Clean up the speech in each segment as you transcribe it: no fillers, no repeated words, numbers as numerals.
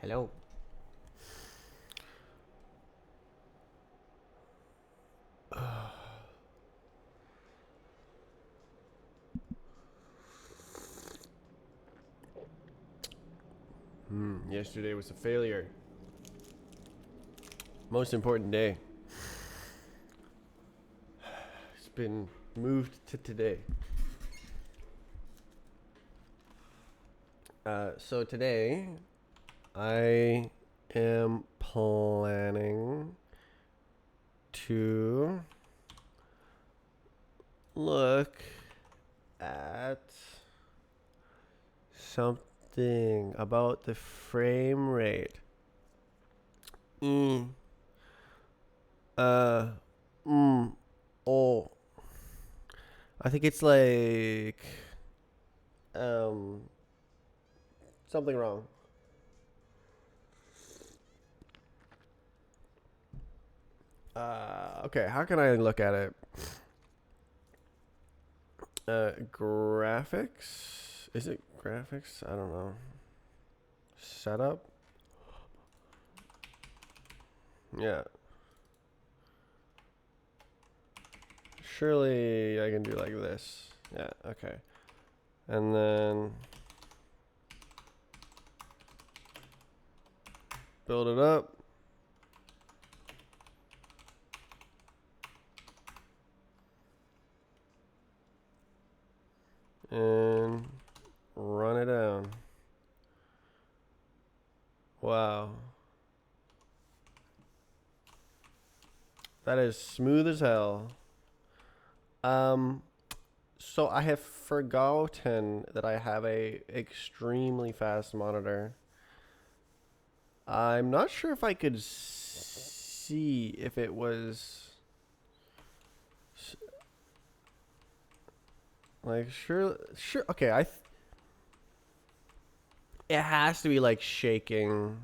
Hello. Yesterday was a failure. Most important day. It's been moved to today. So today, I am planning to look at something about the frame rate. Mm. Uh. Oh. I think it's like um something wrong. Okay, how can I look at it? Graphics? Is it graphics? I don't know. Setup? Yeah. Surely I can do like this. Yeah, okay. And then build it up. And run it down. Wow. That is smooth as hell. So I have forgotten that I have a extremely fast monitor. I'm not sure if I could see if it was like sure. Okay, it has to be like shaking.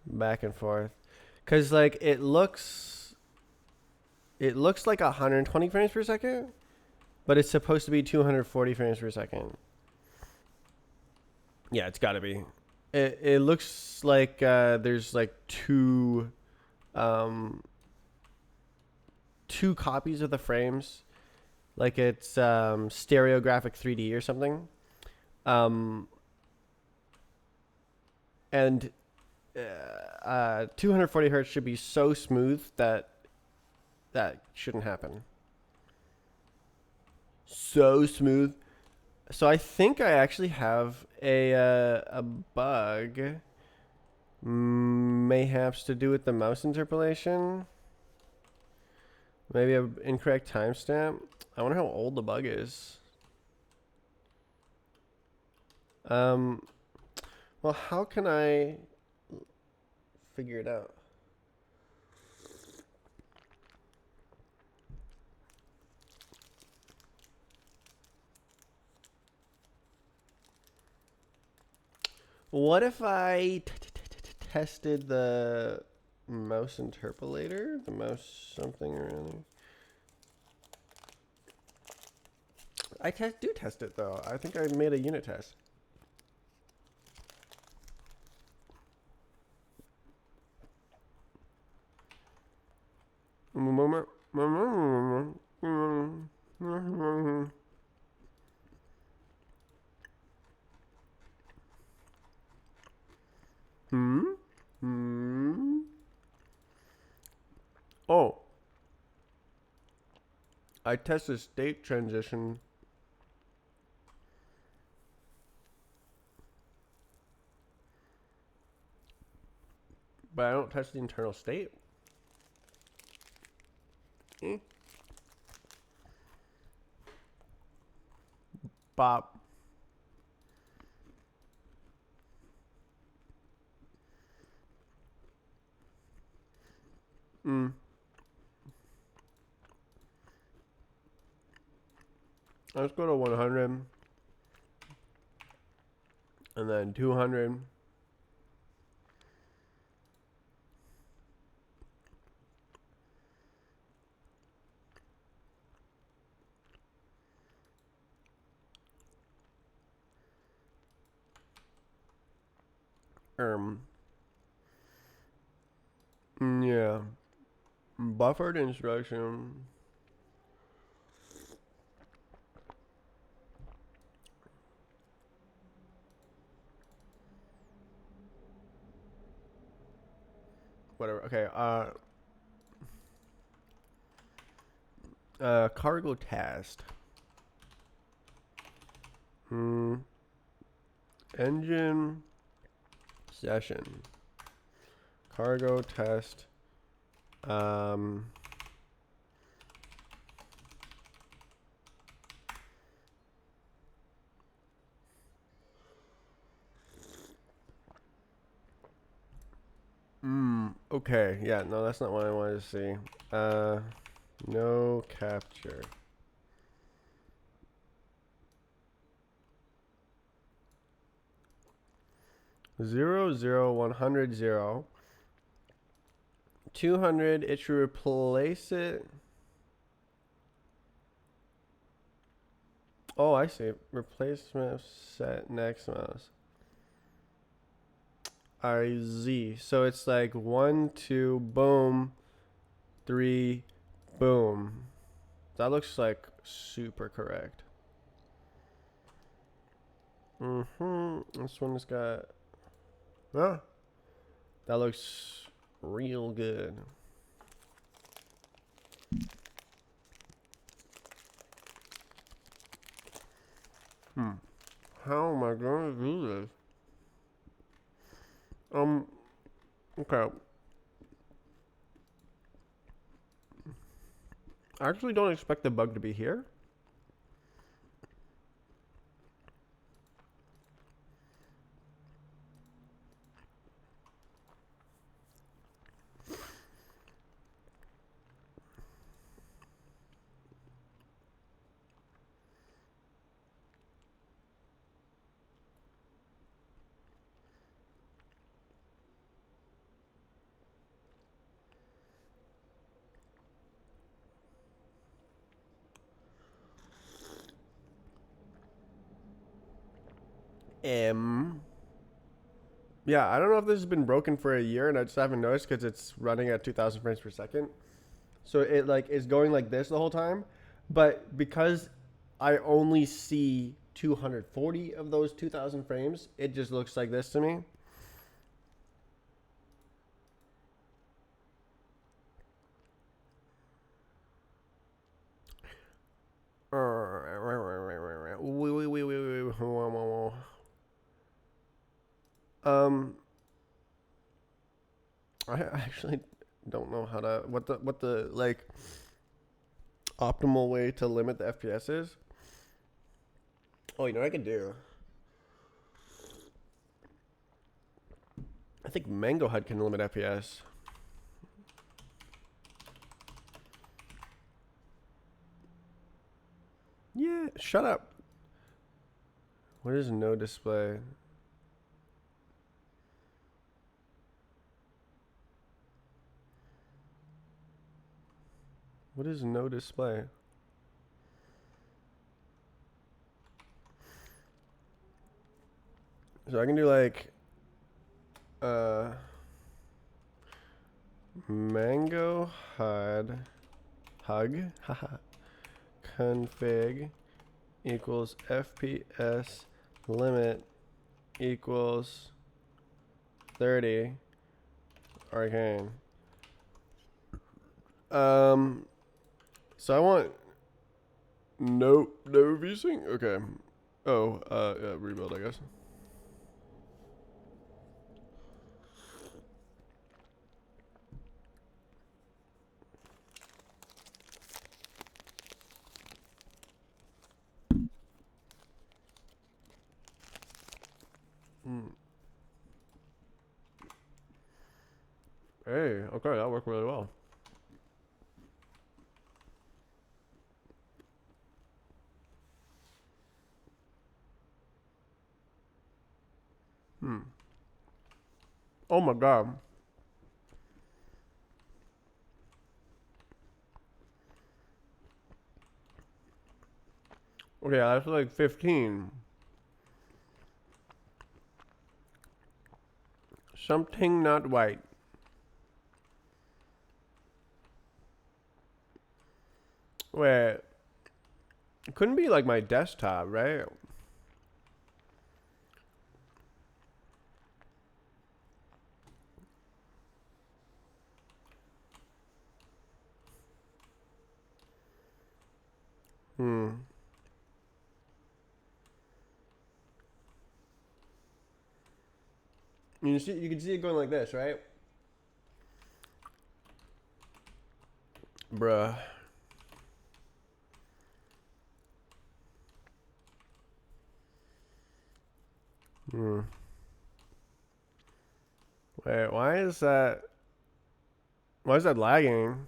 Back and forth, cause like it looks like 120 frames per second, but it's supposed to be 240 frames per second. Yeah, it's got to be. It looks like there's like um two copies of the frames, like it's stereographic 3D or something. Um, and 240 hertz should be so smooth that that shouldn't happen. So smooth. So I think I actually have a bug, mayhaps to do with the mouse interpolation. Maybe an incorrect timestamp. I wonder how old the bug is. Um, well, how can I figure it out? What if I tested the mouse interpolator? The mouse something or anything? I do test it though. I think I made a unit test. Hmm? Hmm? Oh, I tested state transition. But I don't test the internal state. Mm. Bop. Mm. Let's go to 100. And then 200. Um. Yeah. Buffered instruction. Whatever. Okay. Cargo test. Hmm. Engine session. Cargo test. Um. Okay. Yeah. No, that's not what I wanted to see. No capture. 0, 0, 100, 0. 200. It should replace it. Oh, I see. Replacement set next mouse. RZ. So it's like 1, 2, boom, 3, boom. That looks like super correct. This one has got. Ah, that looks real good. How am I gonna do this? Okay. I actually don't expect the bug to be here. Yeah, I don't know if this has been broken for a year and I just haven't noticed because it's running at 2,000 frames per second. So it like is going like this the whole time, but because I only see 240 of those 2,000 frames, it just looks like this to me. Um, I actually don't know how to what the like optimal way to limit the FPS is. Oh, you know what I can do? I think Mango HUD can limit FPS. Yeah, shut up. What is no display? What is no display? So I can do like Mango HUD hug haha config equals FPS limit equals 30 arcane. So I want no VSync. Okay. Oh, yeah, rebuild, I guess. Hey, okay, that worked really well. Oh my god. Okay, that's like 15. Something not white. Wait. It couldn't be like my desktop, right? You can see it going like this, right? Bruh. Wait, why is that lagging?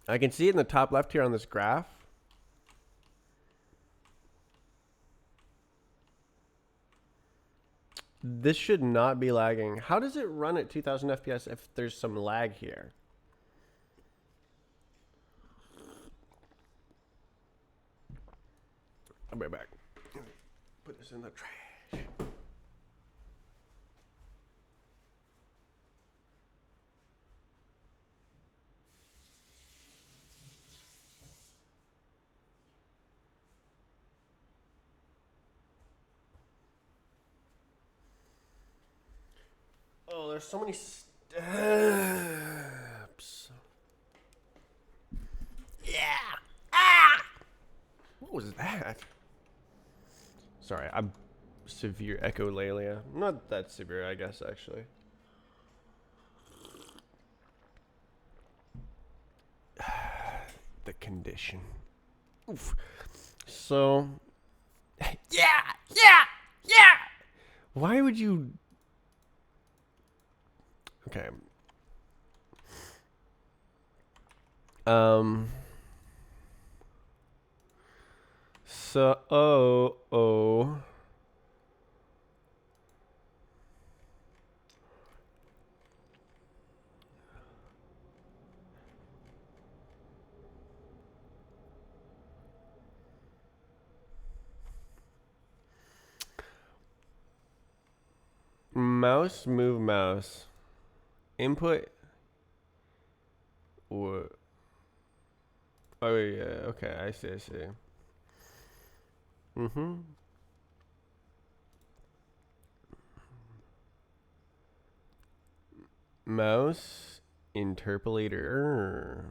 I can see it in the top left here on this graph. This should not be lagging. How does it run at 2000 FPS if there's some lag here? I'll be right back. Put this in the trash. Oh, there's so many steps. Yeah. Ah! What was that? Sorry, I'm severe echolalia. Not that severe, I guess, actually. The condition. Oof. So, yeah. Why would you? Okay. So, oh. Mouse, move mouse. Input. What? Oh, yeah. Okay, I see. Mouse, interpolator.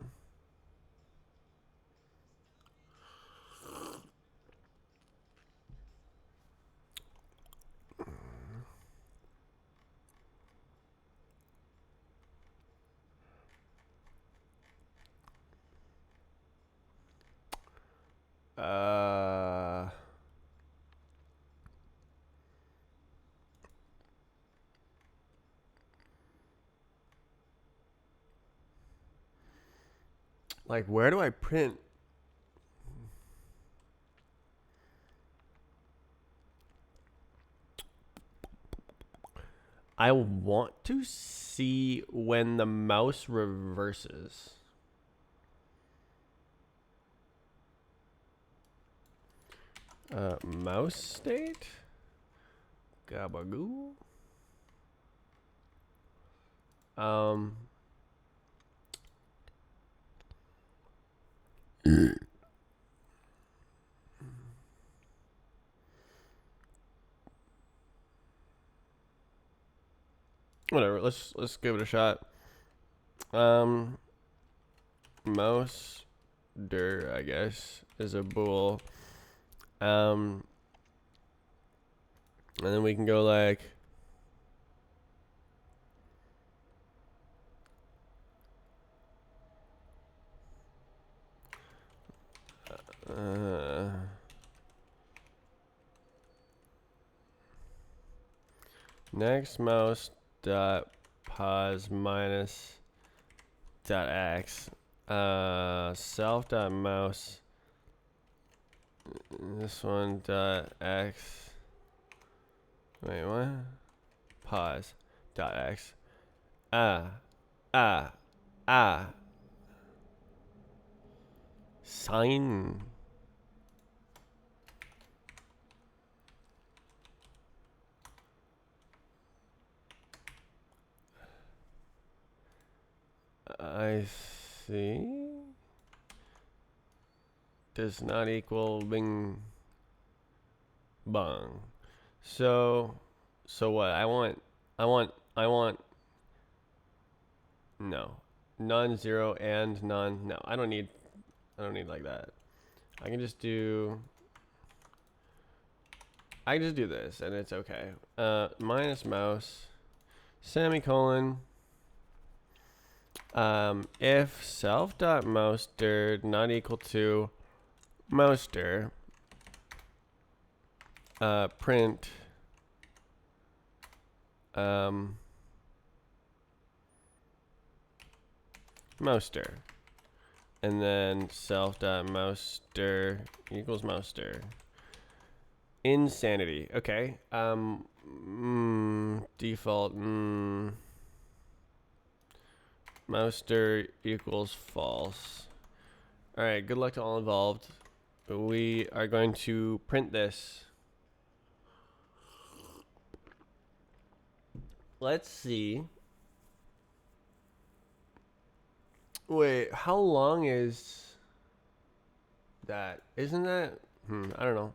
Like, where do I print? I want to see when the mouse reverses. Mouse state? Gabagoo? Whatever, let's give it a shot. Mouse dir, I guess, is a bool. And then we can go like next mouse dot pause minus dot x self dot mouse this one dot x wait what pause dot x sign I see. Does not equal bing bong. So what? I want no. None, zero, and none. No, I don't need like that. I can just do this and it's okay. Minus mouse, semicolon, if self.mouster not equal to mouster, print mouster, and then self.mouster equals mouster. Insanity. Okay. Default. Mouster equals false. All right. Good luck to all involved. We are going to print this. Let's see. Wait, how long is that? Isn't that? I don't know.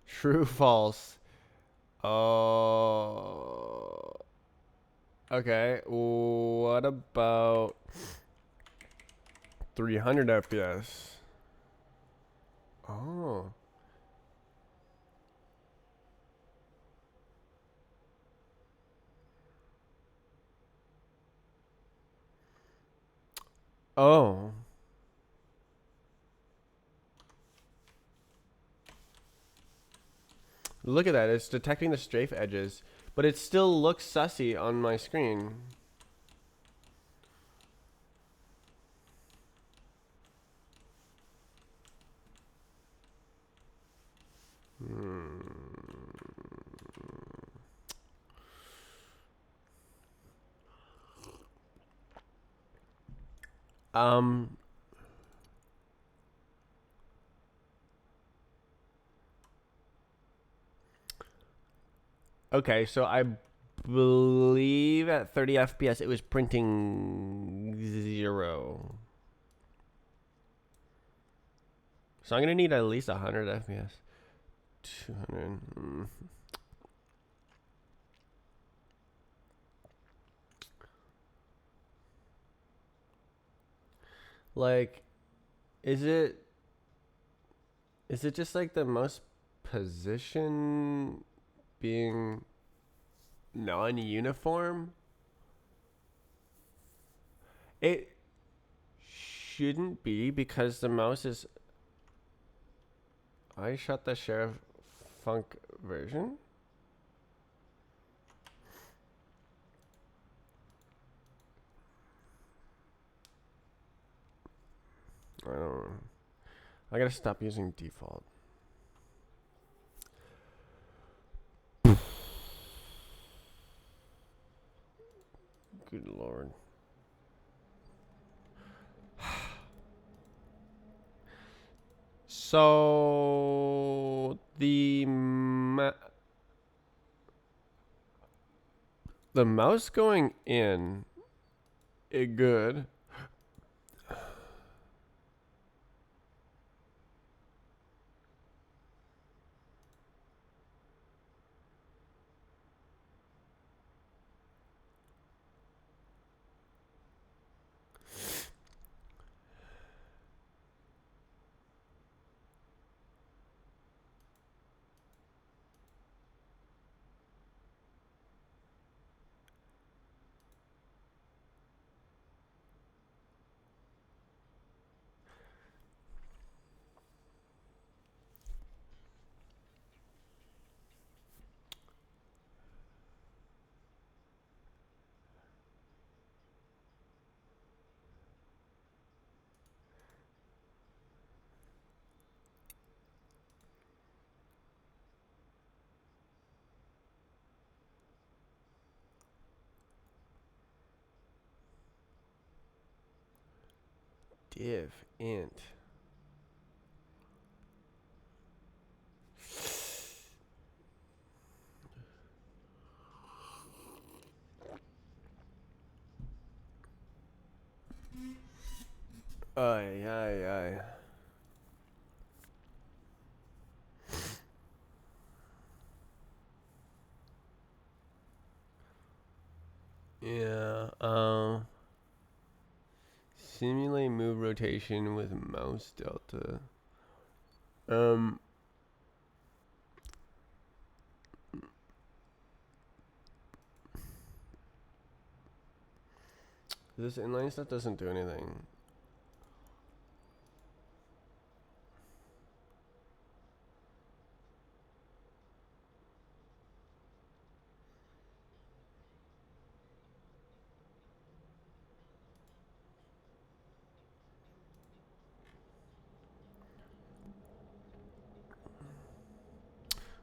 True, false. Oh. Okay. What about 300 FPS? Oh. Oh. Look at that. It's detecting the strafe edges, but it still looks sussy on my screen. Um, okay, so I believe at 30 FPS it was printing 0. So I'm going to need at least 100 FPS. 200. Like, is it just like the mouse position being non-uniform? It shouldn't be, because the mouse is... I shut the sheriff funk version. I don't know. I gotta stop using default. Good lord. So the mouse going in, it good. Div int. Ay, ay, ay. Yeah. Simulate move rotation with mouse delta. Um. This inline stuff doesn't do anything.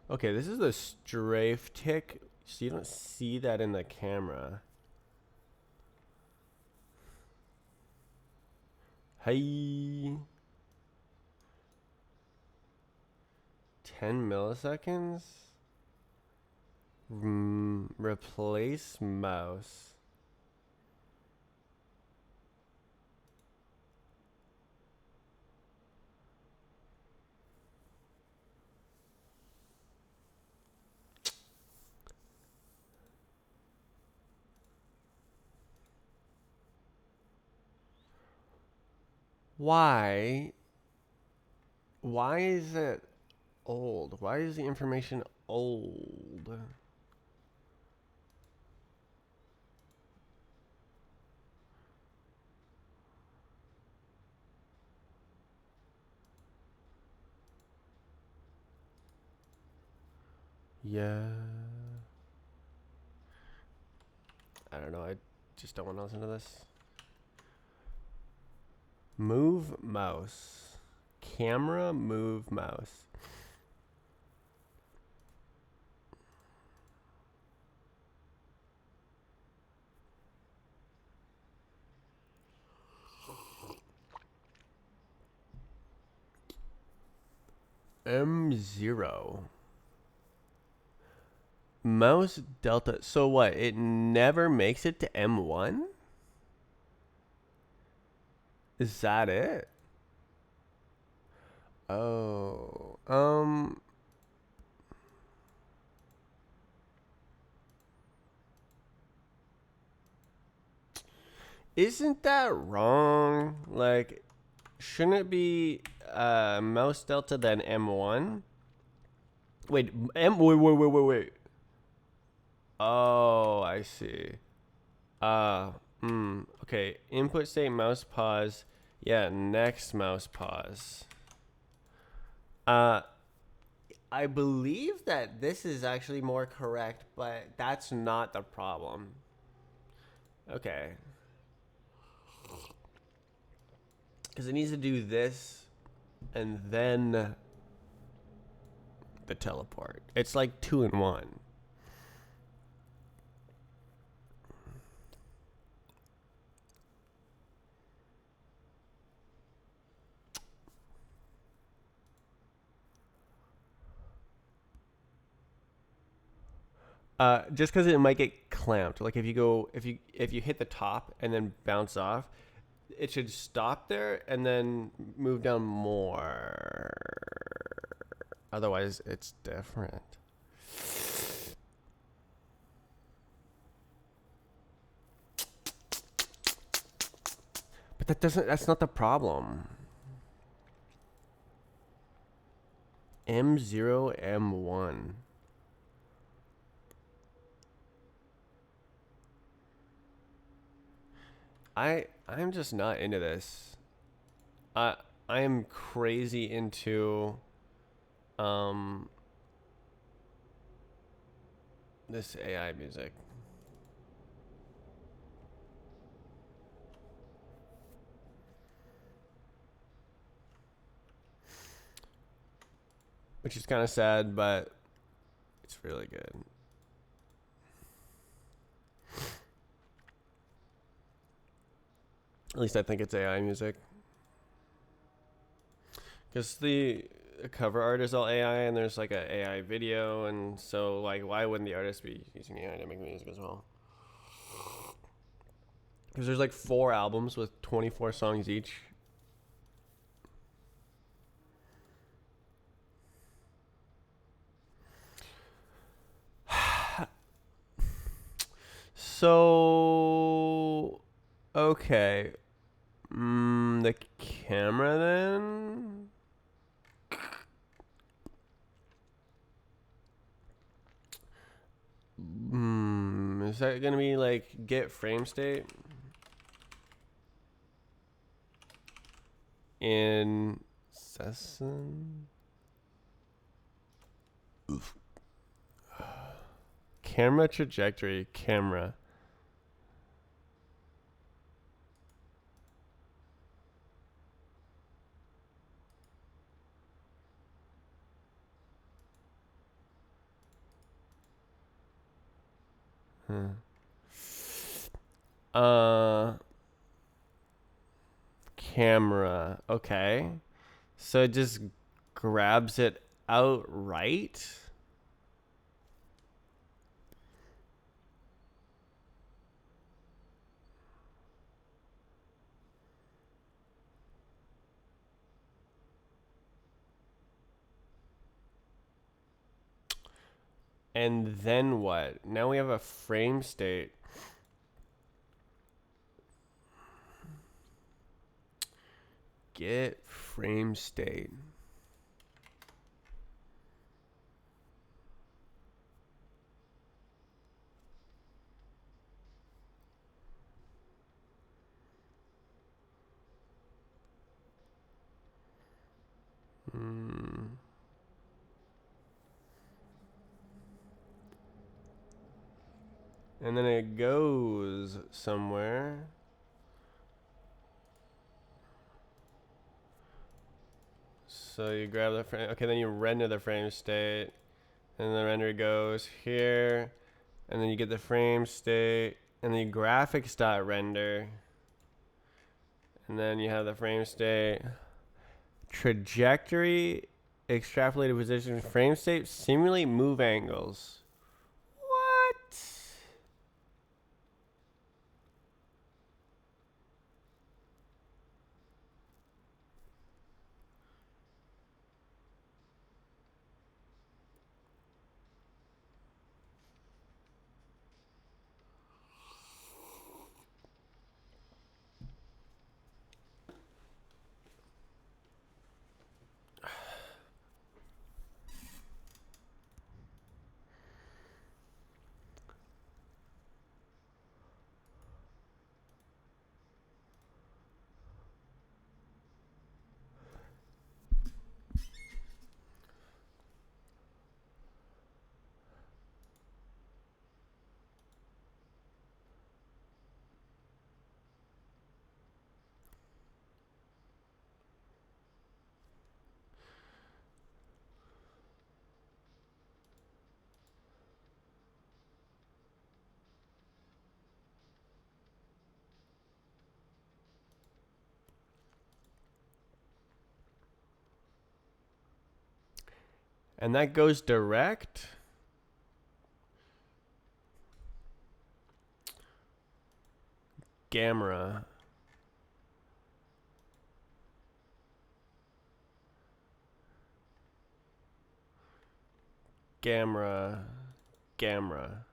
Okay, this is the strafe tick, so you don't see that in the camera. Hey. 10 milliseconds? Replace mouse. Why? Why is it old? Why is the information old? Yeah. I don't know. I just don't want to listen to this. Move mouse. Camera, move mouse. M0. Mouse delta. So what? It never makes it to M1? Is that it? Oh. Isn't that wrong? Like, shouldn't it be mouse delta then M1? Wait, wait. Oh, I see. Okay. Input state mouse pause. Yeah, next mouse pause. I believe that this is actually more correct, but that's not the problem. Okay. Because it needs to do this and then the teleport. It's like 2 in 1. Just because it might get clamped. Like if you hit the top and then bounce off, it should stop there and then move down more. Otherwise, it's different. But that's not the problem. M0, M1. I'm just not into this. I am crazy into this AI music. Which is kind of sad, but it's really good. At least I think it's AI music. Because the cover art is all AI, and there's like a AI video, and so like, why wouldn't the artist be using AI to make music as well? Because there's like 4 albums with 24 songs each. So okay. The camera then. Is that gonna be like get frame state in Session? Camera trajectory, camera. Uh, camera. Okay. So it just grabs it outright. And then what? Now we have a frame state. Get frame state. And then it goes somewhere. So you grab the frame. Okay, then you render the frame state. And the render goes here. And then you get the frame state. And then you graphics.render. And then you have the frame state. Trajectory, extrapolated position, frame state, simulate move angles. What? And that goes direct? Gamma. Gamma. Gamma.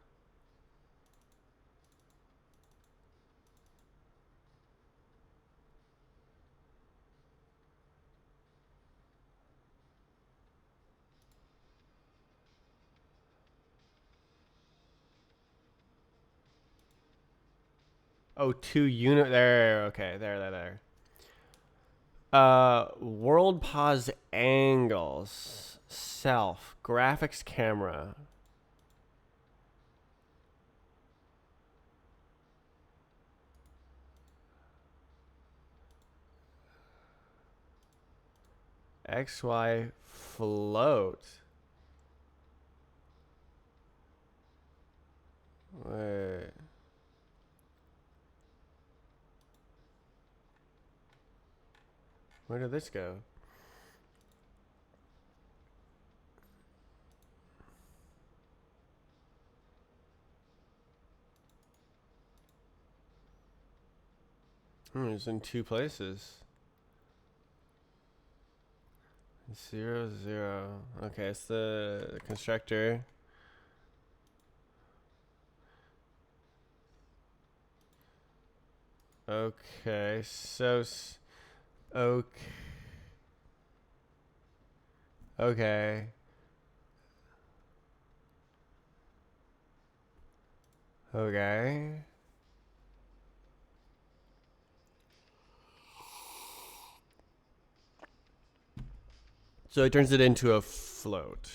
Oh, 2 unit. There. Okay. There. World pause angles. Self. Graphics camera. XY float. Wait. Where did this go? It's in 2 places. 0, 0. Okay, it's the constructor. Okay, so okay, okay, okay. So it turns it into a float.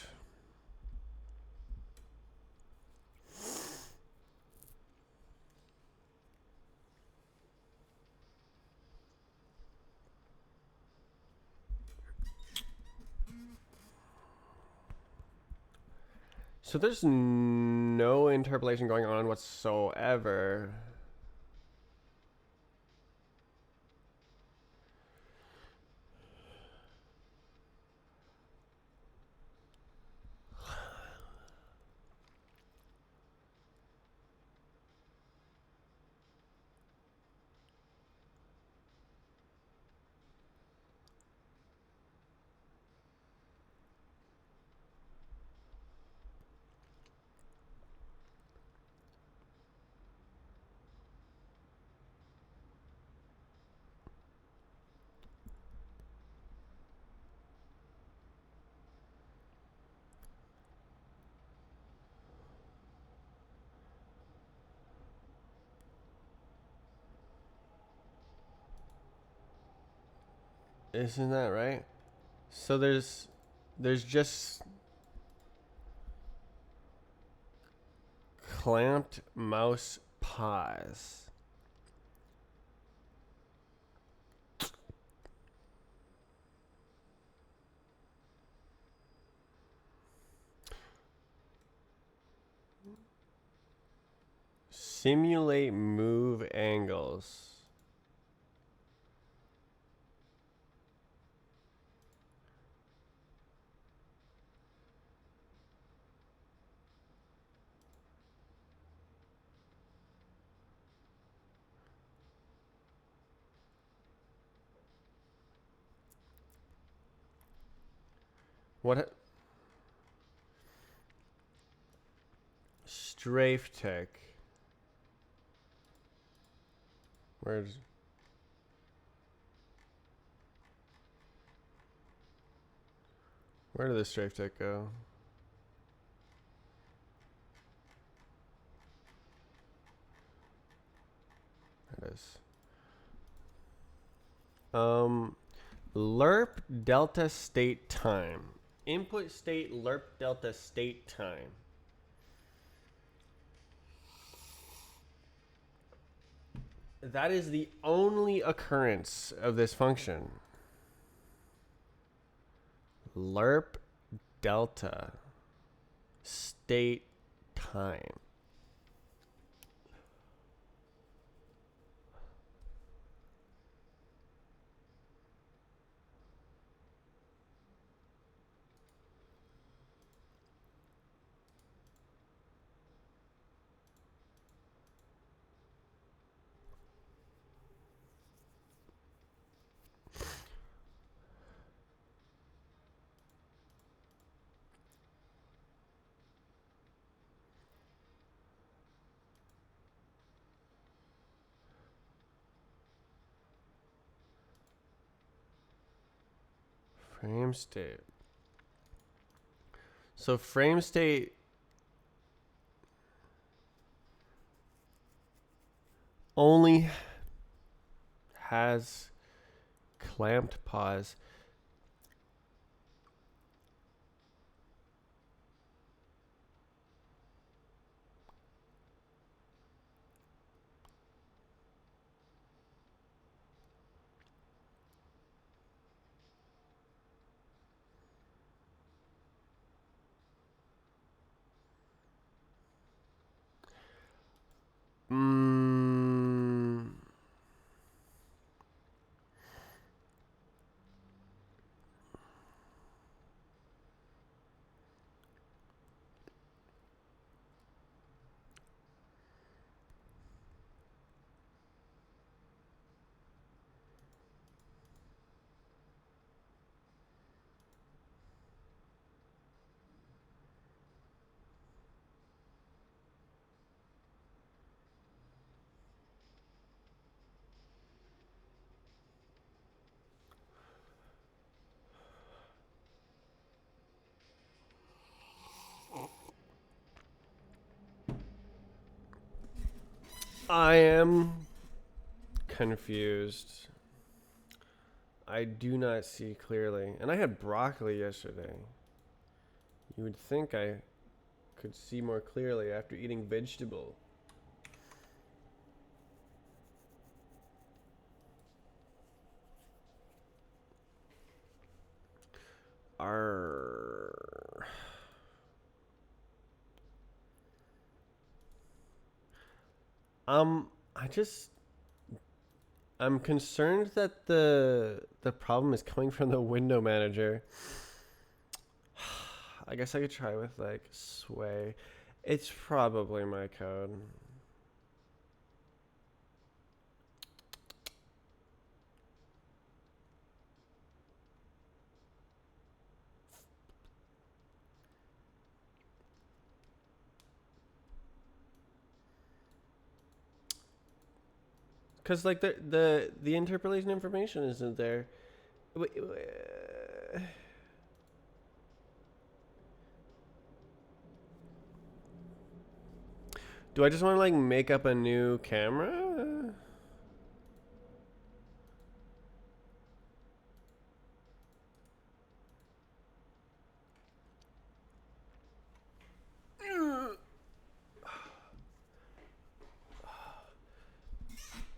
So there's no interpolation going on whatsoever. Isn't that right? So there's just clamped mouse pause. Simulate move angles. What? Strafe tech. Where's where did the strafe tech go? There it is. Lerp delta state time. Input state lerp delta state time. That is the only occurrence of this function. Lerp delta state time. Frame state. So frame state only has clamped pause. Mm, I am confused. I do not see clearly. And I had broccoli yesterday. You would think I could see more clearly after eating vegetable. Arr. I just I'm concerned that the problem is coming from the window manager. I guess I could try with like sway. It's probably my code. Cause like the interpolation information isn't there. Wait, do I just want to like make up a new camera?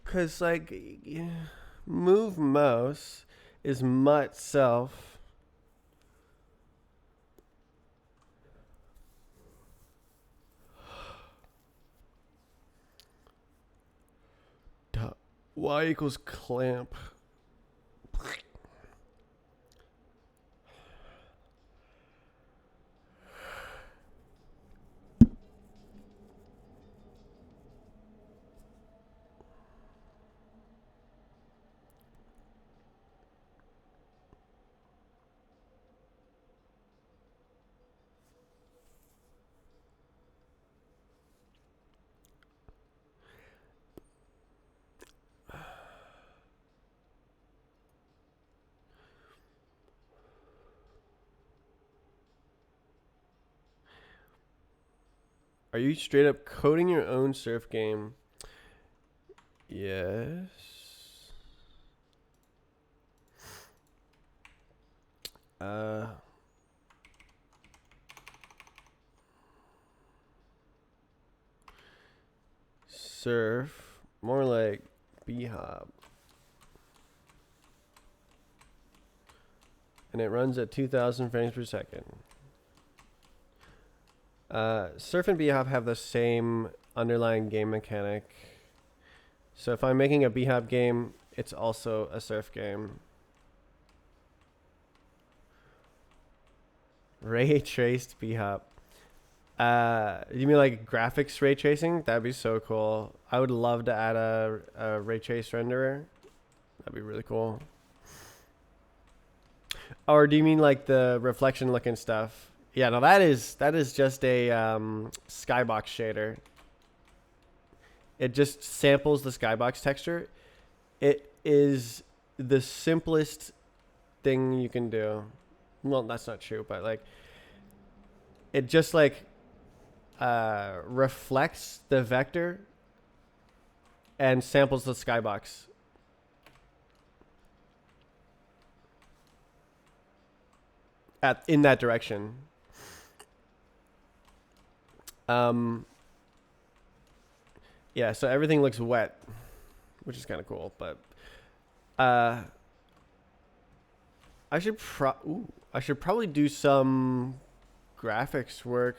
Cause like move mouse is mutt self. Y equals clamp. Are you straight up coding your own surf game? Yes. Surf. More like B-hop. And it runs at 2,000 frames per second. Surf and B-hop have the same underlying game mechanic. So if I'm making a B-hop game, it's also a surf game. Ray traced B-hop. You mean like graphics ray tracing? That'd be so cool. I would love to add a ray trace renderer. That'd be really cool. Or do you mean like the reflection looking stuff? Yeah, no, that is just a skybox shader. It just samples the skybox texture. It is the simplest thing you can do. Well, that's not true, but like it just like reflects the vector and samples the skybox. In that direction. Yeah, so everything looks wet, which is kind of cool, but I should probably do some graphics work.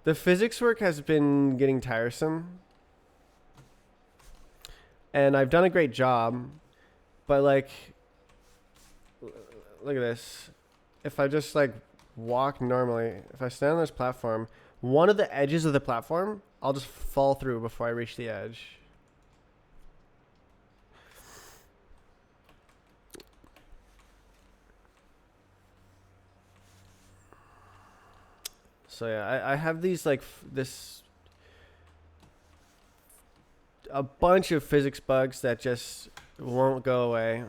The physics work has been getting tiresome. And I've done a great job, but like look at this. If I just like walk normally, if I stand on this platform, one of the edges of the platform, I'll just fall through before I reach the edge. So yeah, I have these like a bunch of physics bugs that just won't go away.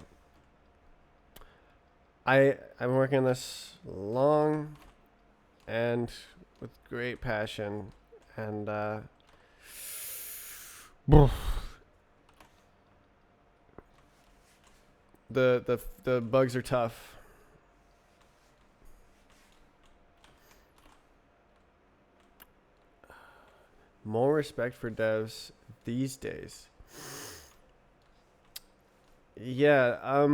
I'm working on this long and with great passion, and The bugs are tough. More respect for devs these days. Yeah,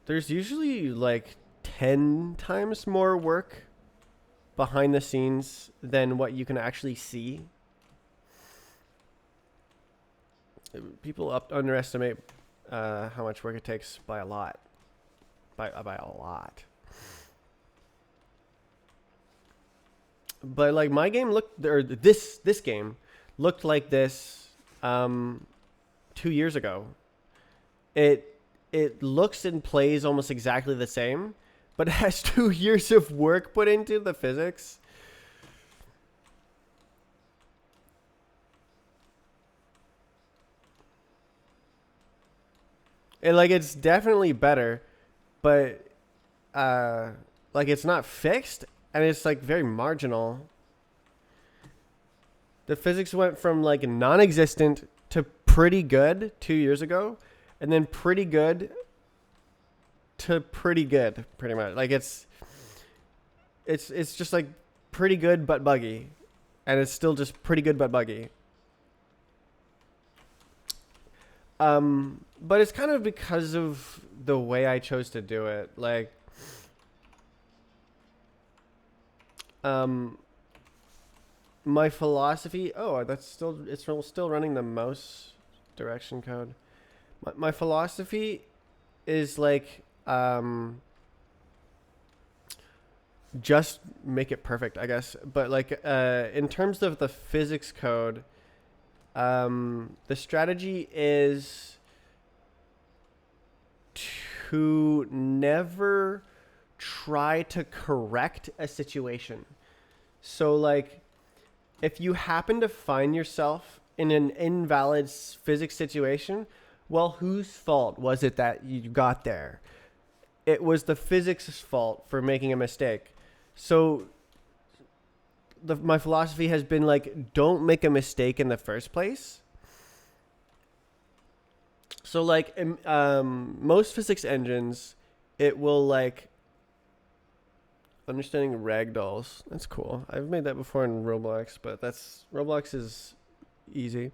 there's usually like 10 times more work behind the scenes than what you can actually see. People underestimate how much work it takes by a lot. By a lot. But like my game looked, or this game looked like this 2 years ago. It looks and plays almost exactly the same, but it has 2 years of work put into the physics. And like it's definitely better, but like it's not fixed and it's like very marginal. The physics went from like non-existent to pretty good 2 years ago, and then pretty good to pretty good, pretty much. Like it's just like pretty good but buggy, and it's still just pretty good but buggy. But it's kind of because of the way I chose to do it. Like, my philosophy. Oh, it's still running the mouse direction code. My philosophy is like, just make it perfect, I guess. But like, in terms of the physics code, the strategy is to never try to correct a situation. So like, if you happen to find yourself in an invalid physics situation, well, whose fault was it that you got there? It was the physics' fault for making a mistake. So my philosophy has been like, don't make a mistake in the first place. So like, most physics engines, it will like, understanding ragdolls. That's cool. I've made that before in Roblox, but Roblox is easy.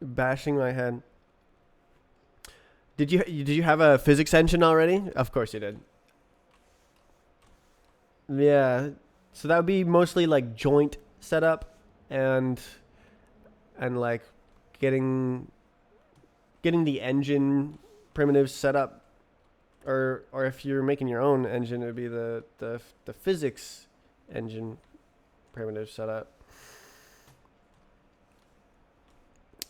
Bashing my head. Did you have a physics engine already? Of course you did. Yeah. So that would be mostly like joint setup and like getting the engine primitives set up, or if you're making your own engine, it would be the physics engine primitive setup.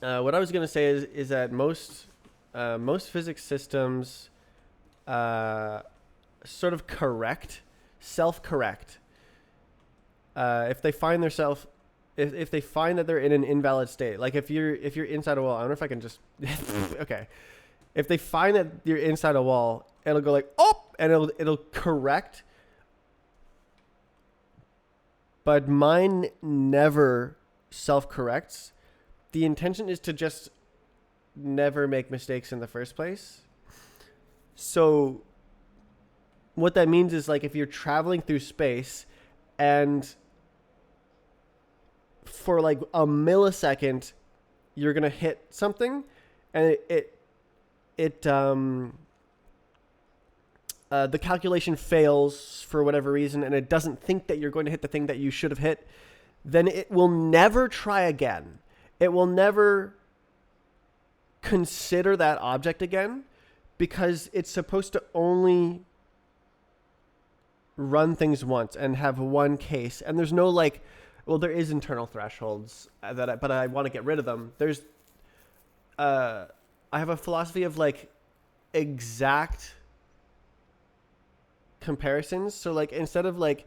What I was gonna say is that most physics systems sort of self-correct. If they find themselves, if they find that they're in an invalid state, like if you're inside a wall, I don't know if I can just okay. If they find that you're inside a wall, it'll go like, oh, and it'll correct. But mine never self-corrects. The intention is to just never make mistakes in the first place. So what that means is like if you're traveling through space and for like a millisecond you're going to hit something and the calculation fails for whatever reason and it doesn't think that you're going to hit the thing that you should have hit, then it will never try again. It will never consider that object again because it's supposed to only run things once and have one case. And there's no like, well, there is internal thresholds but I want to get rid of them. There's, I have a philosophy of like exact comparisons. So like instead of like,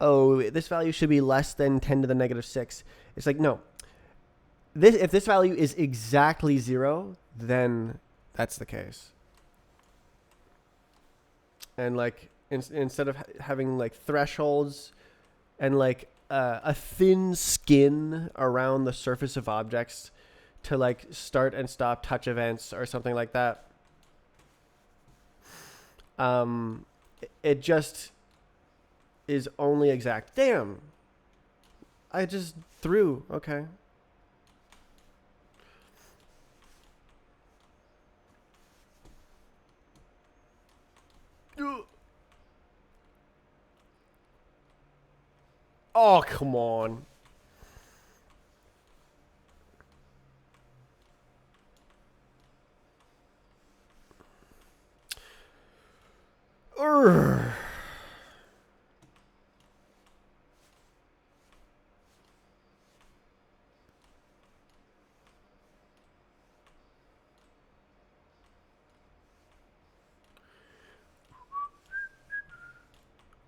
oh, this value should be less than 10 to the negative 6. It's like, no, if this value is exactly 0, then that's the case. And like instead of having like thresholds and like a thin skin around the surface of objects to like start and stop touch events or something like that. It just is only exact. Damn. I just threw. Okay. Oh, come on. Urgh.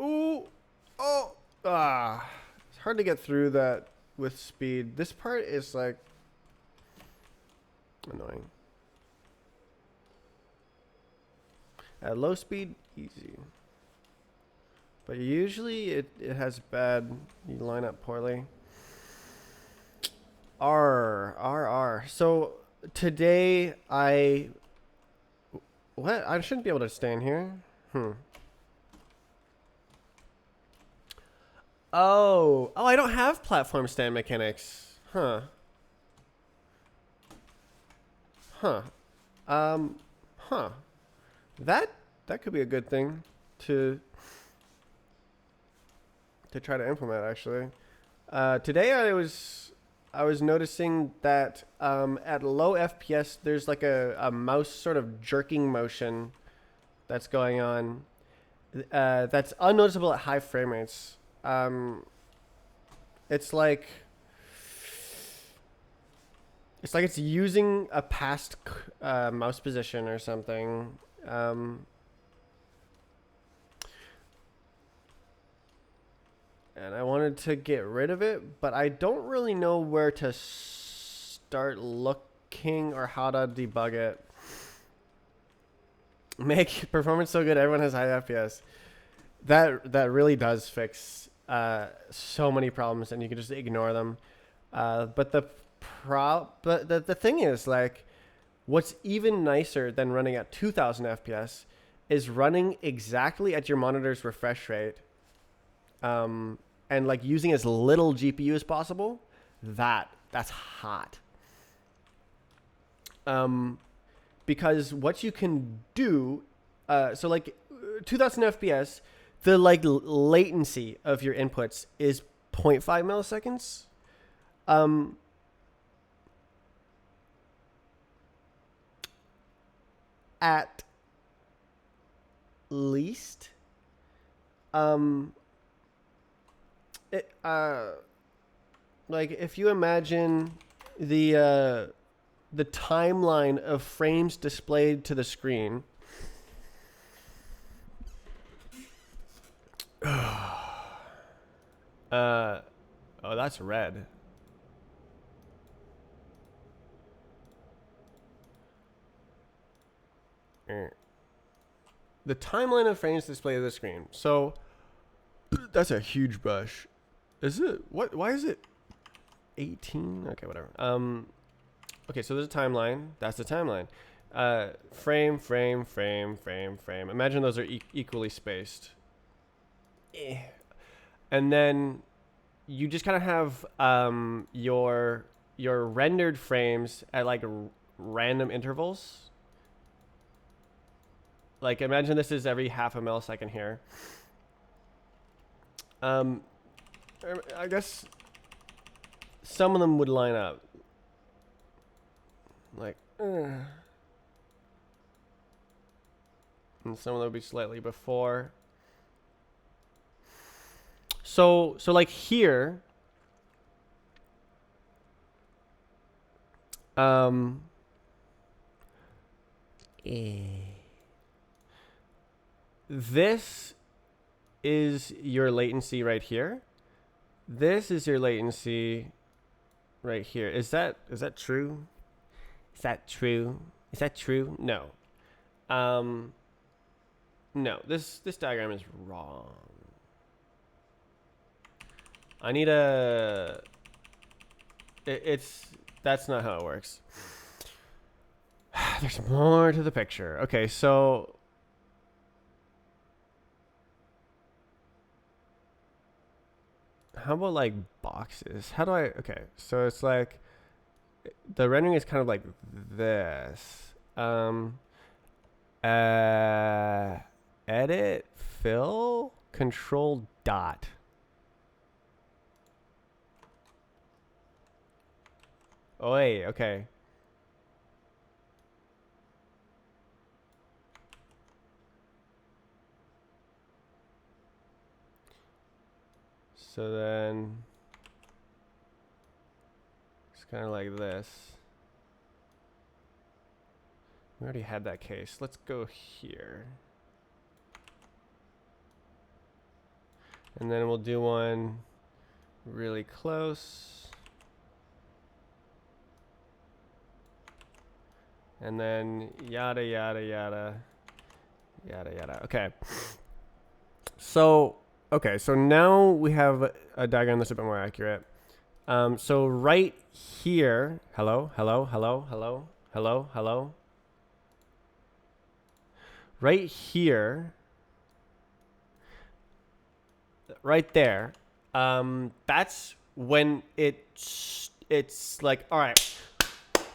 Ooh. Oh. Ah. It's hard to get through that with speed. This part is like annoying. At low speed, easy. But usually it has bad, you line up poorly. R. So today what? I shouldn't be able to stand here. Oh, I don't have platform stand mechanics. Huh. Huh. That could be a good thing to try to implement actually. Today I was noticing that at low FPS there's like a mouse sort of jerking motion that's going on that's unnoticeable at high frame rates. It's like it's using a past mouse position or something. And I wanted to get rid of it, but I don't really know where to start looking or how to debug it. Make performance so good everyone has high FPS. That really does fix so many problems, and you can just ignore them. But the thing is, like, what's even nicer than running at 2000 FPS is running exactly at your monitor's refresh rate. And like using as little GPU as possible. That's hot. Because what you can do, so like 2000 FPS, the like latency of your inputs is 0.5 milliseconds. At least. Like if you imagine the timeline of frames displayed to the screen. Oh, that's red. The timeline of frames displayed to the screen. So that's a huge brush. Is it? What? Why is it 18? Okay, whatever. Okay, so there's a timeline. That's the timeline. Frame. Imagine those are equally spaced. And then you just kind of have your rendered frames at like random intervals. Like imagine this is every half a millisecond here. I guess some of them would line up. Like, and some of them would be slightly before. So like here, this is your latency right here. This is your latency right here. Is that true? Is that true? Is that true? No. No, this diagram is wrong. I need it's That's not how it works. There's more to the picture. Okay, so how about like boxes? How do I? Okay, so it's like the rendering is kind of like this. Edit, fill, control dot. Oh, wait, okay. So then it's kind of like this. We already had that case. Let's go here. And then we'll do one really close. And then yada, yada, yada, yada, yada. Okay. So now we have a diagram that's a bit more accurate. So right here, hello. Right here, right there, that's when it's like, all right,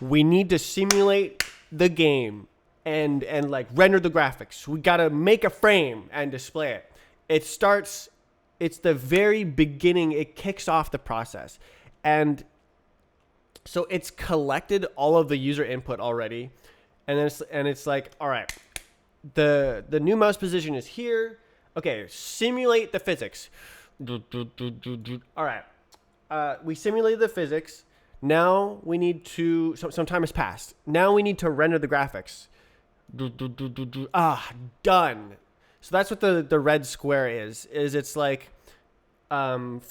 we need to simulate the game and like render the graphics. We gotta make a frame and display it. It's the very beginning. It kicks off the process. And so it's collected all of the user input already. And it's like, all right, the new mouse position is here. Okay, simulate the physics. All right. We simulated the physics. Now we need to, some time has passed. Now we need to render the graphics. Done. So that's what the red square is it's like from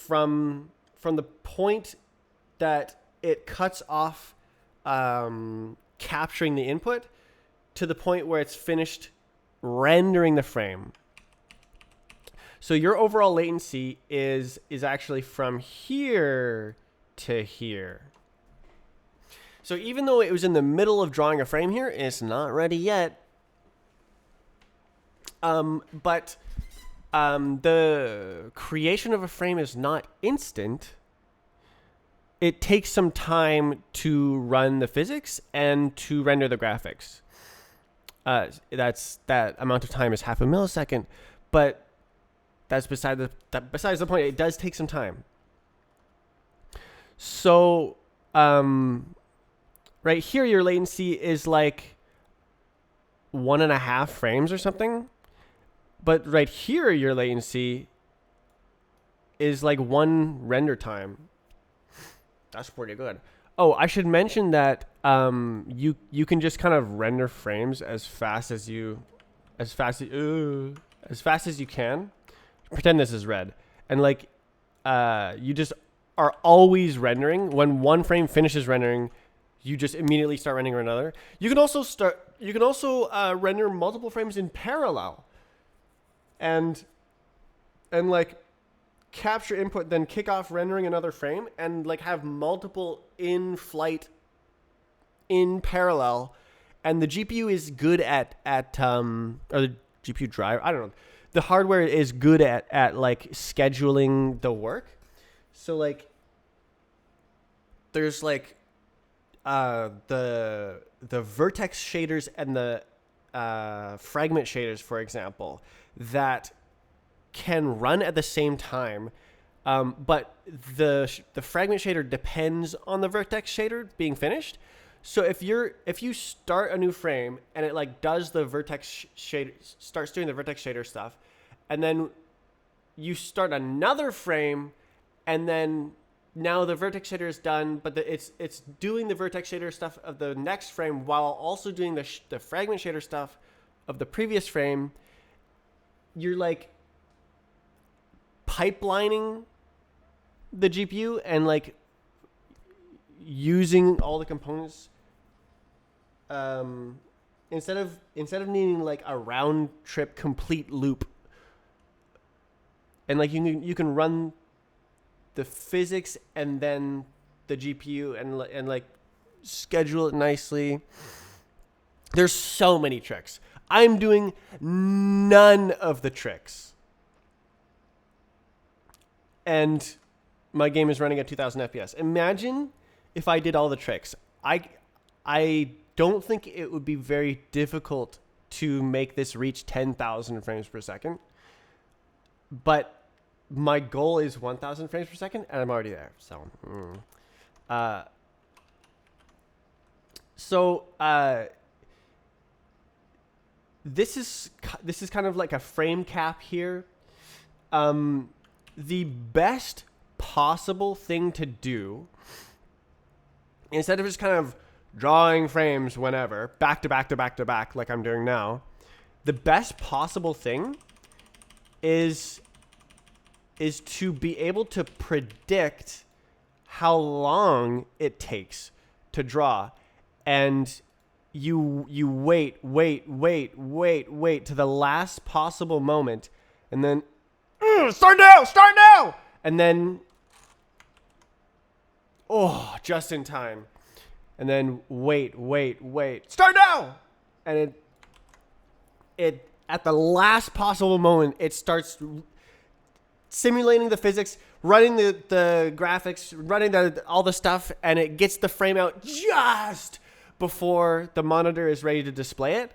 the point that it cuts off capturing the input to the point where it's finished rendering the frame. So your overall latency is actually from here to here. So even though it was in the middle of drawing a frame here, it's not ready yet. But the creation of a frame is not instant. It takes some time to run the physics and to render the graphics. That amount of time is half a millisecond, but that's besides the point. It does take some time. So, right here, your latency is like 1.5 frames or something. But right here, your latency is like 1 render time. That's pretty good. Oh, I should mention that you can just kind of render frames as fast as you can. Pretend this is red, and like you just are always rendering. When one frame finishes rendering, you just immediately start rendering another. You can also render multiple frames in parallel, and like capture input, then kick off rendering another frame, and like have multiple in flight in parallel. And the GPU is good at or the GPU driver, I don't know. The hardware is good at like scheduling the work. So like there's like the vertex shaders and the fragment shaders, for example, that can run at the same time, but the fragment shader depends on the vertex shader being finished. So if you start a new frame and it like does the vertex shader, starts doing the vertex shader stuff, and then you start another frame, and then now the vertex shader is done, but it's doing the vertex shader stuff of the next frame while also doing the fragment shader stuff of the previous frame. You're like pipelining the GPU and like using all the components instead of needing like a round trip complete loop. And like you can run the physics and then the GPU and like schedule it nicely. There's so many tricks. I'm doing none of the tricks. And my game is running at 2000 FPS. Imagine if I did all the tricks. I don't think it would be very difficult to make this reach 10,000 frames per second. But my goal is 1,000 frames per second, and I'm already there. This is kind of like a frame cap here. The best possible thing to do, instead of just kind of drawing frames whenever, back to back to back to back, like I'm doing now, the best possible thing is to be able to predict how long it takes to draw. And you wait to the last possible moment, and then start now, and then just in time, and then wait, start now, and it at the last possible moment it starts simulating the physics, running the graphics, running all the stuff, and it gets the frame out just before the monitor is ready to display it.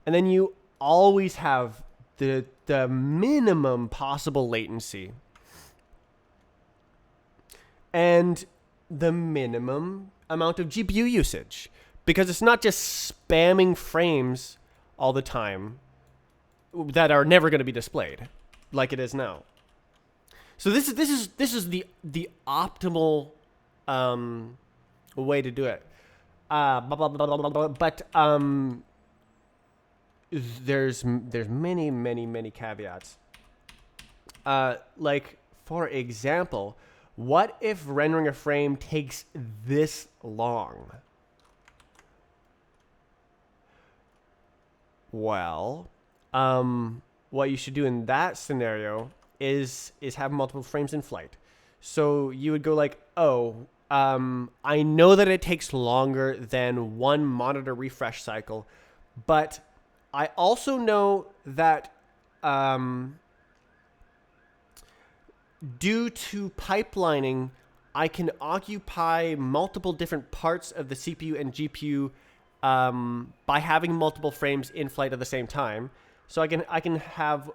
And then you always have the minimum possible latency and the minimum amount of GPU usage, because it's not just spamming frames all the time that are never going to be displayed like it is now. So this is the optimal way to do it. But there's many caveats. Like, for example, what if rendering a frame takes this long? Well, what you should do in that scenario is have multiple frames in flight. So you would go like, I know that it takes longer than one monitor refresh cycle, but I also know that due to pipelining, I can occupy multiple different parts of the CPU and GPU by having multiple frames in flight at the same time. So I can have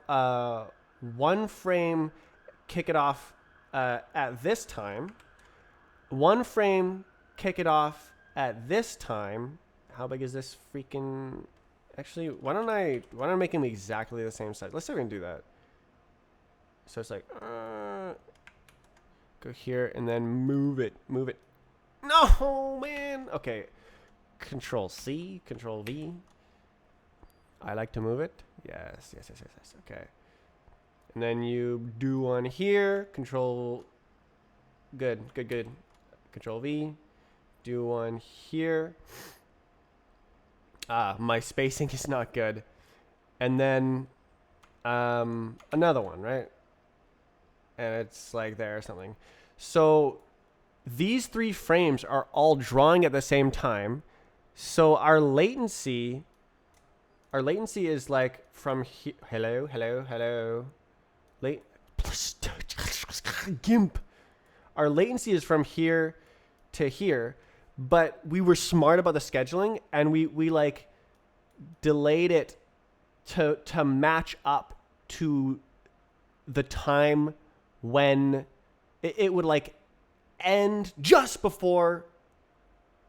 one frame kick it off at this time, one frame kick it off at this time. How big is this freaking? Actually, why don't I make them exactly the same size? Let's see if we can do that. So it's like go here and then move it. No, man. Okay. Control C, Control V. I like to move it. Yes. Okay. And then you do one here. Control. Good. Control V. Do one here. My spacing is not good. And then another one, right? And it's like there or something. So these three frames are all drawing at the same time. So our latency is like from here. Hello. GIMP. Our latency is from here to here, but we were smart about the scheduling, and we like delayed it to match up to the time when it would like end just before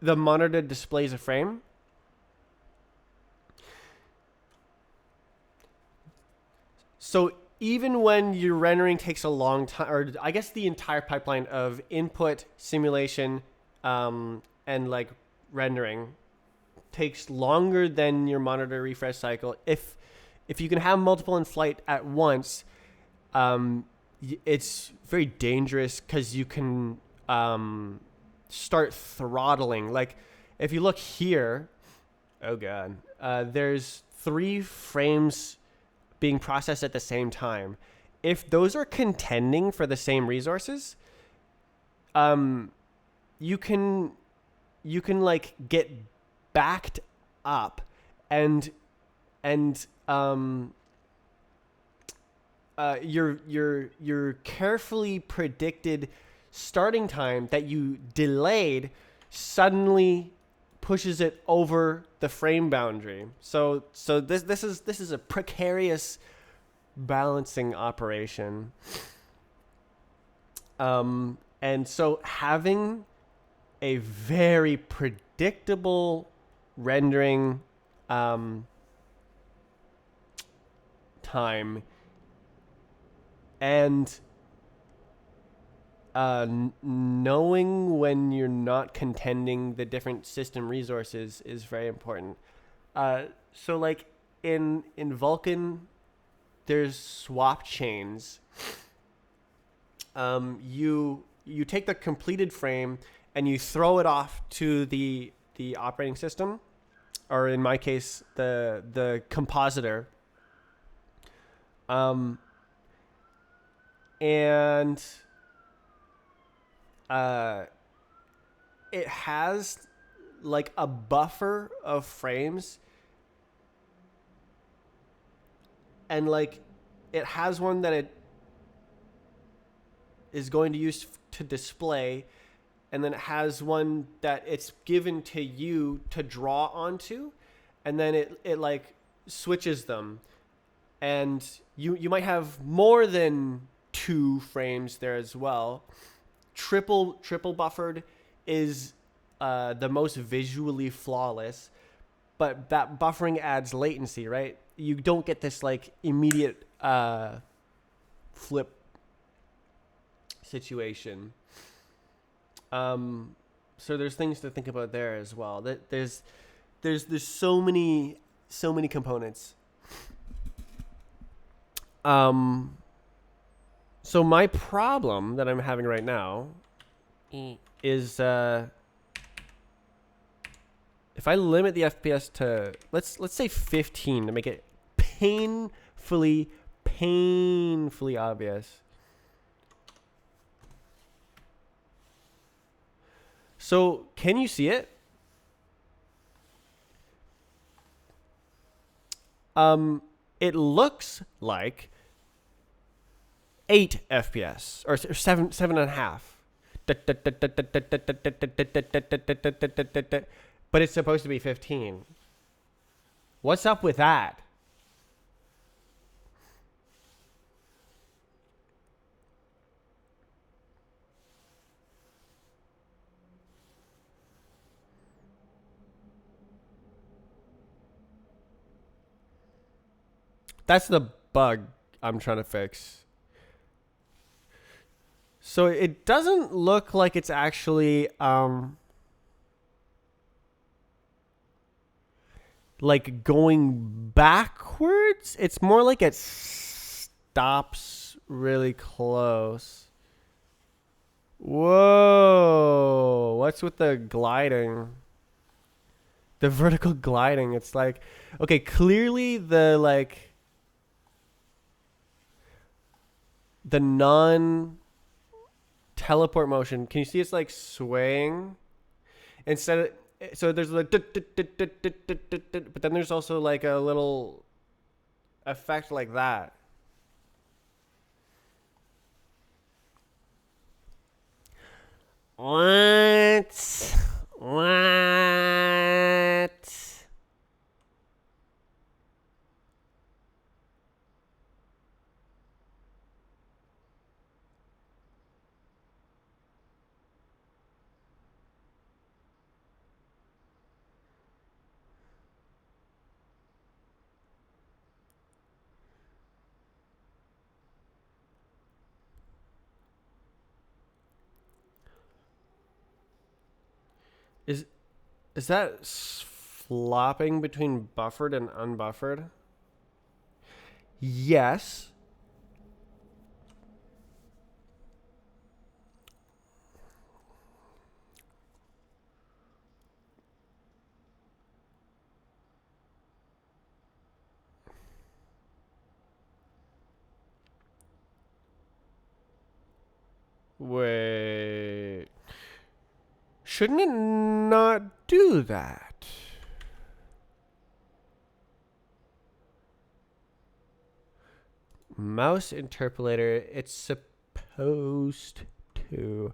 the monitor displays a frame. So even when your rendering takes a long time, or I guess the entire pipeline of input, simulation, and like rendering takes longer than your monitor refresh cycle. If you can have multiple in flight at once, it's very dangerous because you can start throttling. Like if you look here, oh god, there's 3 frames being processed at the same time. If those are contending for the same resources, you can you can like get backed up and and your carefully predicted starting time that you delayed suddenly pushes it over the frame boundary. So this is a precarious balancing operation. And so having a very predictable rendering time and knowing when you're not contending the different system resources is very important. So like in Vulkan, there's swap chains. You take the completed frame and you throw it off to the operating system, or in my case, the compositor. And it has like a buffer of frames, and like it has one that it is going to use to display, and then it has one that it's given to you to draw onto, and then it like switches them, and you might have more than 2 frames there as well. Triple buffered is the most visually flawless, but that buffering adds latency, right? You don't get this like immediate flip situation. So there's things to think about there as well. That there's so many components. So my problem that I'm having right now is if I limit the FPS to let's say 15 to make it painfully obvious. So can you see it? It looks like 8 FPS or 7.5. But it's supposed to be 15. What's up with that? That's the bug I'm trying to fix. So it doesn't look like it's actually like going backwards. It's more like it stops really close. Whoa, what's with the gliding? The vertical gliding. It's like, okay, clearly the like the non teleport motion. Can you see it's like swaying? Instead of, so there's like, but then there's also like a little effect like that. What? Is is that flopping between buffered and unbuffered? Yes. Wait. Shouldn't it not do that? Mouse interpolator, it's supposed to.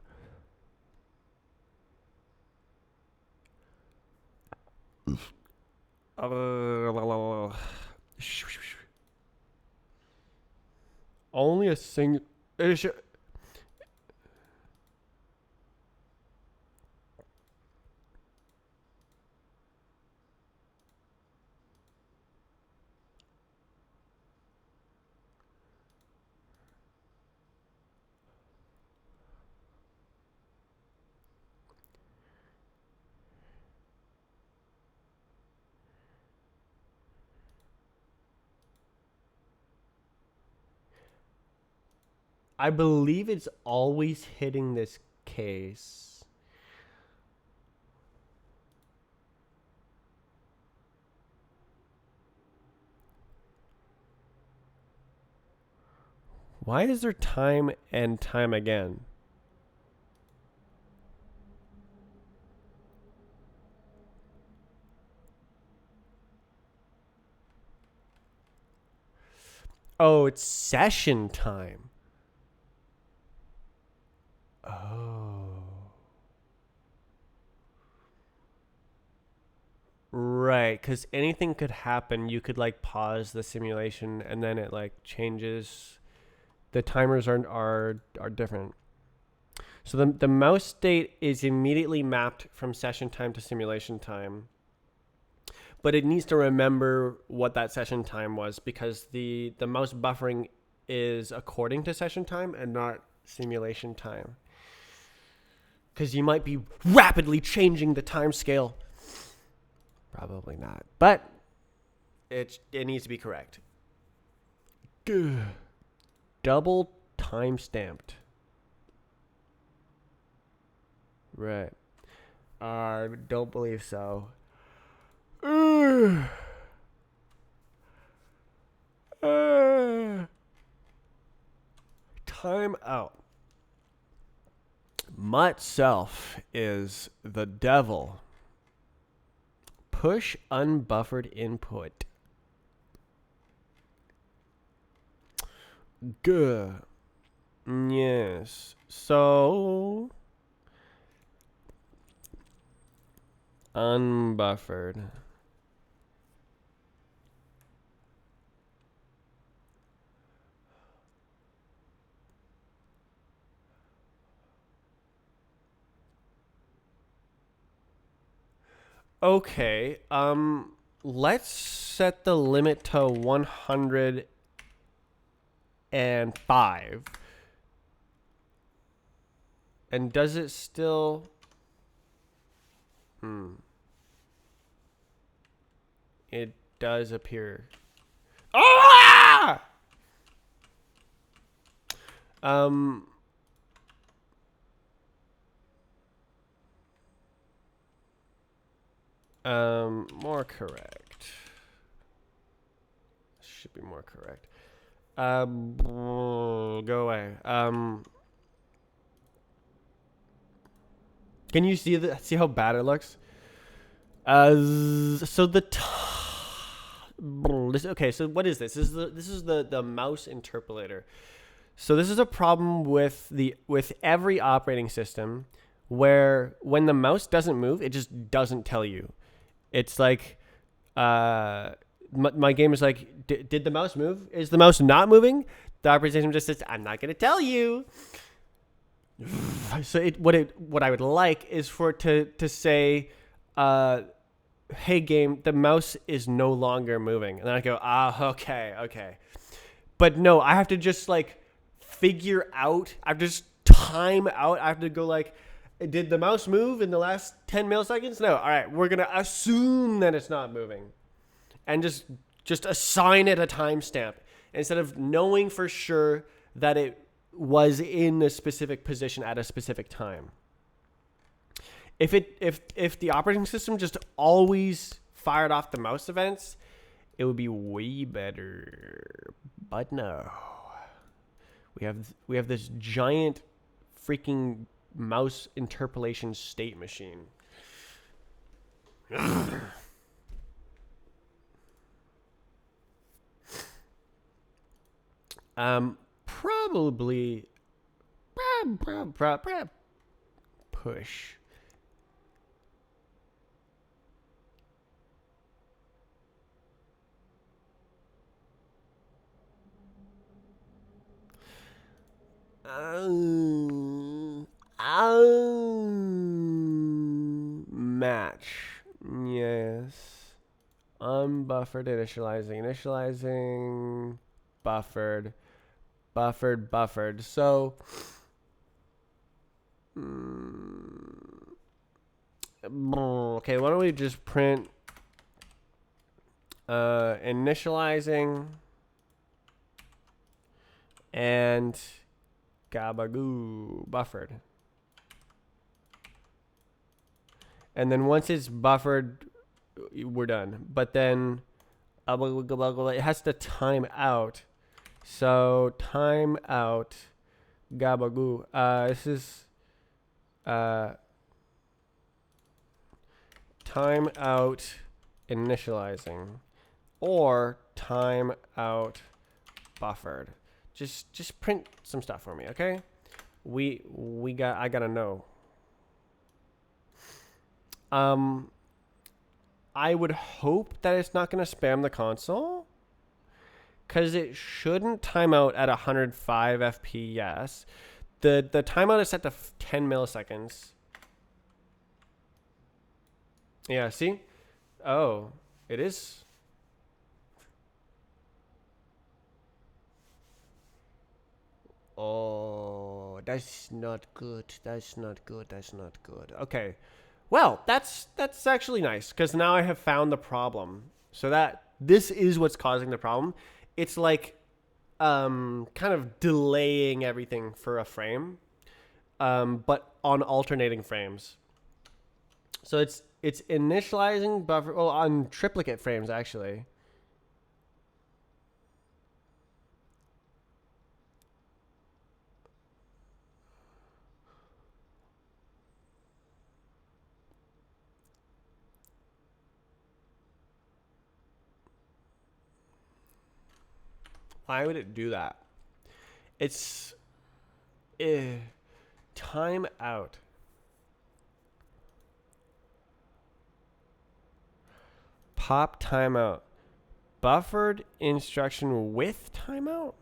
Only a single. I believe it's always hitting this case. Why is there time and time again? Oh, it's session time. Oh. Right, because anything could happen. You could like pause the simulation and then it like changes. The timers are different. So the mouse state is immediately mapped from session time to simulation time. But it needs to remember what that session time was because the mouse buffering is according to session time and not simulation time. Because you might be rapidly changing the time scale. Probably not. But it needs to be correct. Double time stamped. Right. I don't believe so. Time out. Mutt self is the devil. Push unbuffered input. Good. Yes. So unbuffered. Okay. Let's set the limit to 105. And does it still? It does appear. Ah! More correct. Should be more correct. Go away. Can you see how bad it looks? So okay. So what is this? This is the mouse interpolator. So this is a problem with every operating system, where when the mouse doesn't move, it just doesn't tell you. It's like, my game is like, did the mouse move? Is the mouse not moving? The operating system just says, I'm not going to tell you. So what I would like is for it to say, hey game, the mouse is no longer moving. And then I go, okay. But no, I have to just like figure out, I have to just time out. I have to go like, did the mouse move in the last 10 milliseconds? No. All right, we're going to assume that it's not moving and just assign it a timestamp instead of knowing for sure that it was in a specific position at a specific time. If the operating system just always fired off the mouse events, it would be way better. But no. We have this giant freaking mouse interpolation state machine. Probably push. Match. Yes. Unbuffered initializing, buffered, buffered. So, okay, why don't we just print initializing and gabagoo buffered. And then once it's buffered, we're done. But then it has to time out. So time out gabagoo. This is time out initializing or time out buffered. Just print some stuff for me, okay? I gotta know. I would hope that it's not going to spam the console, because it shouldn't time out at 105 FPS. The timeout is set to 10 milliseconds. Yeah, see? Oh, it is. Oh, that's not good. That's not good. That's not good. Okay. Well, that's actually nice, because now I have found the problem. So that this is what's causing the problem. It's like kind of delaying everything for a frame, but on alternating frames. So it's initializing buffer on triplicate frames actually. Why would it do that? It's time out. Pop timeout. Buffered instruction with timeout?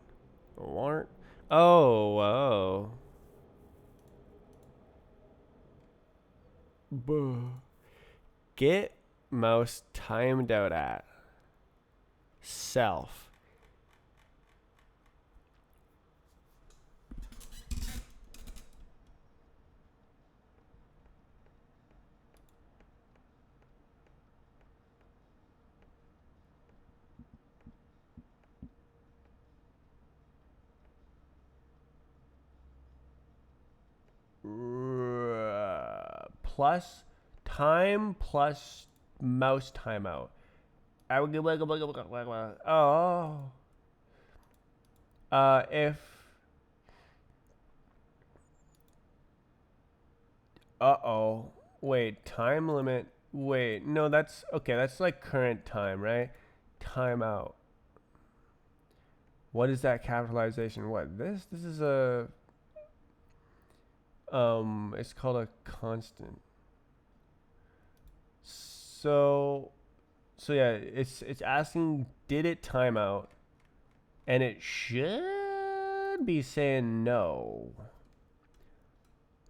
Warrant. Oh, whoa. Get mouse timed out at self. Plus time plus mouse timeout. Oh. If. Uh-oh. Wait, time limit. Wait, no, that's okay. That's like current time, right? Timeout. What is that capitalization? What? This is a it's called a constant. So yeah, it's asking did it time out, and it should be saying no.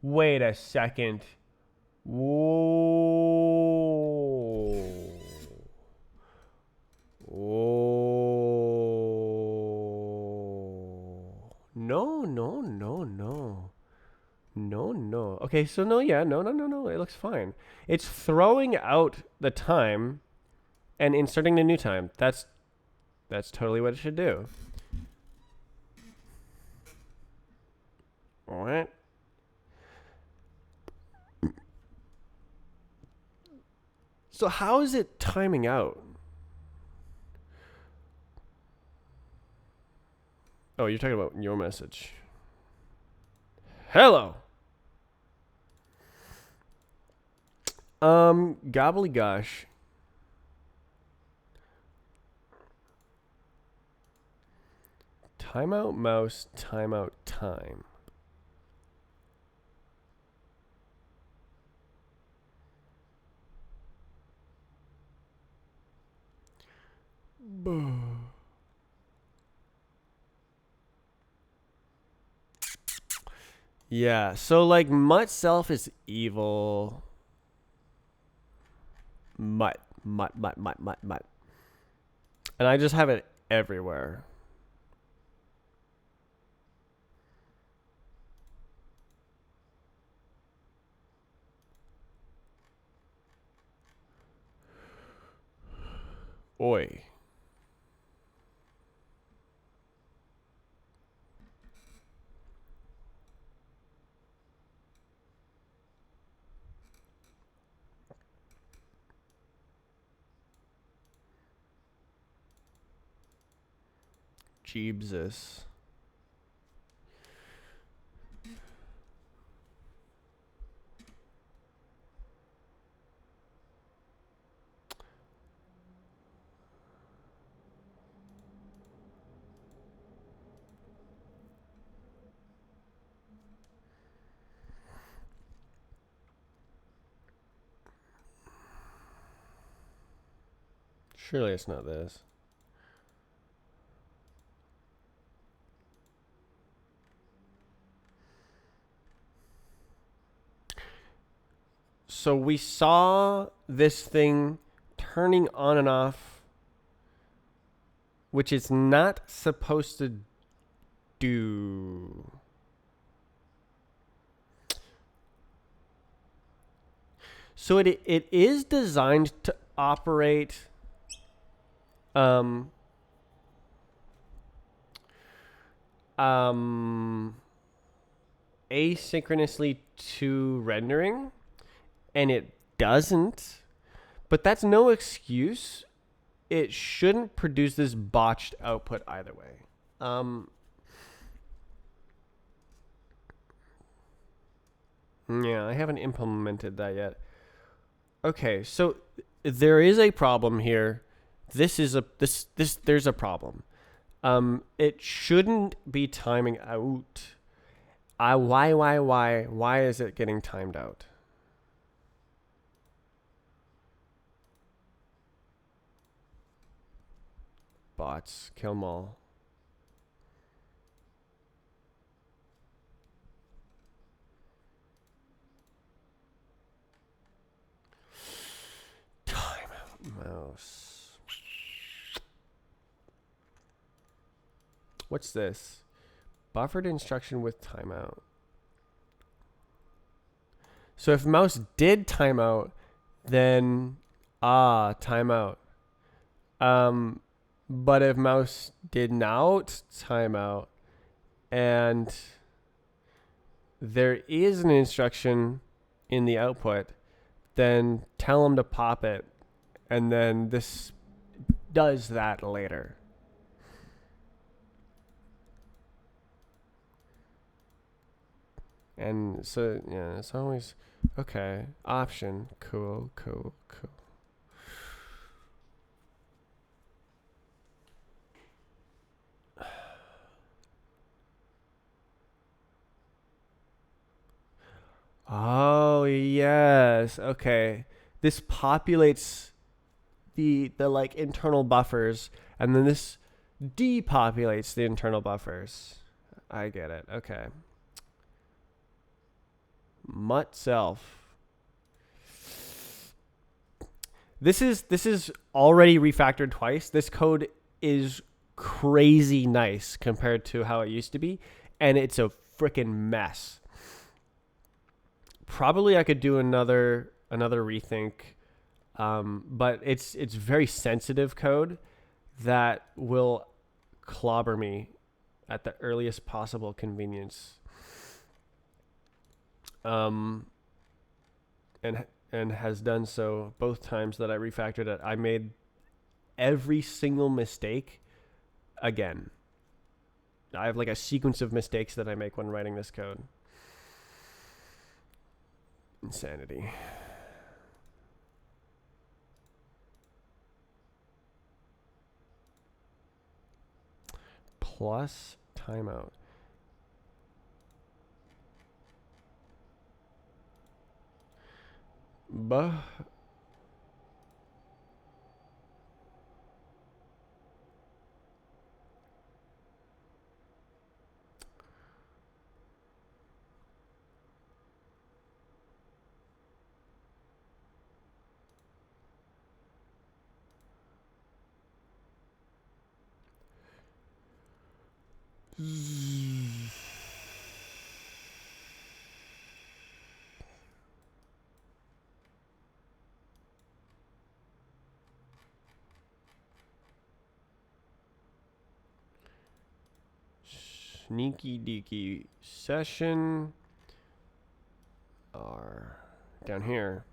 Wait a second. Whoa. Whoa. No. No. Okay, so no, yeah, no. It looks fine. It's throwing out the time and inserting the new time. That's totally what it should do. All right. So how is it timing out? Oh, you're talking about your message. Hello. Gobbledygosh. Timeout mouse, timeout time. Yeah, so like mutt self is evil. Mutt. And I just have it everywhere. Oi. Jeebsus. Surely it's not this. So we saw this thing turning on and off, which it's not supposed to do. So it is designed to operate um asynchronously to rendering, and it doesn't. But that's no excuse. It shouldn't produce this botched output either way. Yeah, I haven't implemented that yet. Okay, so there is a problem here. There's a problem. It shouldn't be timing out. Why is it getting timed out? Bots, kill them all. Timeout mouse. What's this? Buffered instruction with timeout. So if mouse did timeout, then timeout. But if mouse did not timeout, and there is an instruction in the output, then tell them to pop it, and then this does that later. And so, yeah, it's always, okay, option, cool. Oh, yes, okay. This populates the like internal buffers, and then this depopulates the internal buffers. I get it. Okay. Mutt self. This is already refactored twice. This code is crazy nice compared to how it used to be, and it's a freaking mess. Probably I could do another rethink, but it's very sensitive code that will clobber me at the earliest possible convenience. And has done so both times that I refactored it. I made every single mistake again. I have like a sequence of mistakes that I make when writing this code. Insanity. plus timeout. Sneaky deaky session are down here.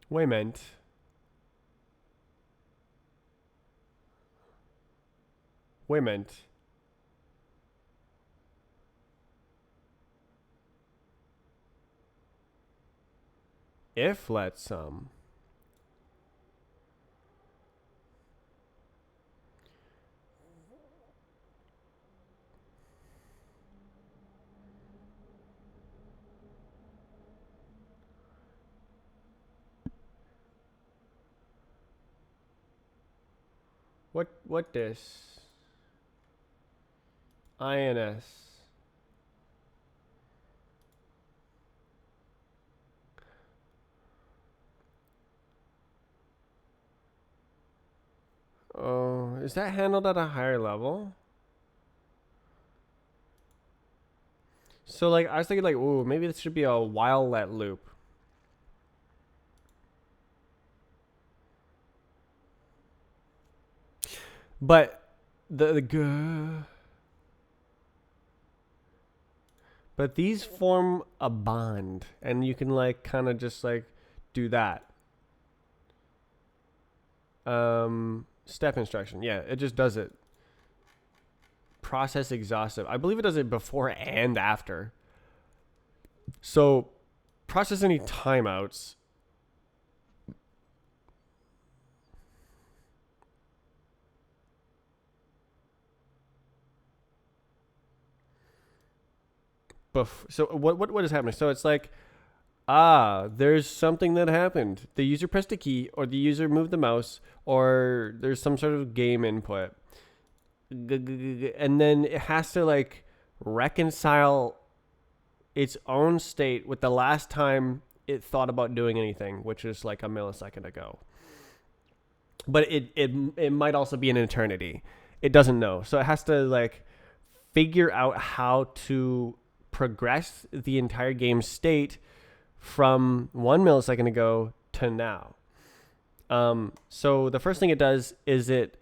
Wait a minute. Wait a minute. If let some. What this? INS. Oh, is that handled at a higher level? So like I was thinking like, ooh, maybe this should be a while let loop. But but these form a bond, and you can like kind of just like do that. Step instruction, yeah, it just does it. Process exhaustive. I believe it does it before and after. So process any timeouts. So what is happening? So it's like, there's something that happened. The user pressed a key, or the user moved the mouse, or there's some sort of game input, and then it has to like reconcile its own state with the last time it thought about doing anything, which is like a millisecond ago. But it might also be an eternity. It doesn't know, so it has to like figure out how to progress the entire game state from 1 millisecond ago to now. So the first thing it does is it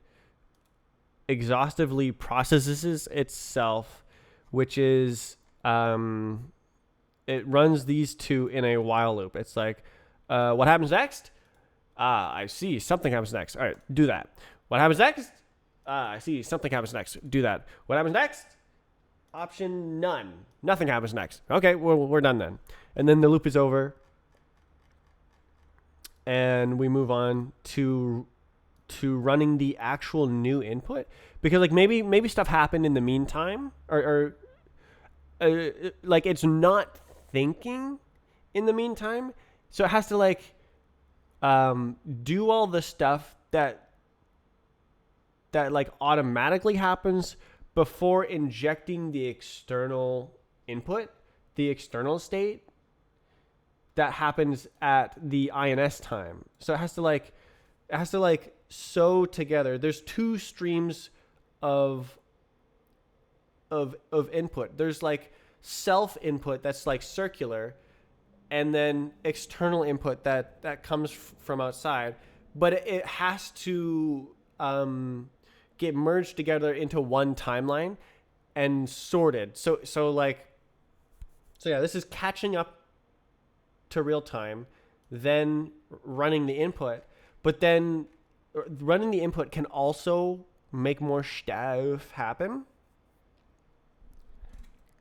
exhaustively processes itself, which is it runs these two in a while loop. It's like, what happens next? I see something happens next. All right, do that. What happens next? I see something happens next. Do that. What happens next? Option none. Nothing happens next. Okay, well, we're done then. And then the loop is over. And we move on to running the actual new input. Because like maybe stuff happened in the meantime. Or like it's not thinking in the meantime. So it has to like do all the stuff that like automatically happens before injecting the external input, the external state that happens at the INS time. So it has to like sew together. There's two streams of input. There's like self input that's like circular, and then external input that comes from outside. But it has to get merged together into one timeline and sorted. So like So yeah, this is catching up to real time, then running the input. But then running the input can also make more stuff happen.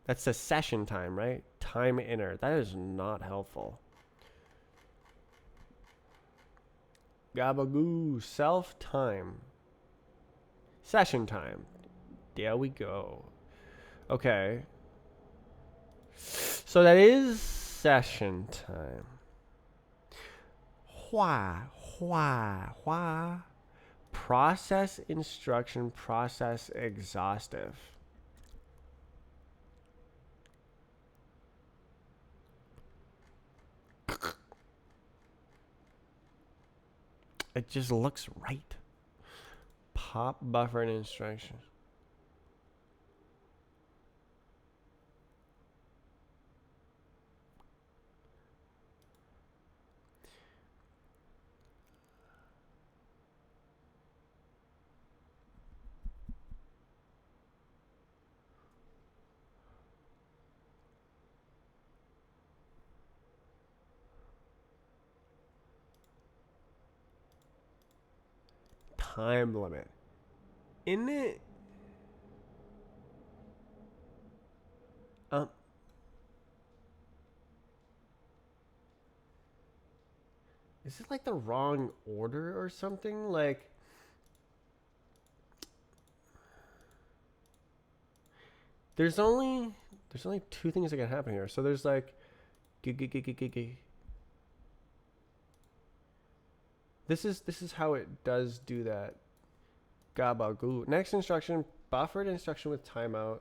That's the session time, right? Time inner. That is not helpful. Gabagoo. Self time. Session time. There we go. Okay. So that is session time. Hua. Process instruction, process exhaustive. It just looks right. Pop buffer and instruction. Time limit. In it. Um. Is it like the wrong order or something? Like, there's only two things that can happen here. So there's like, this is how it does do that. Gabagoo. Next instruction, buffered instruction with timeout.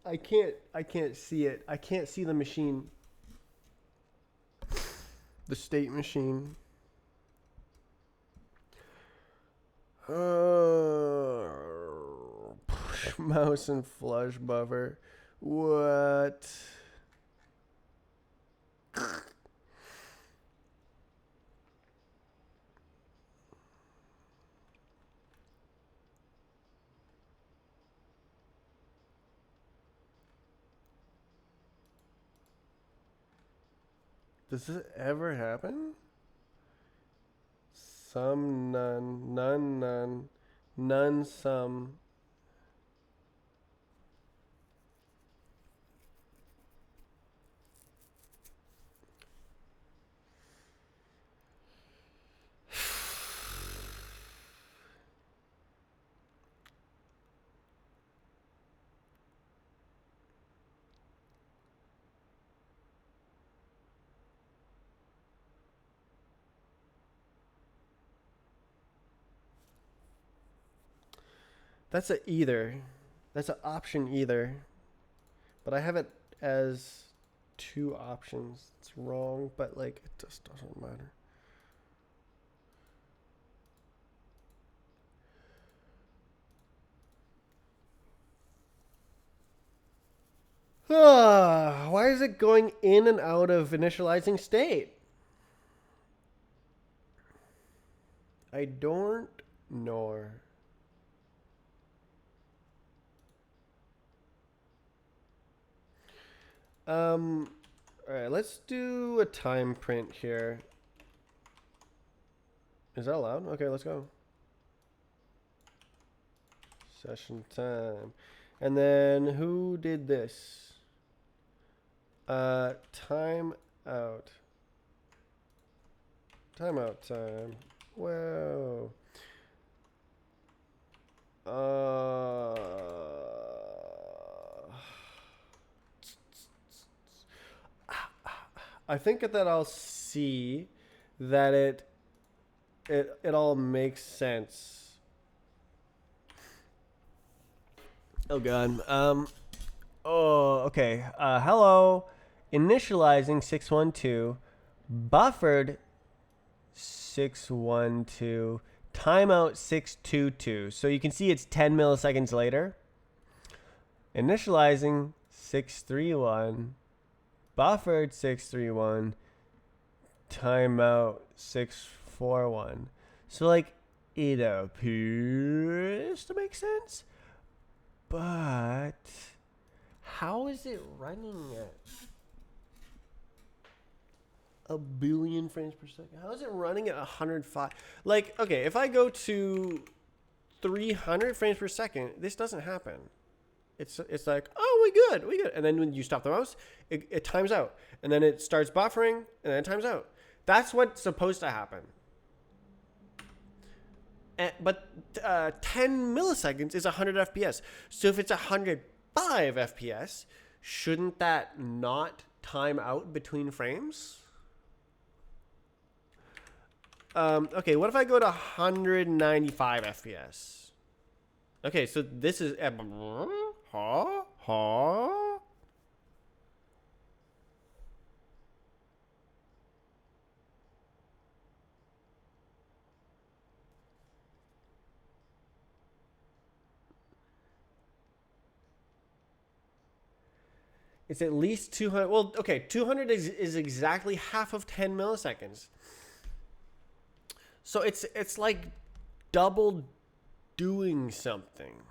I can't see it. I can't see the machine. The state machine. Push mouse and flush buffer. What? Does this ever happen? Some, none, none, none, none, some. That's a either. That's an option either. But I have it as two options. It's wrong, but like it just doesn't matter. Why is it going in and out of initializing state? I don't know. All right, let's do a time print here. Is that allowed? Okay, let's go. Session time. And then who did this? Time out. Timeout time. Whoa. I think that I'll see that it all makes sense. Oh god. Oh, okay. Hello. Initializing 612. Buffered 612. Timeout 622. So you can see it's 10 milliseconds later. Initializing 631. Buffered 631. Timeout 641. So like it appears to make sense. But how is it running at a billion frames per second? How is it running at 105? Like, okay, if I go to 300 frames per second, this doesn't happen. It's like, oh, we good. And then when you stop the mouse, it times out. And then it starts buffering, and then it times out. That's what's supposed to happen. But 10 milliseconds is 100 FPS. So if it's 105 FPS, shouldn't that not time out between frames? Okay, what if I go to 195 FPS? Okay, so this is... It's at least 200. Well, okay, 200 is exactly half of 10 milliseconds. So it's like double doing something.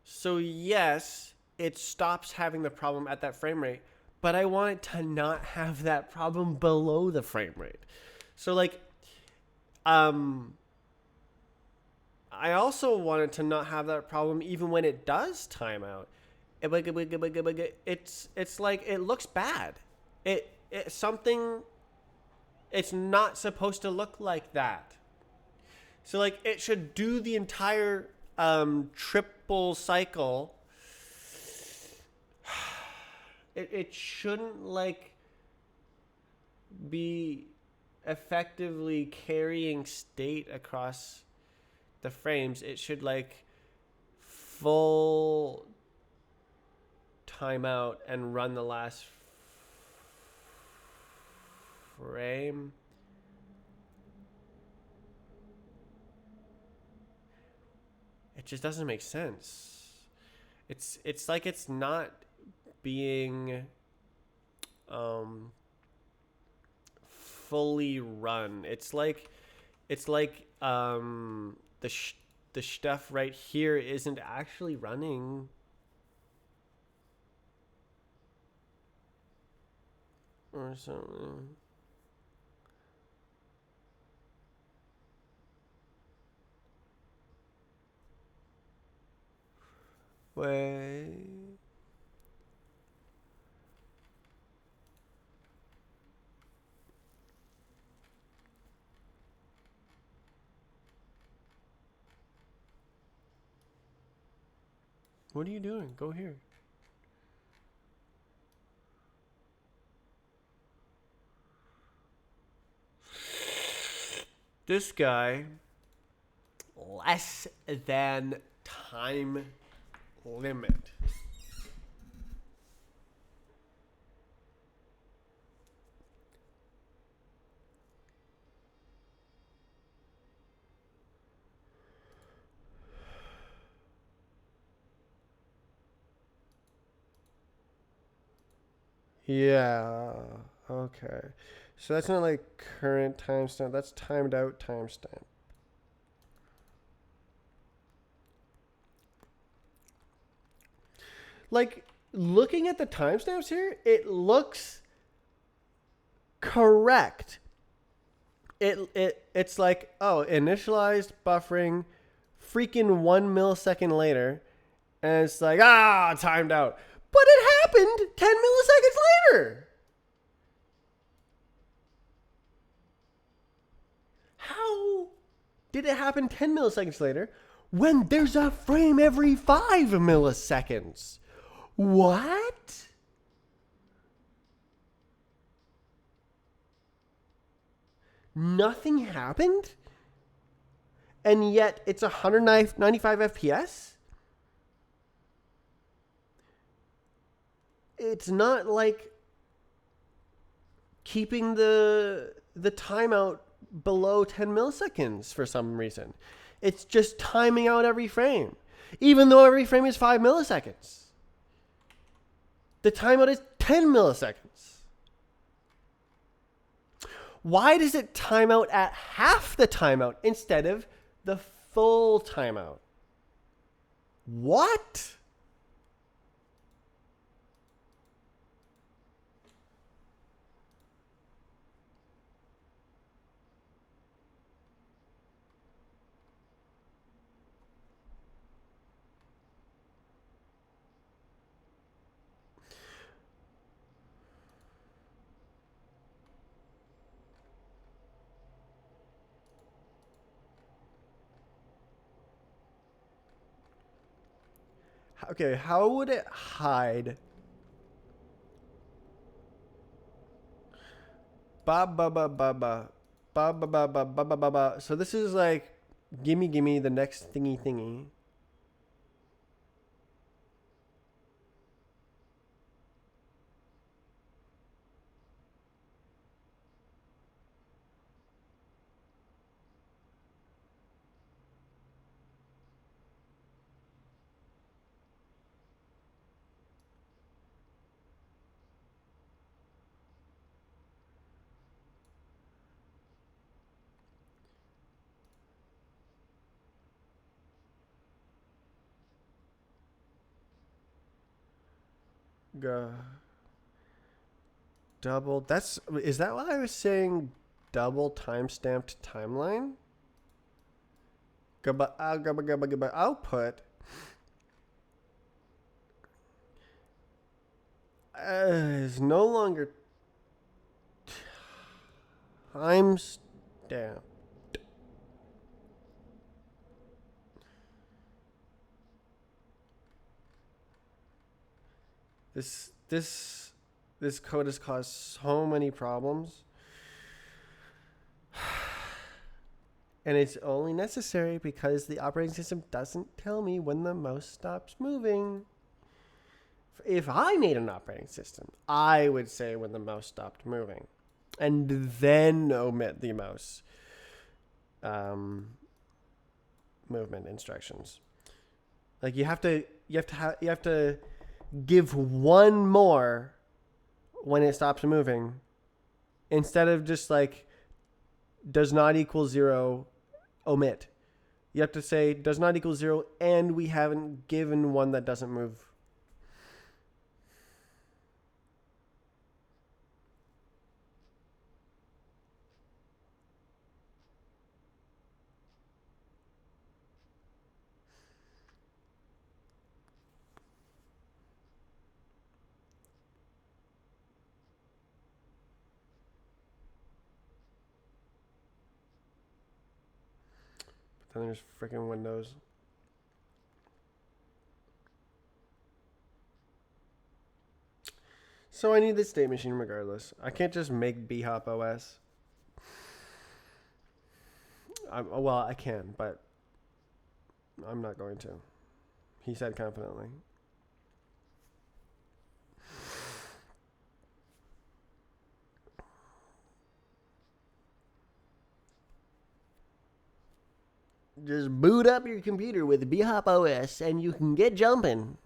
So yes, it stops having the problem at that frame rate, but I want it to not have that problem below the frame rate. So like, I also want it to not have that problem even when it does time out. It's like it looks bad. It something. It's not supposed to look like that. So like it should do the entire triple cycle. It shouldn't like be effectively carrying state across the frames. It should like full timeout and run the last frame. It just doesn't make sense. It's like it's not being fully run. It's like the stuff right here isn't actually running. Or something. Wait. What are you doing? Go here. This guy, less than time limit. Yeah. Okay. So that's not like current timestamp. That's timed out timestamp. Like looking at the timestamps here, it looks correct. It's like, oh, initialized buffering freaking 1 millisecond later, and it's like, timed out. But it happened 10 milliseconds later. How did it happen 10 milliseconds later when there's a frame every 5 milliseconds? What? Nothing happened? And yet it's 195 FPS? It's not like keeping the timeout below 10 milliseconds for some reason. It's just timing out every frame, even though every frame is 5 milliseconds. The timeout is 10 milliseconds. Why does it time out at half the timeout instead of the full timeout? What? Okay, how would it hide? Ba ba ba ba ba ba ba ba ba ba ba ba ba. So this is like, gimme the next thingy thingy. Go. Double. Is that why I was saying double time-stamped timeline? Gubba output. Is no longer time-stamped. This code has caused so many problems. And it's only necessary because the operating system doesn't tell me when the mouse stops moving. If I made an operating system, I would say when the mouse stopped moving, and then omit the mouse movement instructions. Like you have to give one more when it stops moving, instead of just like does not equal 0, omit. You have to say does not equal 0, and we haven't given one that doesn't move. But then there's freaking Windows. So I need this state machine regardless. I can't just make bhop OS. Well, I can, but I'm not going to. He said confidently. Just boot up your computer with bhop OS and you can get jumping.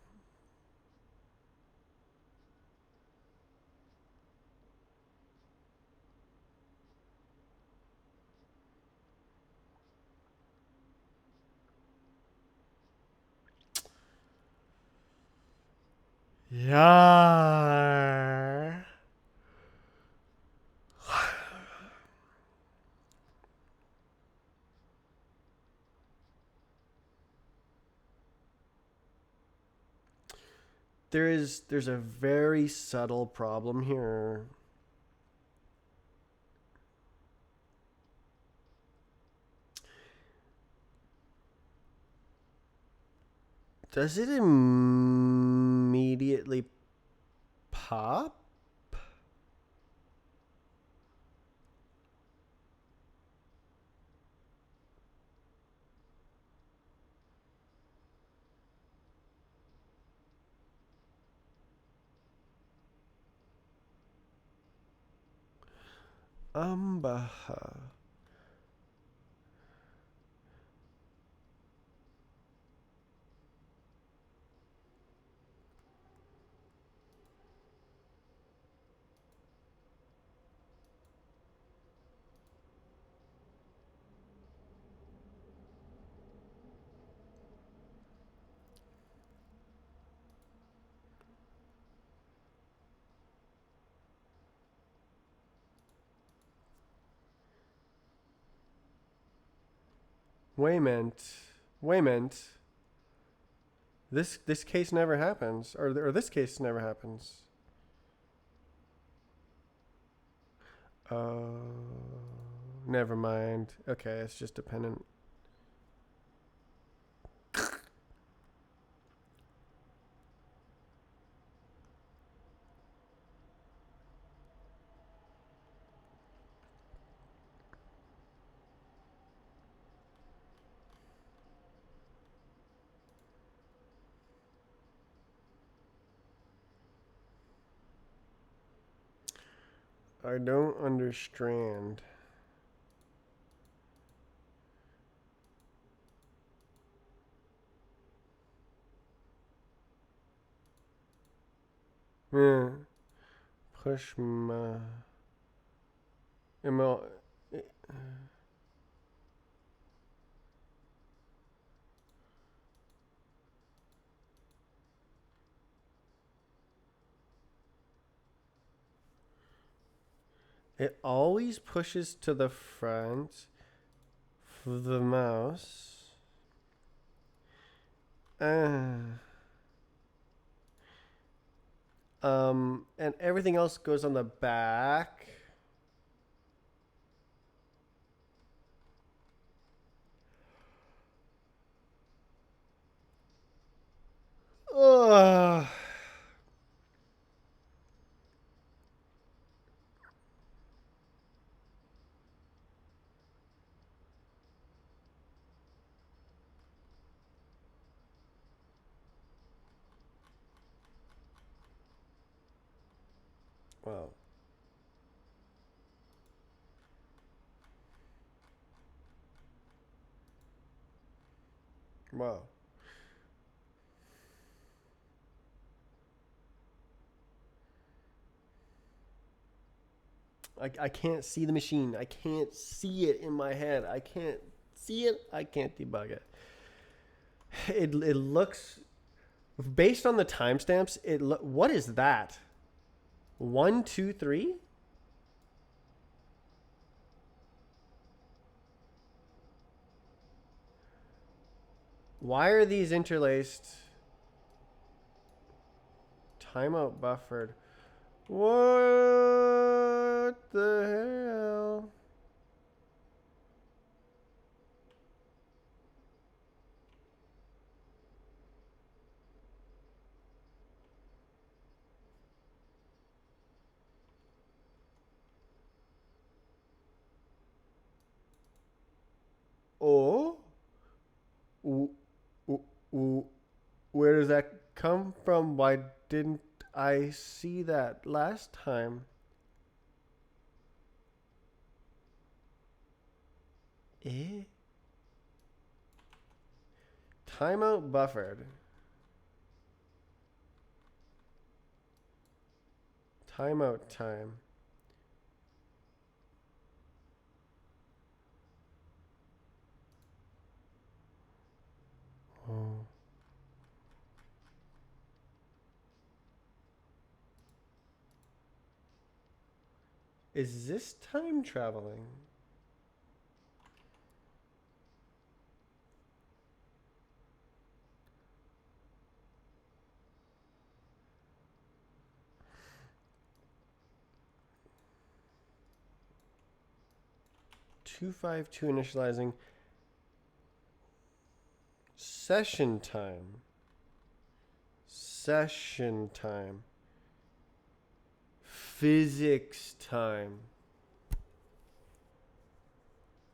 Yeah. There's a very subtle problem here. Does it immediately pop? Umbaha. Wayment. Wayment. This case never happens, or this case never happens. Oh, never mind. Okay, it's just dependent. I don't understand. Yeah. Push my. ML. It always pushes to the front of the mouse. Uh, and everything else goes on the back. Ugh. Wow. Wow. I can't see the machine. I can't see it in my head. I can't see it. I can't debug it. It looks based on the timestamps. What is that? 1, 2, 3. Why are these interlaced? Timeout buffered. What the hell? Oh, where does that come from? Why didn't I see that last time? Eh? Timeout buffered. Timeout time. Oh. Is this time traveling? Two five two initializing session time. Session time. Physics time.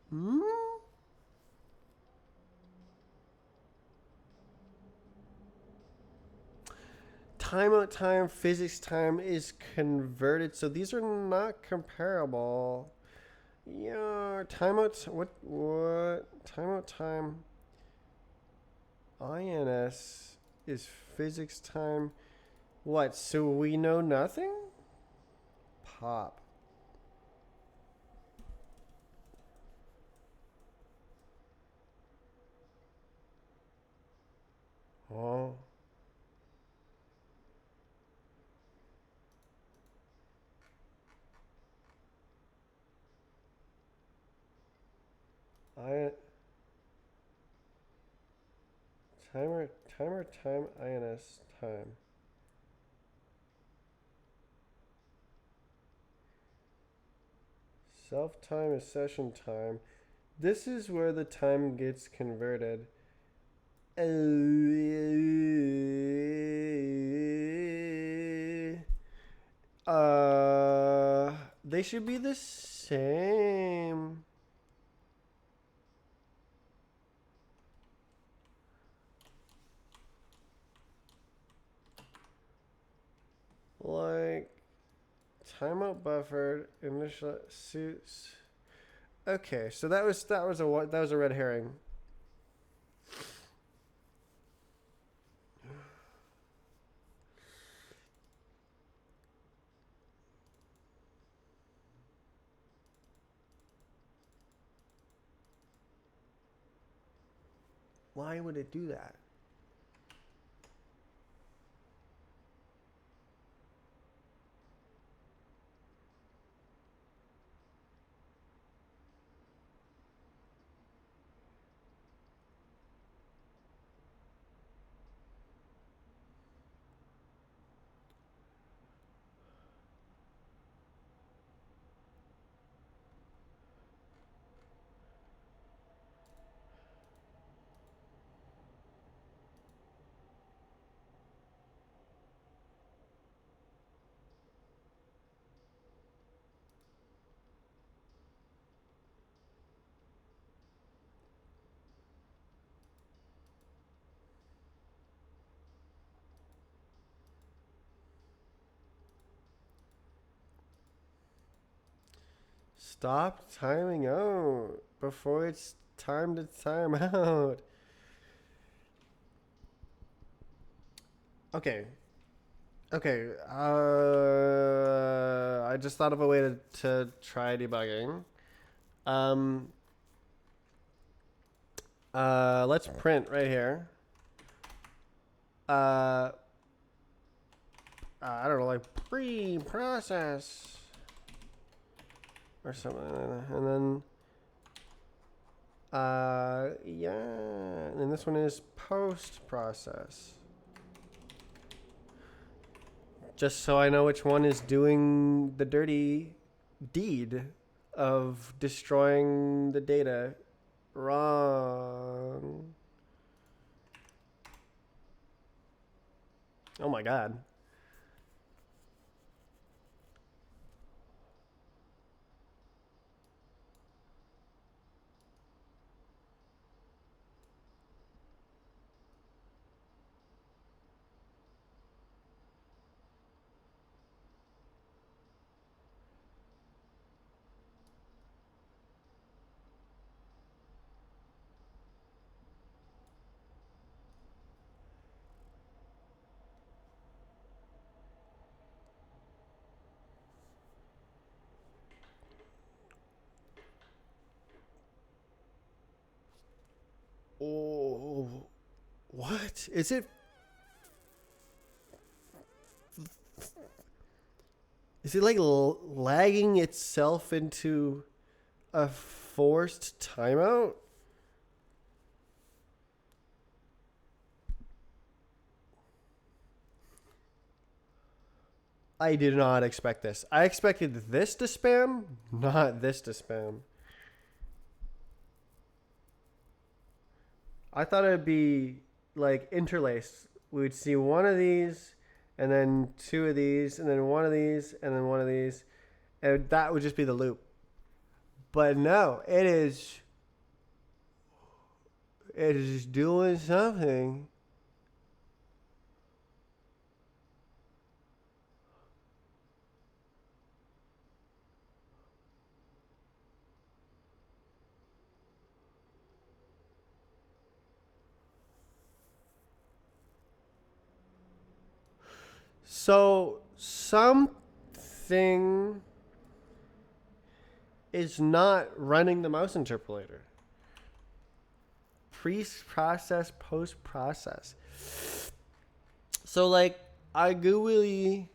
Hmm? Timeout time, physics time is converted, so these are not comparable. Yeah, timeout. What? Timeout time. INS is physics time. What? So we know nothing? Pop. Oh. I timer time INS time. Self time is session time. This is where the time gets converted. They should be the same. Like timeout buffered initial suits. Okay, so that was a red herring. Why would it do that? Stop timing out before it's time to time out. Okay. Okay. I just thought of a way to try debugging. Um. Let's print right here. Uh. I don't know, like pre-process or something, and then yeah, and this one is post-process. Just so I know which one is doing the dirty deed of destroying the data wrong. Oh my god. Oh, what? Is it Is it like lagging itself into a forced timeout? I did not expect this. I expected this to spam, not this to spam. I thought it'd be like interlaced. We would see one of these, and then two of these, and then one of these, and then one of these, and that would just be the loop. But no, it is doing something. So something is not running the mouse interpolator. Pre-process, post-process. So like I gooey.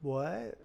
What?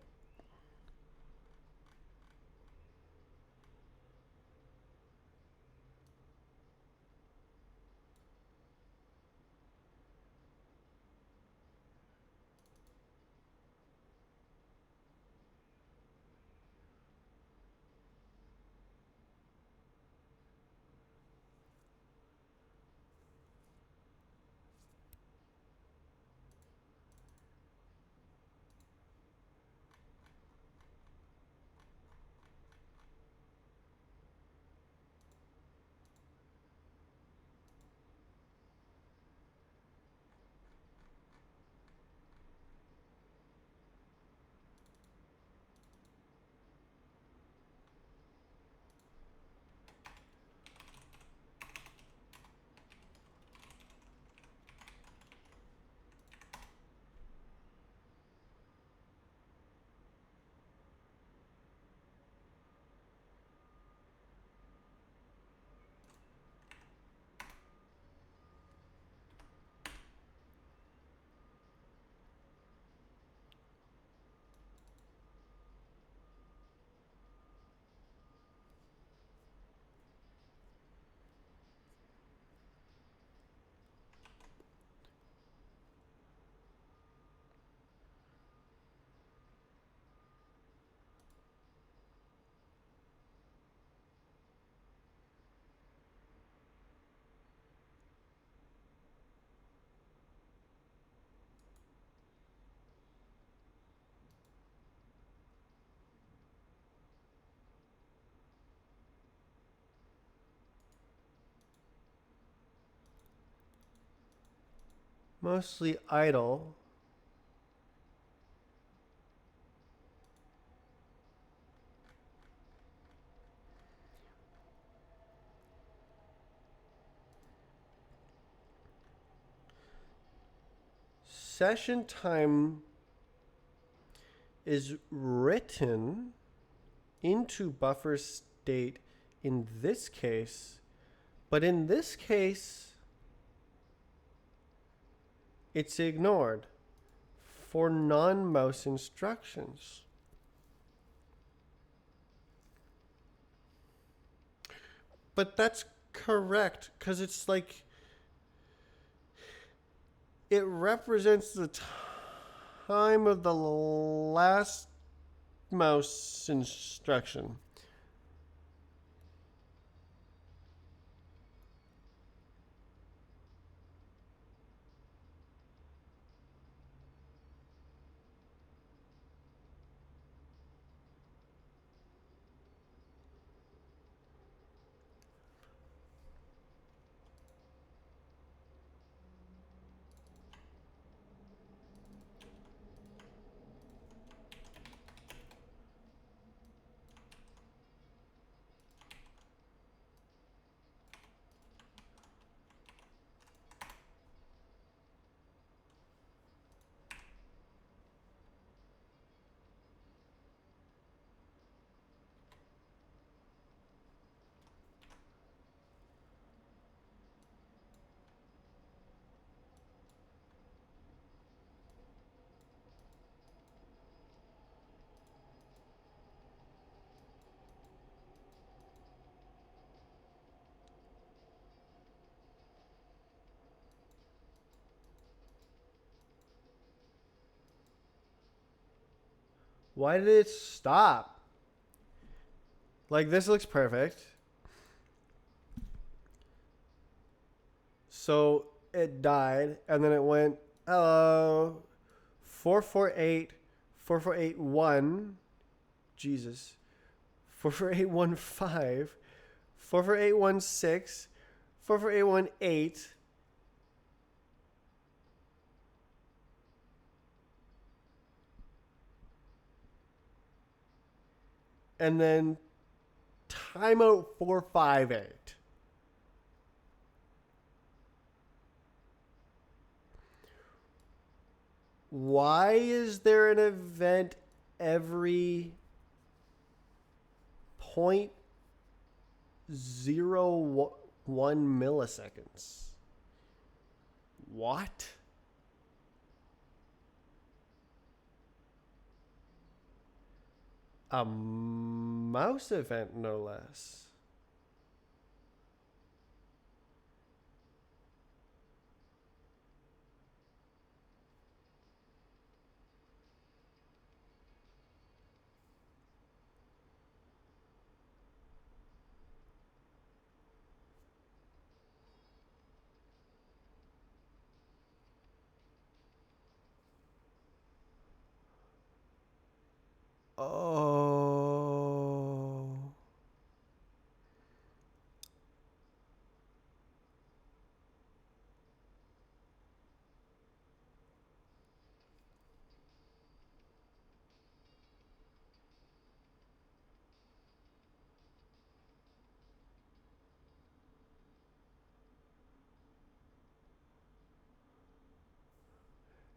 Mostly idle. Session time is written into buffer state in this case, but in this case, it's ignored for non-mouse instructions. But that's correct because it's like it represents the time of the last mouse instruction. Why did it stop? Like this looks perfect. So it died, and then it went, hello, 448, 4481, Jesus, 44815, 44816, 44818, and then timeout 458. Why is there an event every 0.01 milliseconds? What? A mouse event, no less. Oh.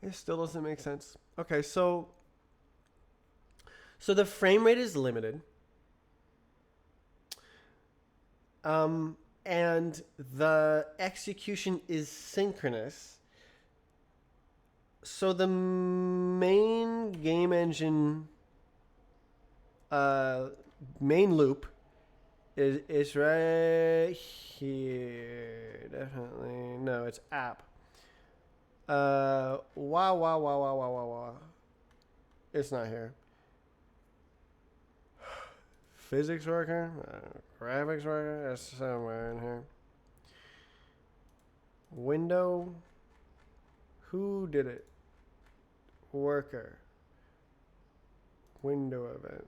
It still doesn't make sense. Okay, so the frame rate is limited. Um and the execution is synchronous. So the main game engine uh main loop is right here. Definitely. No, it's app. Wow. It's not here. Physics worker? Graphics worker? That's somewhere in here. Window? Who did it? Worker. Window event.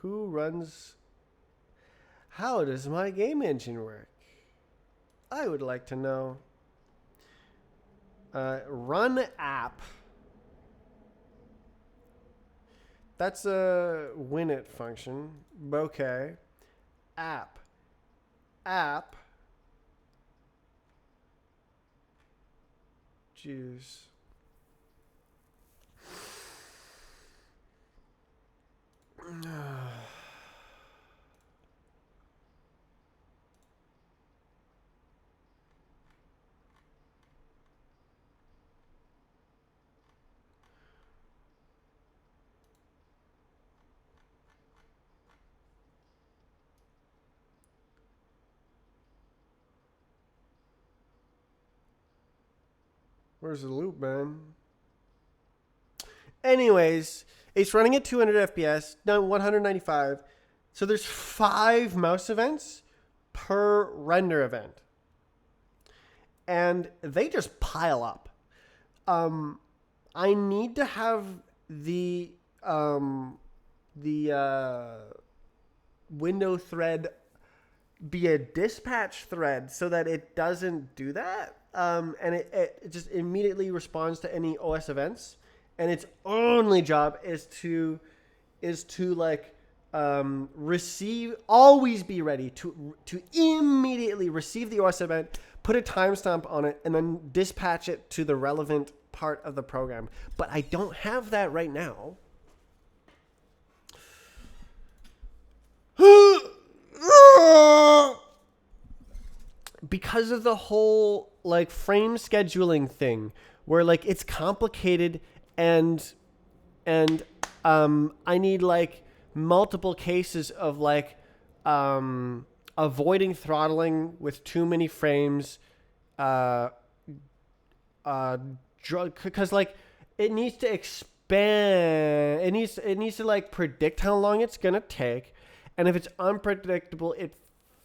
Who runs? How does my game engine work? I would like to know. Run app. That's a winit function. Bokeh. App. App. Jeez. Where's the loop, man? Anyways, it's running at 200 FPS, done 195. So there's 5 mouse events per render event. And they just pile up. I need to have the window thread be a dispatch thread so that it doesn't do that. And it just immediately responds to any OS events. And its only job is to like always be ready to immediately receive the OS event, put a timestamp on it, and then dispatch it to the relevant part of the program. But I don't have that right now. Because of the whole like frame scheduling thing, where like it's complicated and I need like multiple cases of like avoiding throttling with too many frames, because like it needs to expand. It needs to like predict how long it's gonna take, and if it's unpredictable, it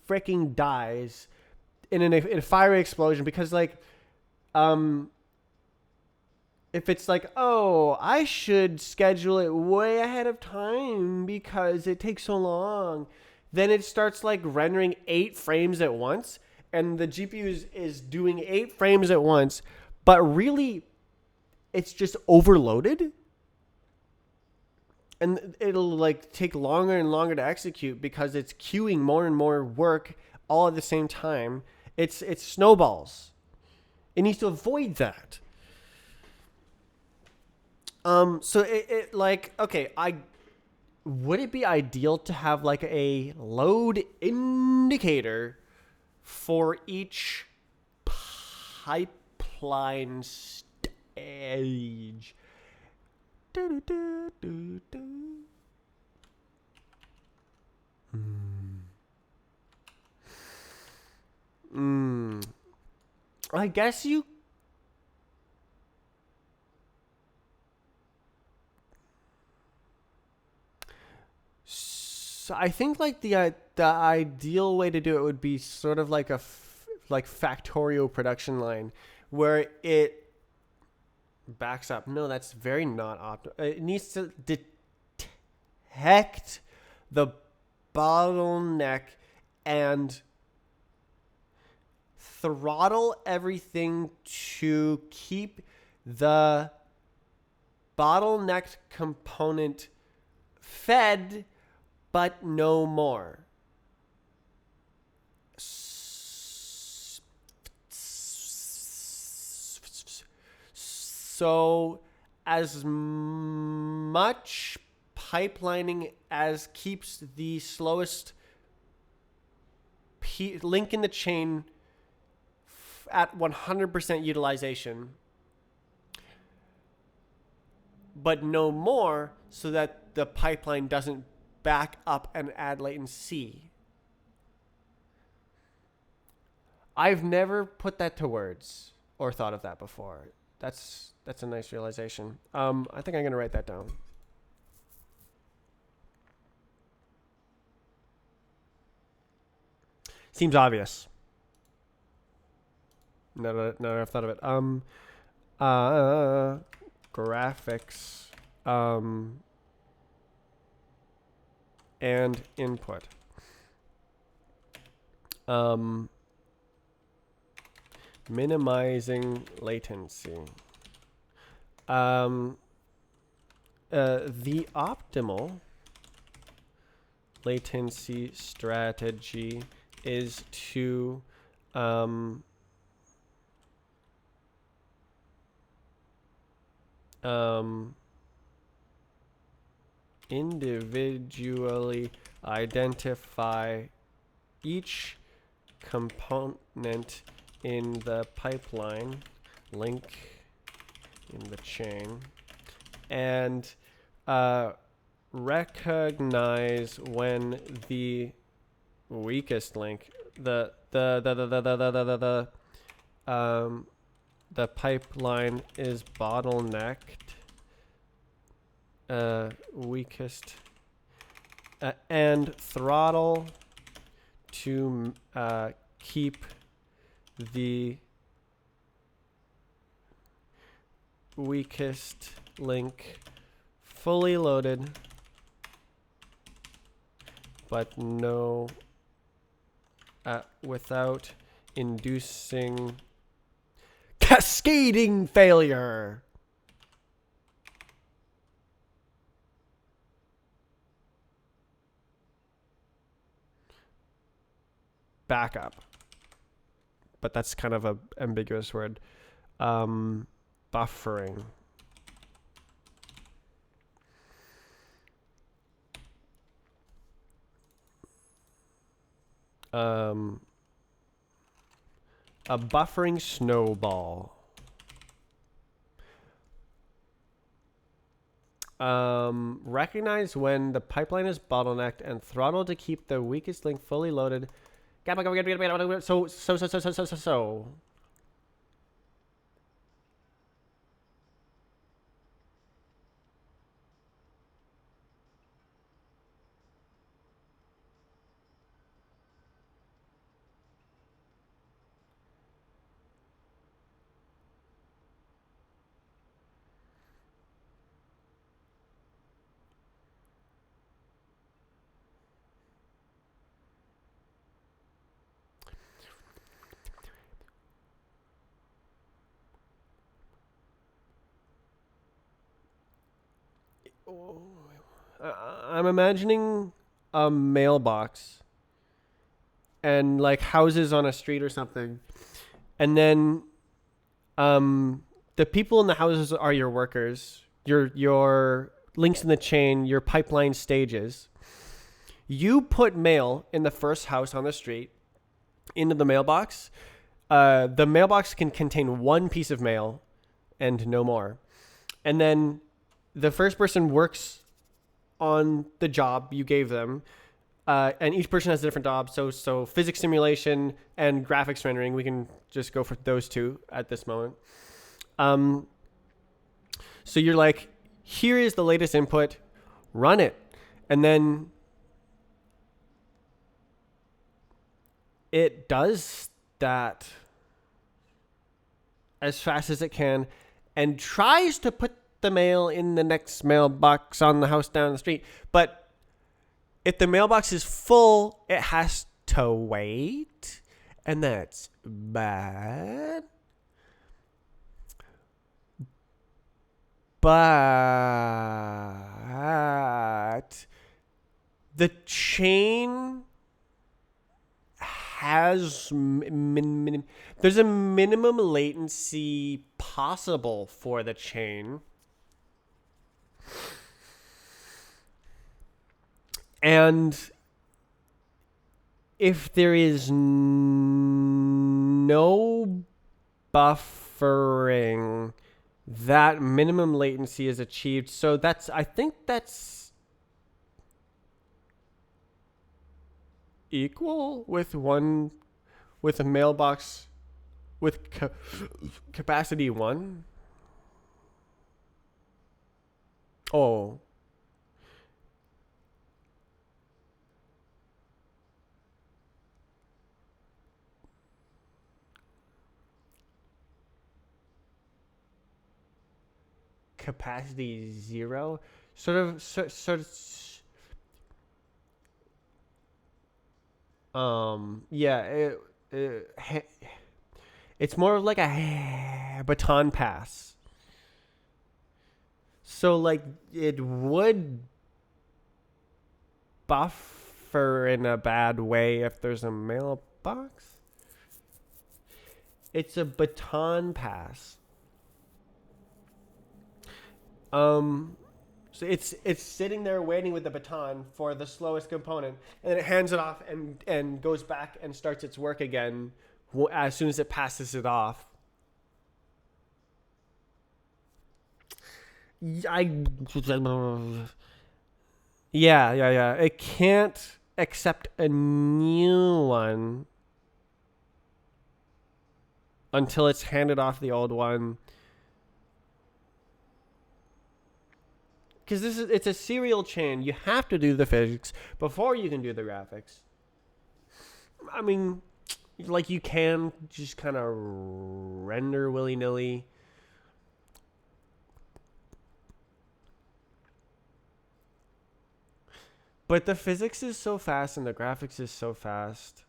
freaking dies in a fiery explosion. Because like, if it's like, oh, I should schedule it way ahead of time because it takes so long, then it starts like rendering 8 frames at once, and the GPU is doing 8 frames at once, but really it's just overloaded, and it'll like take longer and longer to execute because it's queuing more and more work all at the same time. It's snowballs. It needs to avoid that. So it like, okay, would it be ideal to have like a load indicator for each pipeline stage? I guess you. So I think like the ideal way to do it would be sort of like like Factorio production line, where it backs up. No, that's very not optimal. It needs to detect the bottleneck and throttle everything to keep the bottlenecked component fed, but no more. So as much pipelining as keeps the slowest link in the chain at 100% utilization, but no more, so that the pipeline doesn't back up and add latency. I've never put that to words or thought of that before. That's a nice realization. I think I'm going to write that down. Seems obvious. Now that I've thought of it. Graphics, and input. Minimizing latency. The optimal latency strategy is to individually identify each component in the pipeline, link in the chain, and recognize when the weakest link, the the pipeline is bottlenecked, weakest, and throttle to keep the weakest link fully loaded, but no, without inducing cascading failure. Backup. But that's kind of a ambiguous word. Buffering. A buffering snowball. Recognize when the pipeline is bottlenecked and throttle to keep the weakest link fully loaded. So. I'm imagining a mailbox and like houses on a street or something, and then the people in the houses are your workers, your links in the chain, your pipeline stages. You put mail in the first house on the street into the mailbox. The mailbox can contain one piece of mail and no more, and then the first person works on the job you gave them, and each person has a different job. So physics simulation and graphics rendering, we can just go for those two at this moment. So you're like, here is the latest input, run it, and then it does that as fast as it can and tries to put the mail in the next mailbox on the house down the street. But if the mailbox is full, it has to wait, and that's bad. But the chain has there's a minimum latency possible for the chain. And if there is no buffering, that minimum latency is achieved. So I think that's equal with a mailbox with capacity 1. Oh. Capacity 0, sort of. Yeah, it's more of like a baton pass. So like it would buffer in a bad way if there's a mailbox. It's a baton pass. So it's sitting there waiting with the baton for the slowest component, and then it hands it off and goes back and starts its work again as soon as it passes it off. Yeah. It can't accept a new one. until it's handed off the old one. Because it's a serial chain. You have to do the physics before you can do the graphics. I mean, like, you can just kind of render willy-nilly. But the physics is so fast and the graphics is so fast.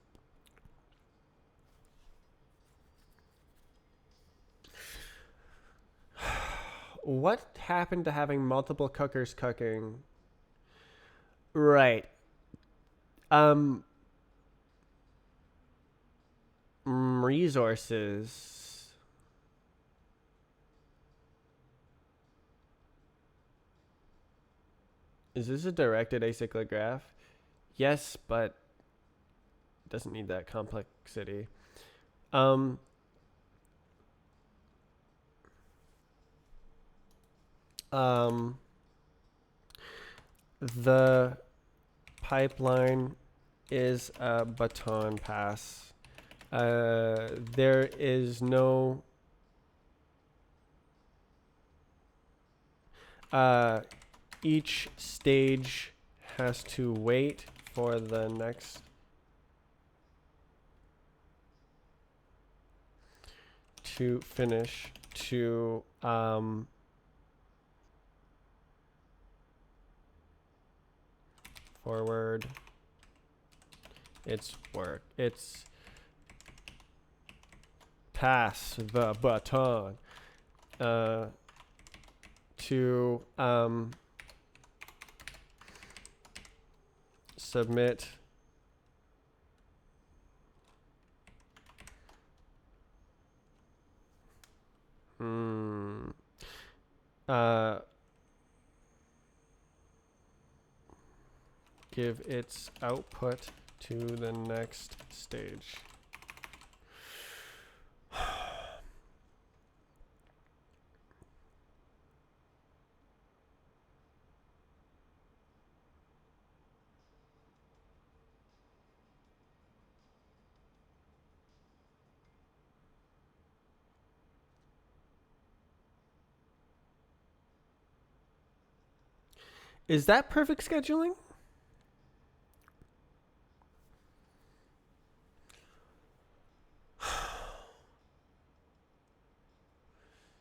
What happened to having multiple cookers cooking? Right. Resources. Is this a directed acyclic graph? Yes, but it doesn't need that complexity. The pipeline is a baton pass. There is no each stage has to wait for the next to finish to forward its work. It's pass the baton to submit give its output to the next stage. Is that perfect scheduling?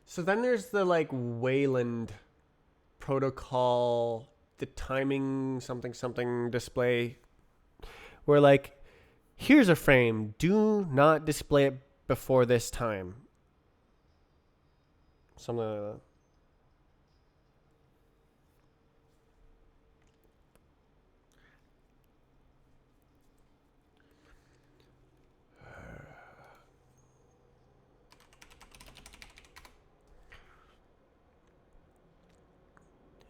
So then there's the like Wayland protocol, the timing something display, where like, here's a frame, do not display it before this time. Something like that.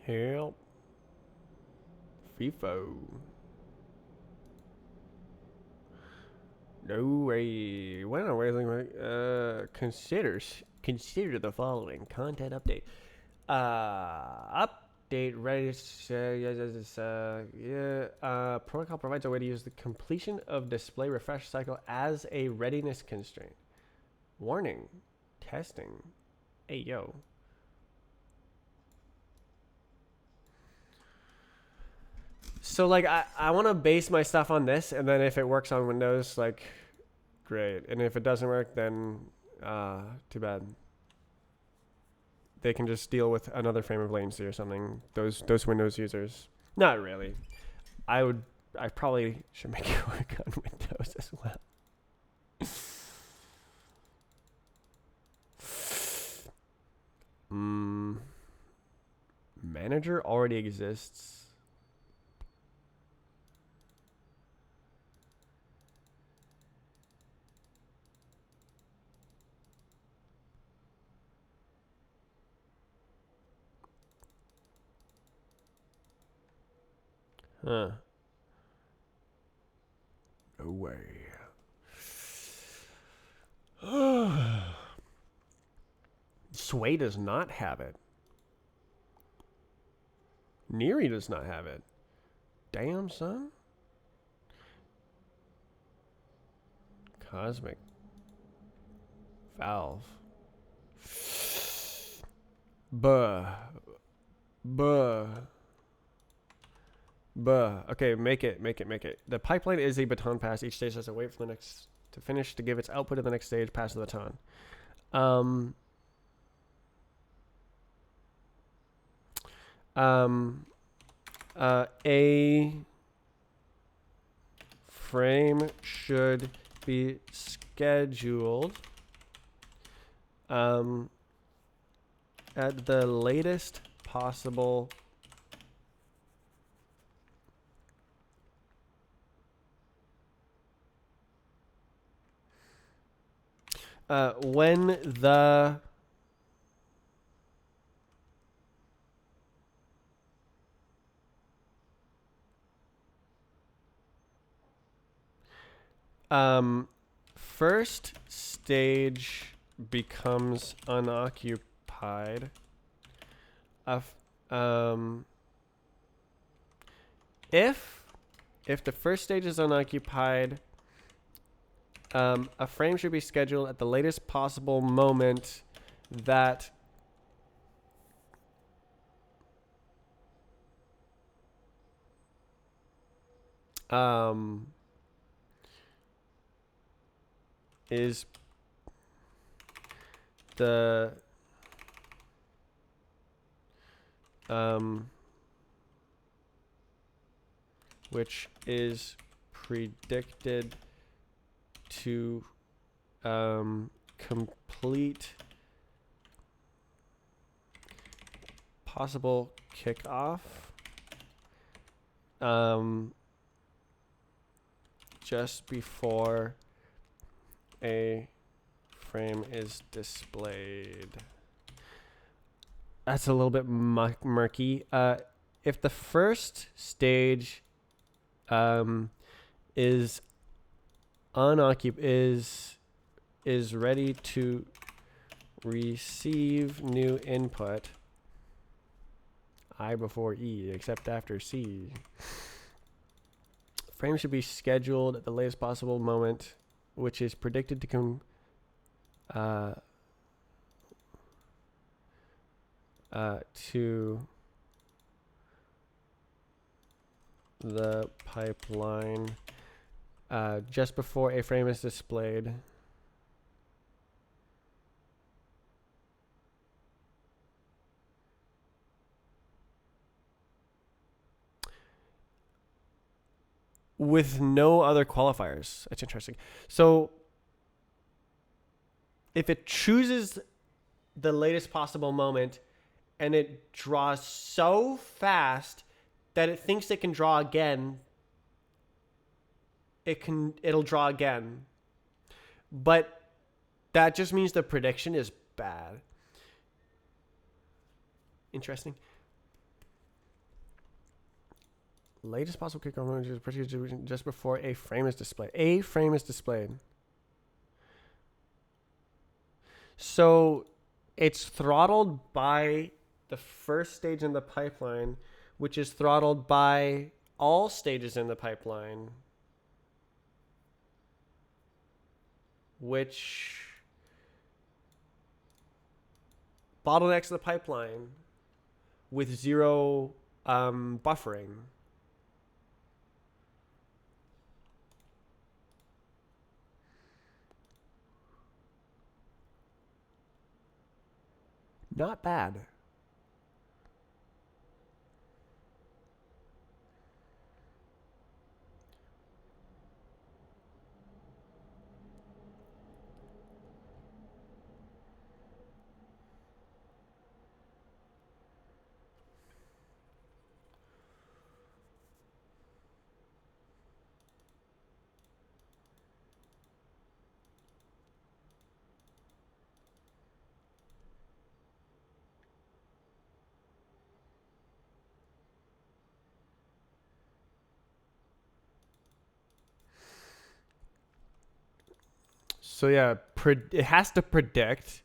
Help. FIFO. No way. Well, consider the following content update. Update readiness. Protocol provides a way to use the completion of display refresh cycle as a readiness constraint. Warning. Testing. Hey yo. So like I want to base my stuff on this, and then if it works on Windows, like, great. And if it doesn't work, then too bad. They can just deal with another frame of latency or something. Those Windows users. Not really. I probably should make it work on Windows as well. Manager already exists. Huh. No way. Sway does not have it. Neri does not have it. Damn, son. Cosmic valve. Buh. Buh. Buh. Okay, make it. The pipeline is a baton pass. Each stage has to wait for the next to finish to give its output to the next stage, pass the baton. A frame should be scheduled at the latest possible when the first stage becomes unoccupied. If the first stage is unoccupied, a frame should be scheduled at the latest possible moment that is the which is predicted to complete possible kickoff just before a frame is displayed. That's a little bit murky. If the first stage is unoccupied, is ready to receive new input, I before E, except after C. Frame should be scheduled at the latest possible moment, which is predicted to come to the pipeline just before a frame is displayed. With no other qualifiers. That's interesting. So if it chooses the latest possible moment and it draws so fast that it thinks it can draw again, it'll draw again. But that just means the prediction is bad. Interesting. Latest possible kickoff moment is just before a frame is displayed. A frame is displayed. So it's throttled by the first stage in the pipeline, which is throttled by all stages in the pipeline, which bottlenecks the pipeline with zero buffering. Not bad. So yeah, it has to predict.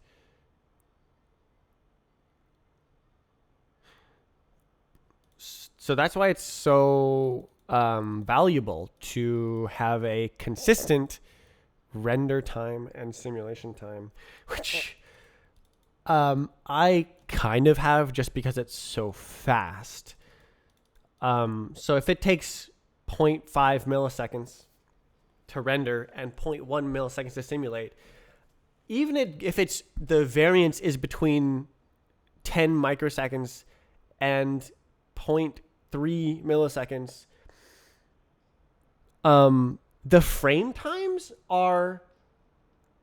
So that's why it's so valuable to have a consistent render time and simulation time, which I kind of have just because it's so fast. So if it takes 0.5 milliseconds to render and zero point 0.1 milliseconds to simulate, even if it's the variance is between 10 microseconds and 0.3 milliseconds, the frame times are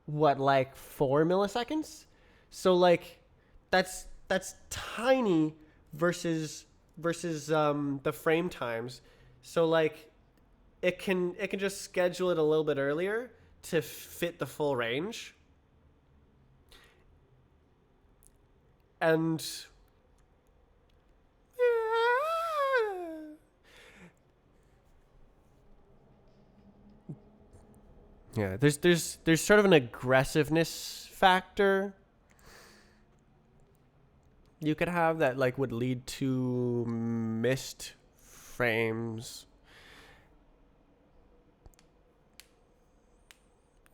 what, like 4 milliseconds? So like that's tiny versus the frame times. So like it can just schedule it a little bit earlier to fit the full range. And yeah, there's sort of an aggressiveness factor you could have that like would lead to missed frames.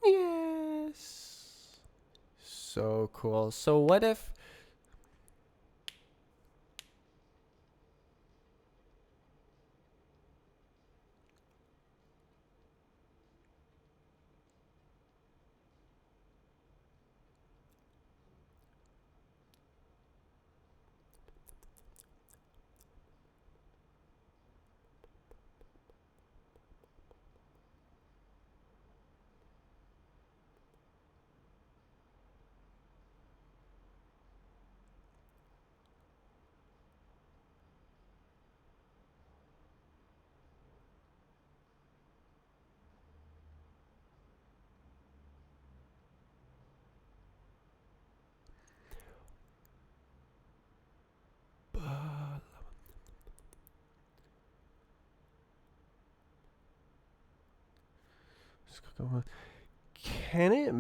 Yes. So cool. So what if can it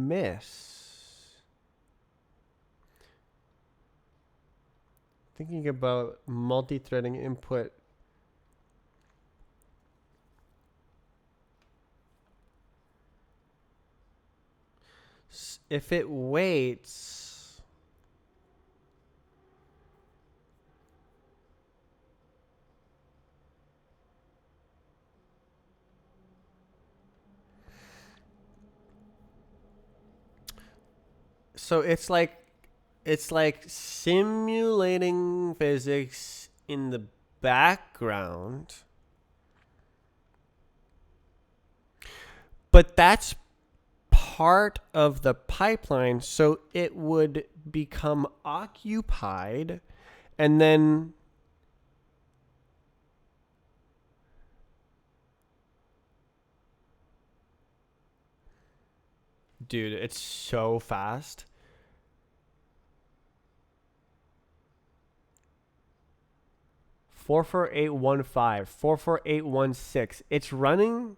miss? Thinking about multi-threading input. If it waits, so it's like simulating physics in the background. But that's part of the pipeline, so it would become occupied and then dude, it's so fast. Four 44816.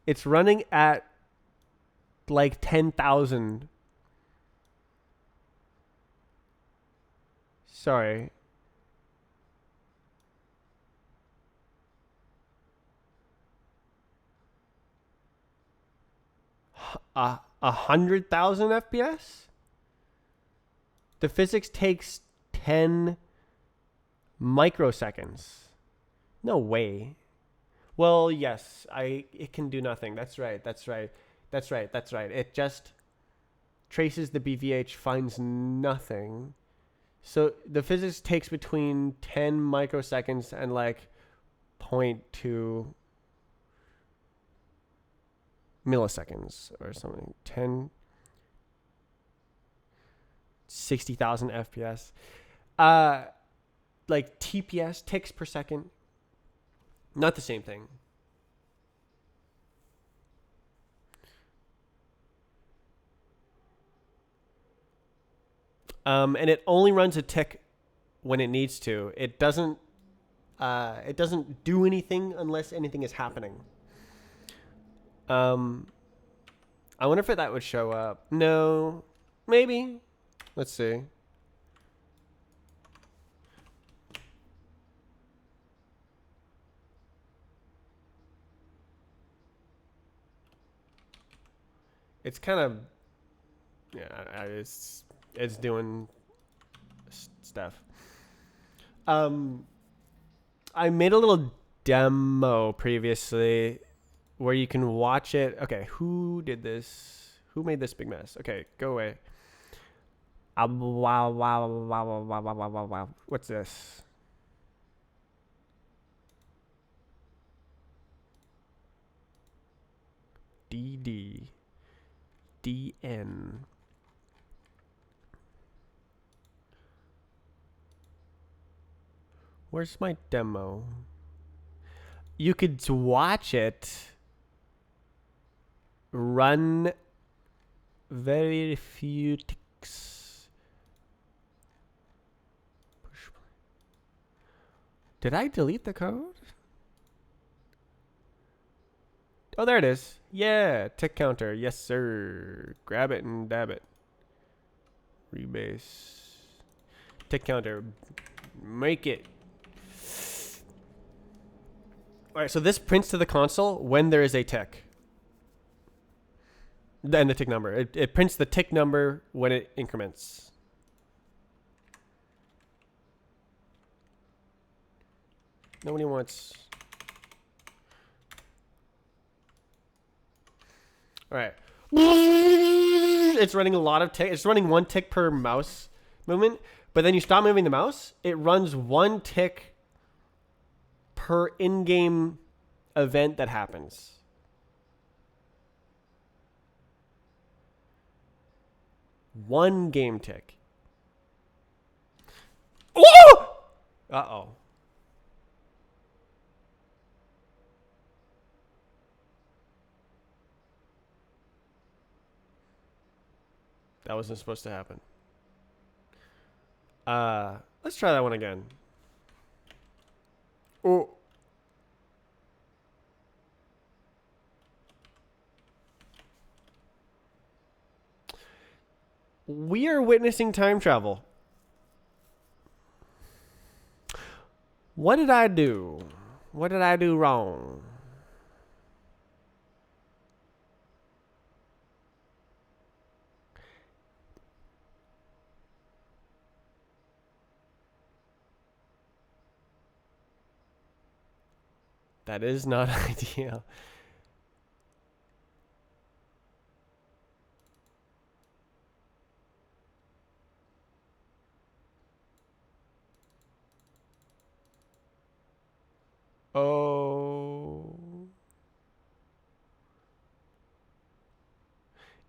It's running at like 10,000. Sorry. A 100,000 FPS? The physics takes 10 microseconds. No way. Well, yes, it can do nothing. That's right. It just traces the BVH, finds nothing. So the physics takes between 10 microseconds and like 0.2 milliseconds or something. 60,000 FPS. Like TPS, ticks per second. Not the same thing. And it only runs a tick when it needs to. It doesn't do anything unless anything is happening. I wonder if that would show up. No, maybe. Let's see. It's kind of, yeah, it's doing stuff. Um, I made a little demo previously where you can watch it. Okay, who did this? Who made this big mess? Okay, go away. Wow, wow, wow, wow, wow, wow, wow, wow. What's this? DD. DN. Where's my demo? You could watch it run very few ticks. Did I delete the code? Oh, there it is. Yeah, tick counter. Yes, sir. Grab it and dab it. Rebase. Tick counter. Make it. All right, so this prints to the console when there is a tick. And the tick number. It prints the tick number when it increments. Nobody wants... All right. It's running a lot of tick. It's running one tick per mouse movement. But then you stop moving the mouse. It runs one tick per in-game event that happens. One game tick. Oh! Uh-oh. That wasn't supposed to happen. Let's try that one again. Oh. We are witnessing time travel. What did I do? What did I do wrong? That is not ideal. Oh.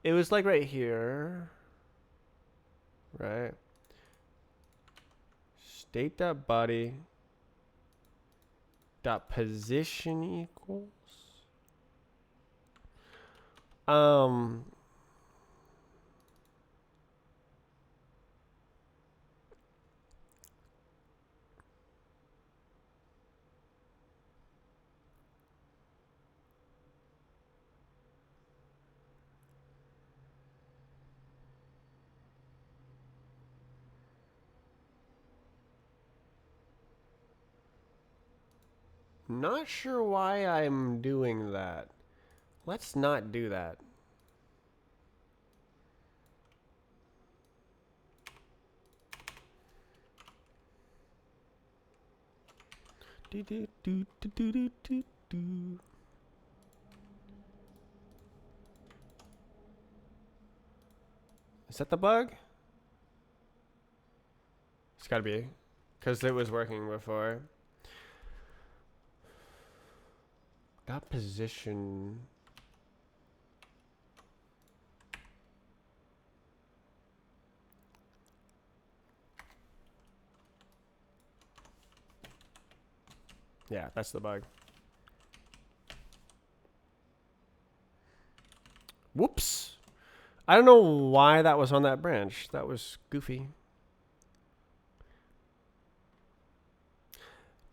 It was like right here. Right. State dot body dot position equals. Not sure why I'm doing that. Let's not do that. Do, do, do, do, do, do, do, do. Is that the bug? It's gotta be. Because it was working before. That position. Yeah, that's the bug. Whoops. I don't know why that was on that branch. That was goofy.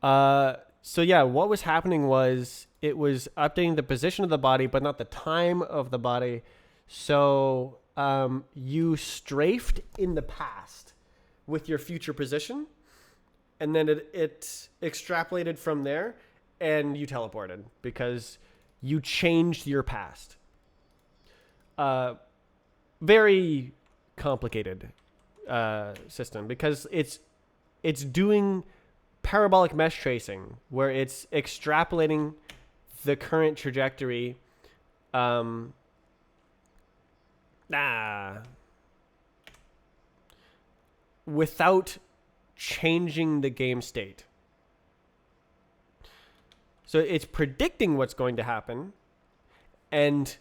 So yeah, what was happening was it was updating the position of the body, but not the time of the body. So you strafed in the past with your future position, and then it extrapolated from there, and you teleported because you changed your past. very complicated system because it's doing parabolic mesh tracing where it's extrapolating the current trajectory without changing the game state. So it's predicting what's going to happen, and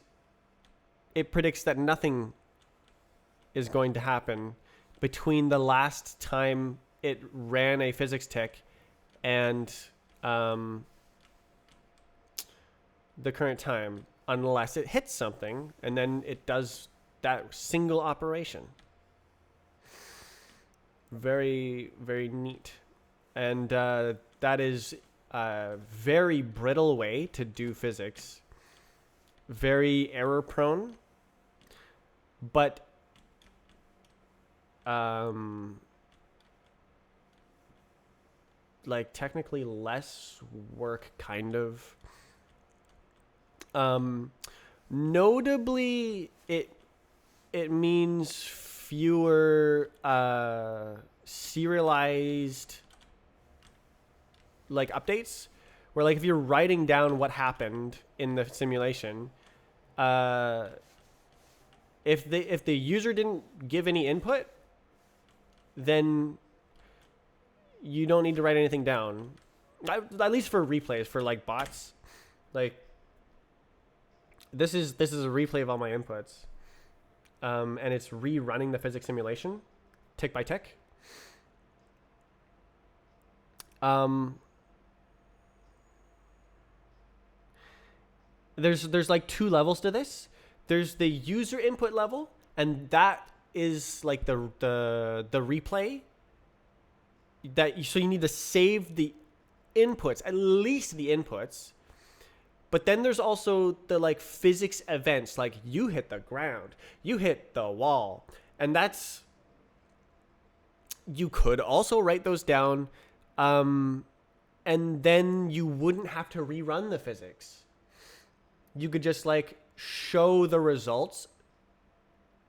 it predicts that nothing is going to happen between the last time it ran a physics tick and the current time, unless it hits something, and then it does that single operation. Very, very neat. And that is a very brittle way to do physics. Very error prone. But like technically less work, kind of. Notably, it means fewer serialized like updates, where like if you're writing down what happened in the simulation, if the user didn't give any input, then you don't need to write anything down. At least for replays, for like bots, like this is a replay of all my inputs, and it's rerunning the physics simulation, tick by tick. There's like two levels to this. There's the user input level, and that is like the replay. So you need to save the inputs, at least the inputs. But then there's also the like physics events, like you hit the ground, you hit the wall, and that's, you could also write those down, and then you wouldn't have to rerun the physics. You could just like show the results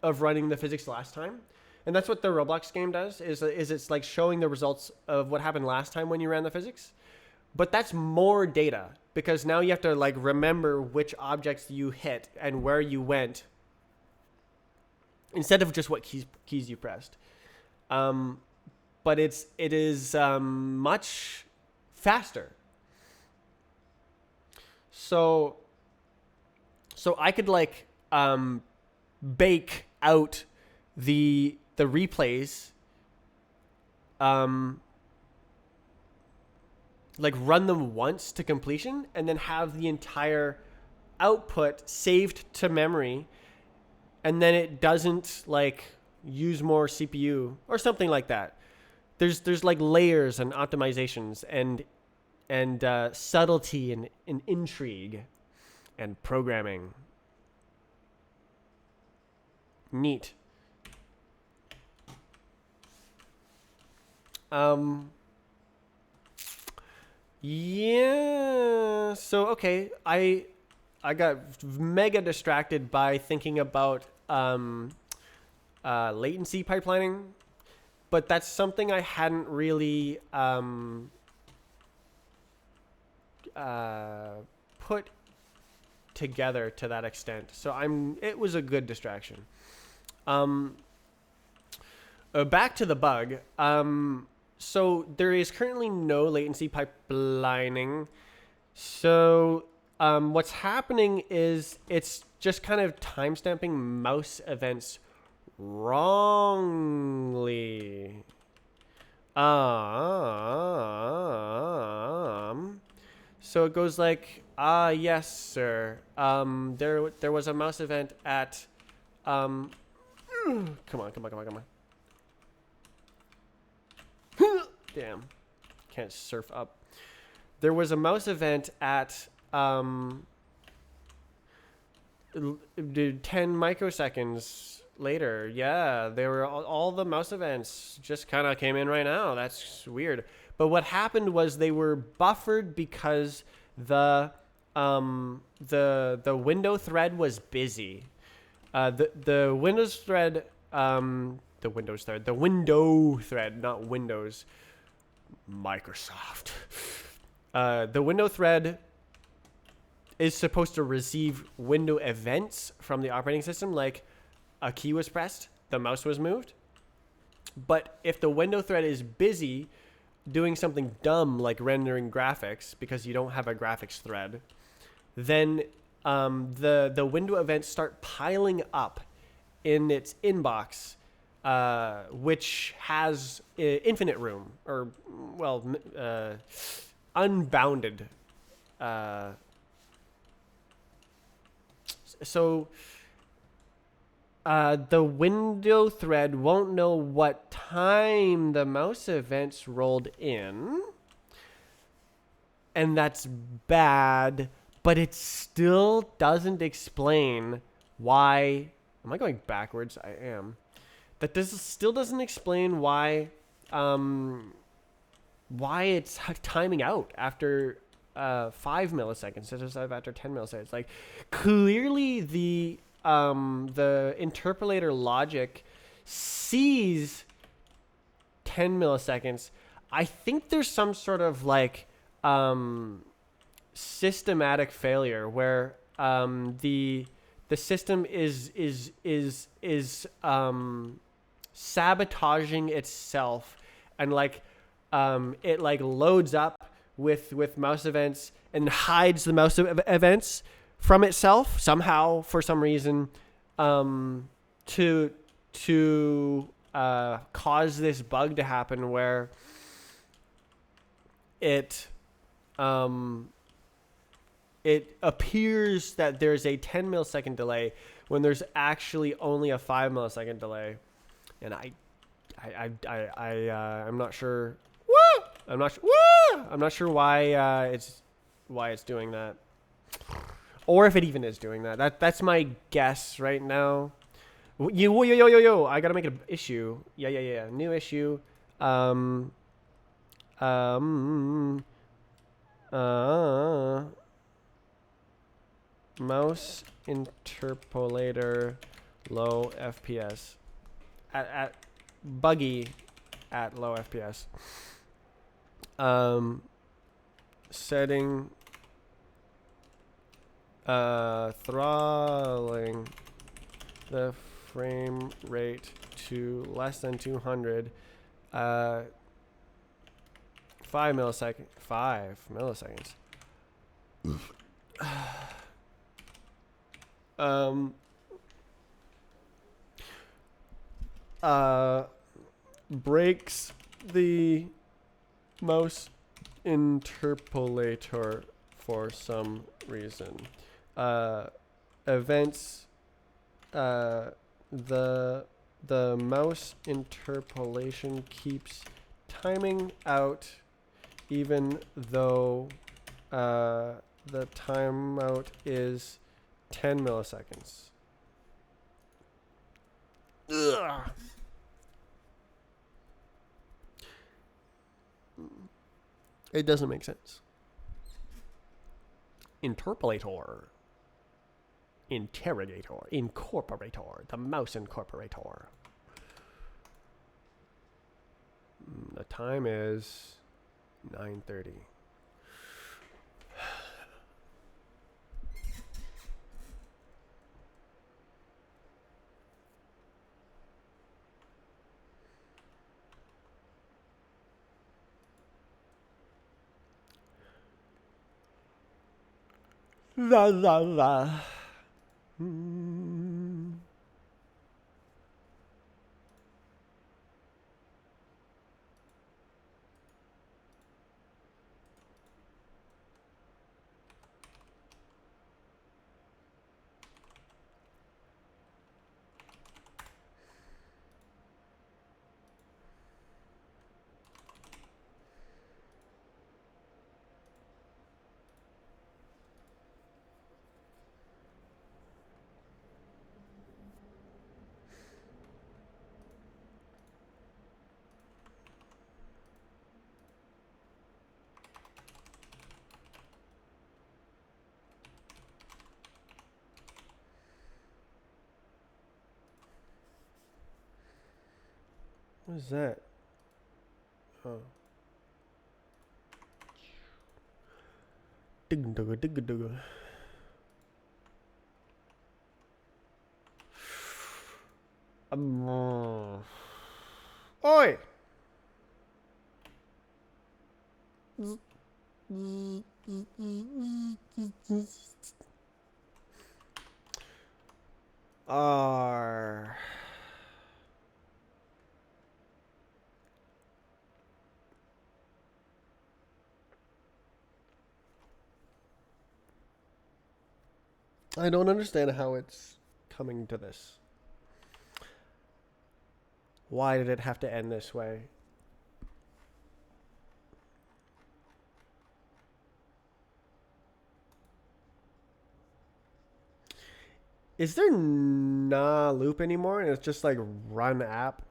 of running the physics last time. And that's what the Roblox game does, is it's like showing the results of what happened last time when you ran the physics. But that's more data, because now you have to like remember which objects you hit and where you went, instead of just what keys you pressed. But it is much faster. So I could like bake out the replays, like run them once to completion, and then have the entire output saved to memory, and then it doesn't like use more CPU or something like that. There's like layers and optimizations and subtlety and intrigue and programming. Neat. Yeah. So okay, I got mega distracted by thinking about latency pipelining, but that's something I hadn't really put together to that extent. So it was a good distraction. Back to the bug. So there is currently no latency pipelining. So what's happening is it's just kind of timestamping mouse events wrongly. So it goes like, yes, sir. There was a mouse event at come on. Damn. Can't surf up. There was a mouse event at 10 microseconds later. Yeah, they were all the mouse events just kind of came in right now. That's weird. But what happened was they were buffered because the window thread was busy. The Windows thread, the window thread, not Windows, Microsoft. The window thread is supposed to receive window events from the operating system, like a key was pressed, the mouse was moved. But if the window thread is busy doing something dumb like rendering graphics because you don't have a graphics thread, then the window events start piling up in its inbox, which has infinite room, or unbounded. So the window thread won't know what time the mouse events rolled in, and that's bad, but it still doesn't explain why. Am I going backwards? I am. That still doesn't explain why it's timing out after 5 milliseconds instead of after 10 milliseconds. Like, clearly the interpolator logic sees 10 milliseconds. I think there's some sort of like systematic failure where the system is sabotaging itself, and like it like loads up with mouse events and hides the mouse events from itself somehow for some reason, to cause this bug to happen where it appears that there's a 10 millisecond delay when there's actually only a 5 millisecond delay, and I'm not sure. I'm not sure why it's doing that, or if it even is doing that. That's my guess right now. Yo! I gotta make an issue. Yeah. New issue. Mouse interpolator low FPS at buggy at low FPS. Setting throttling the frame rate to less than 200. 5 milliseconds. Breaks the mouse interpolator for some reason. Events. The mouse interpolation keeps timing out, even though the timeout is 10 milliseconds. Ugh. It doesn't make sense. Interpolator. Interrogator. Incorporator. The mouse incorporator. The time is 9:30. La la la. What is that? Oh. Digga digga digga digga. Oi! R. I don't understand how it's coming to this. Why did it have to end this way? Is there nah loop anymore and it's just like run app?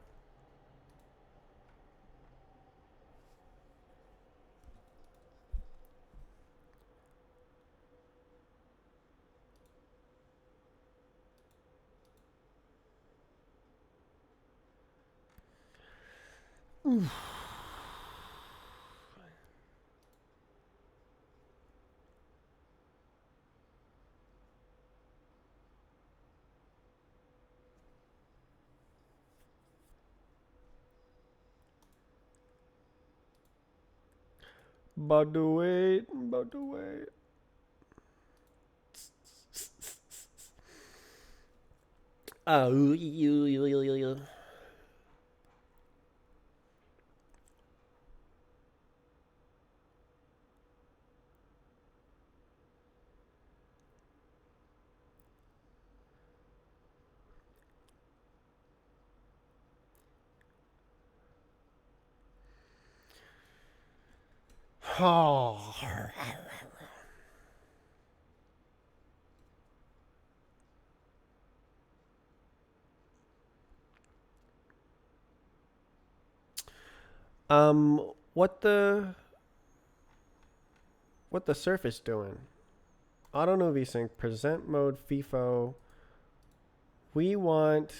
About to wait, about to wait. Oh, oh. What the surface doing? Auto no vsync present mode FIFO. We want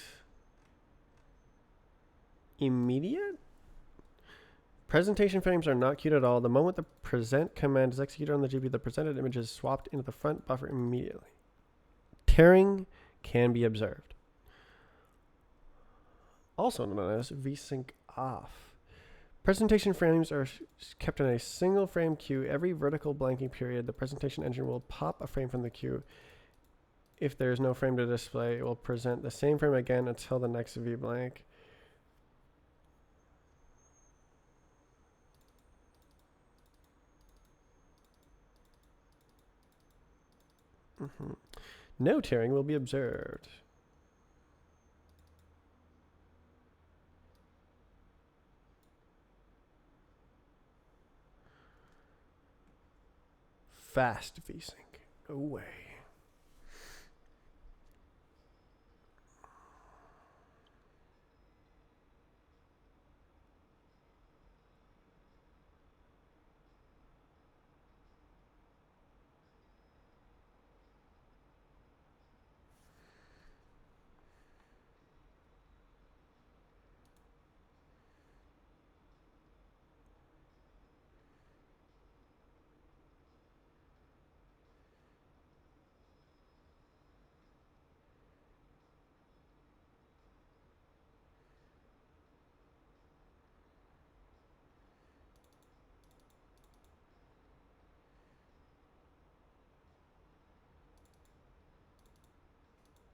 immediate. Presentation frames are not queued at all. The moment the present command is executed on the GPU, the presented image is swapped into the front buffer immediately. Tearing can be observed. Also known as vsync off. Presentation frames are kept in a single frame queue. Every vertical blanking period, the presentation engine will pop a frame from the queue. If there is no frame to display, it will present the same frame again until the next v blank. No tearing will be observed. Fast vsync. Away.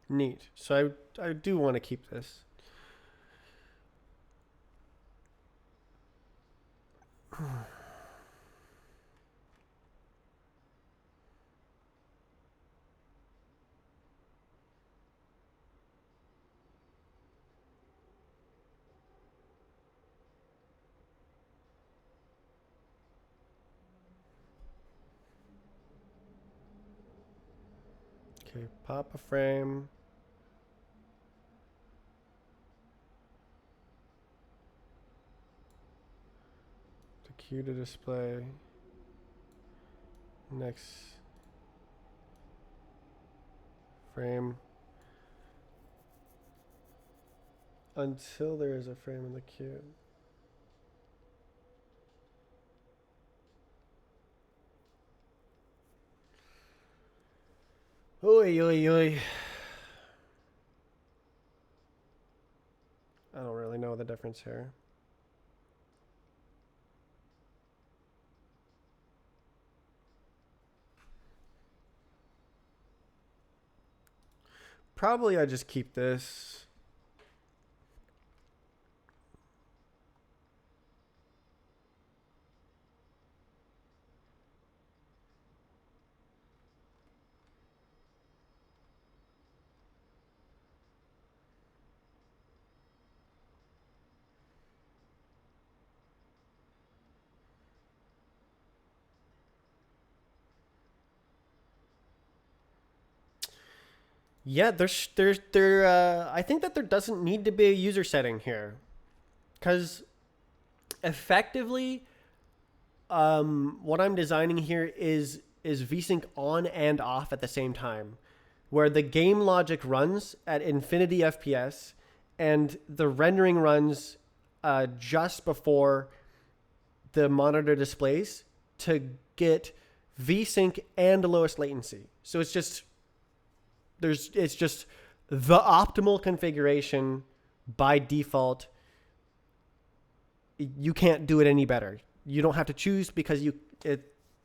Neat. So I do want to keep this. Okay, pop a frame. The queue to display. Next frame. until there is a frame in the cube. Oy, oy, oy. I don't really know the difference here. Probably I just keep this. Yeah, I think that there doesn't need to be a user setting here, because effectively, what I'm designing here is vsync on and off at the same time, where the game logic runs at infinity FPS, and the rendering runs just before the monitor displays to get vsync and lowest latency. So it's just the optimal configuration by default. You can't do it any better. You don't have to choose because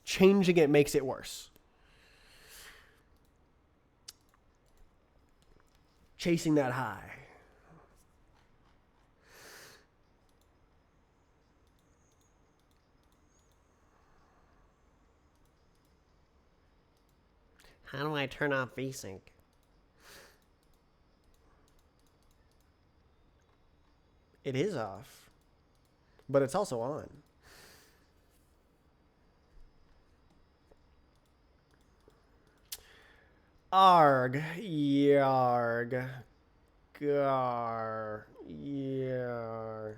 changing it makes it worse. Chasing that high. How do I turn off vsync? It is off, but it's also on. Arg, yarg, gar, yar.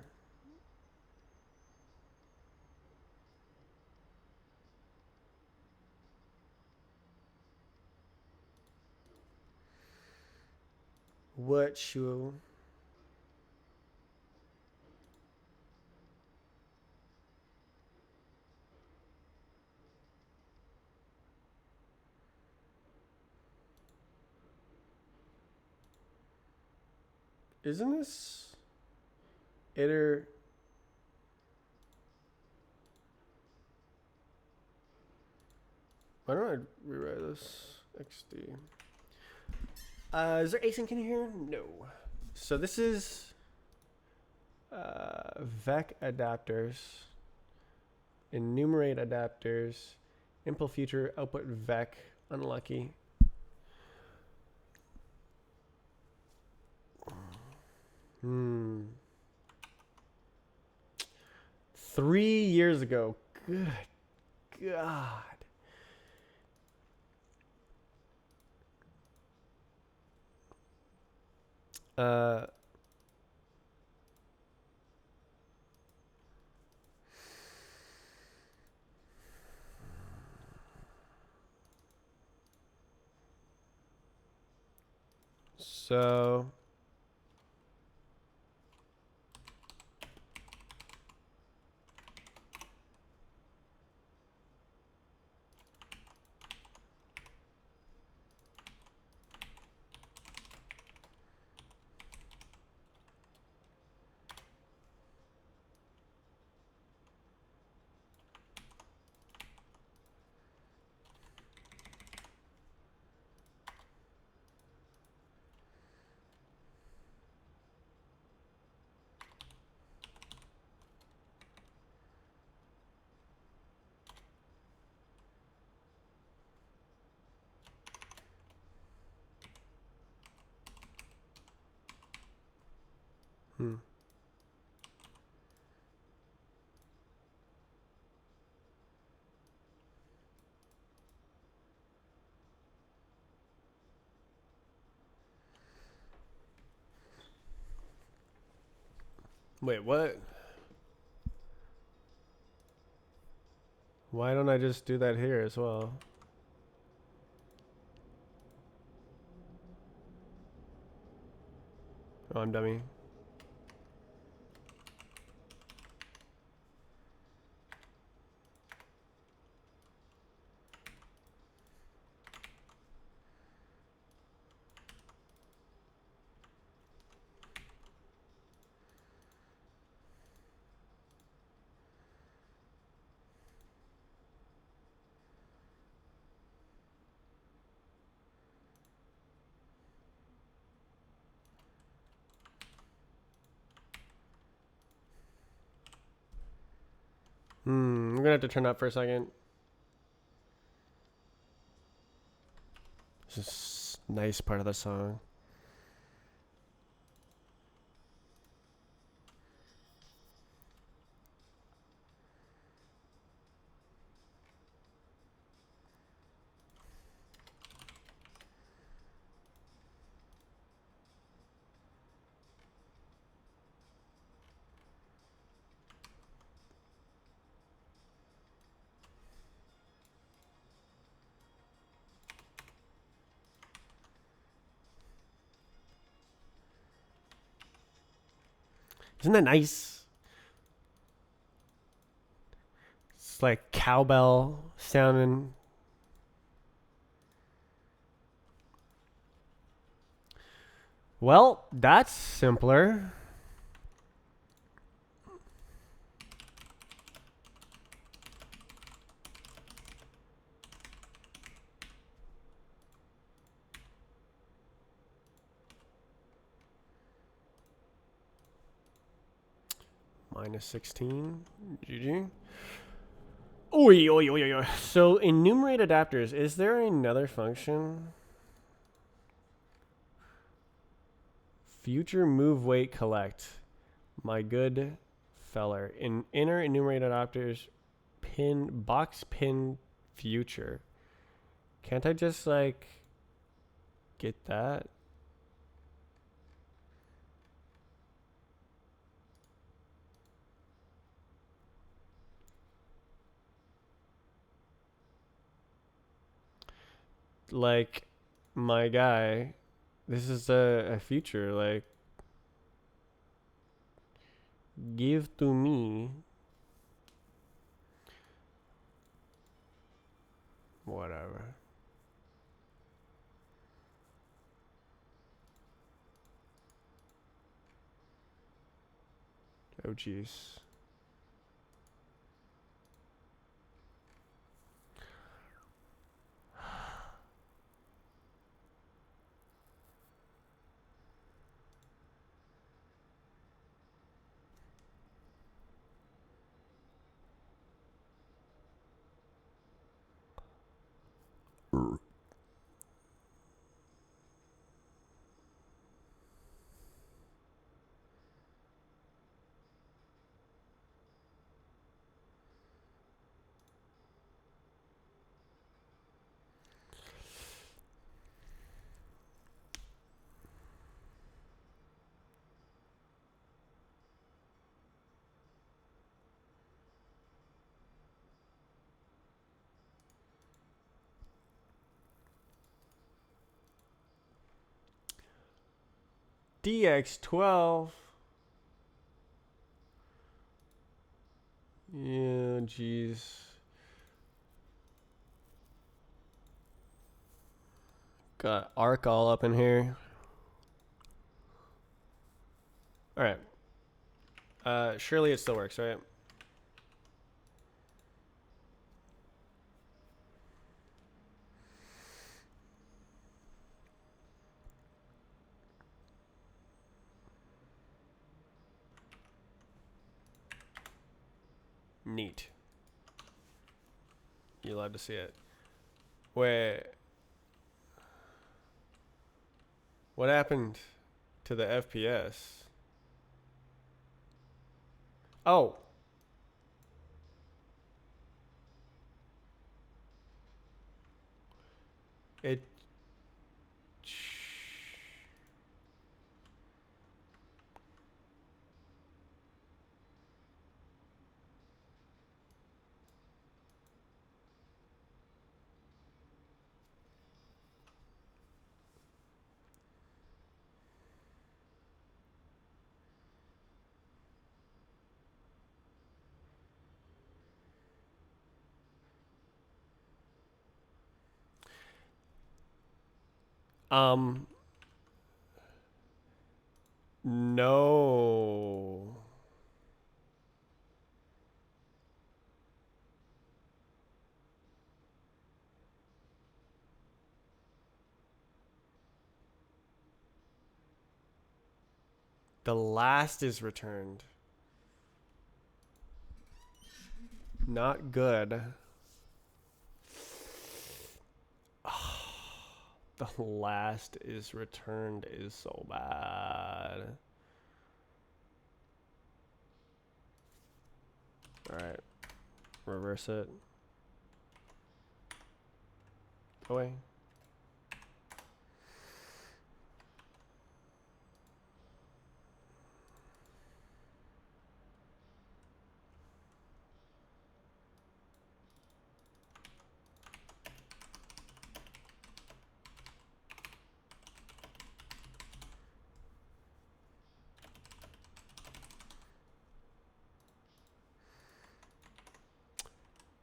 What you? Isn't this iter? Why don't I rewrite this? XD. Is there async in here? No. So this is vec adapters, enumerate adapters, impl future output vec. Unlucky. Hmm. 3 years ago. Good God. So wait, what? Why don't I just do that here as well? Oh, I'm dummy. I'm gonna have to turn up for a second. This is a nice part of the song. Isn't that nice? It's like cowbell sounding. Well, that's simpler. Minus 16. GG. Oi, oi, oi, oi, oi. So enumerate adapters. Is there another function? Future move weight collect. My good feller. In inner enumerate adapters, pin box pin future. Can't I just like get that? Like my guy, this is a future. Like give to me whatever. Oh jeez. DX12. Yeah, jeez. Got arc all up in here. All right. Surely it still works, right? Neat. You love to see it. Wait. What happened to the FPS? Oh. It. Um. No. The last is returned. Not good. The last is returned is so bad. Alright. Reverse it. Away.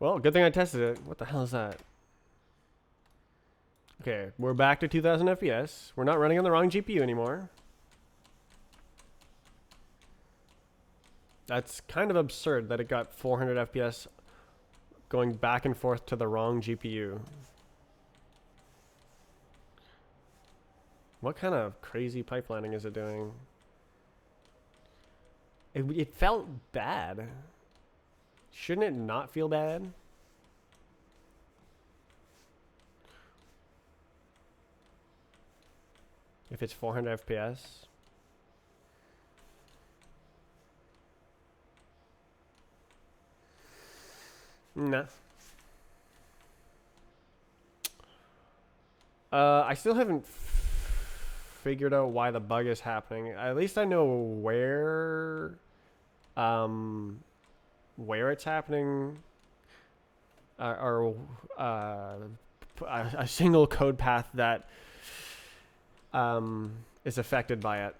Well, good thing I tested it. What the hell is that? Okay, we're back to 2000 FPS. We're not running on the wrong GPU anymore. That's kind of absurd that it got 400 FPS going back and forth to the wrong GPU. What kind of crazy pipelining is it doing? It felt bad. Shouldn't it not feel bad? If it's 400 FPS? Nah. I still haven't figured out why the bug is happening. At least I know where it's happening, or a single code path that is affected by it.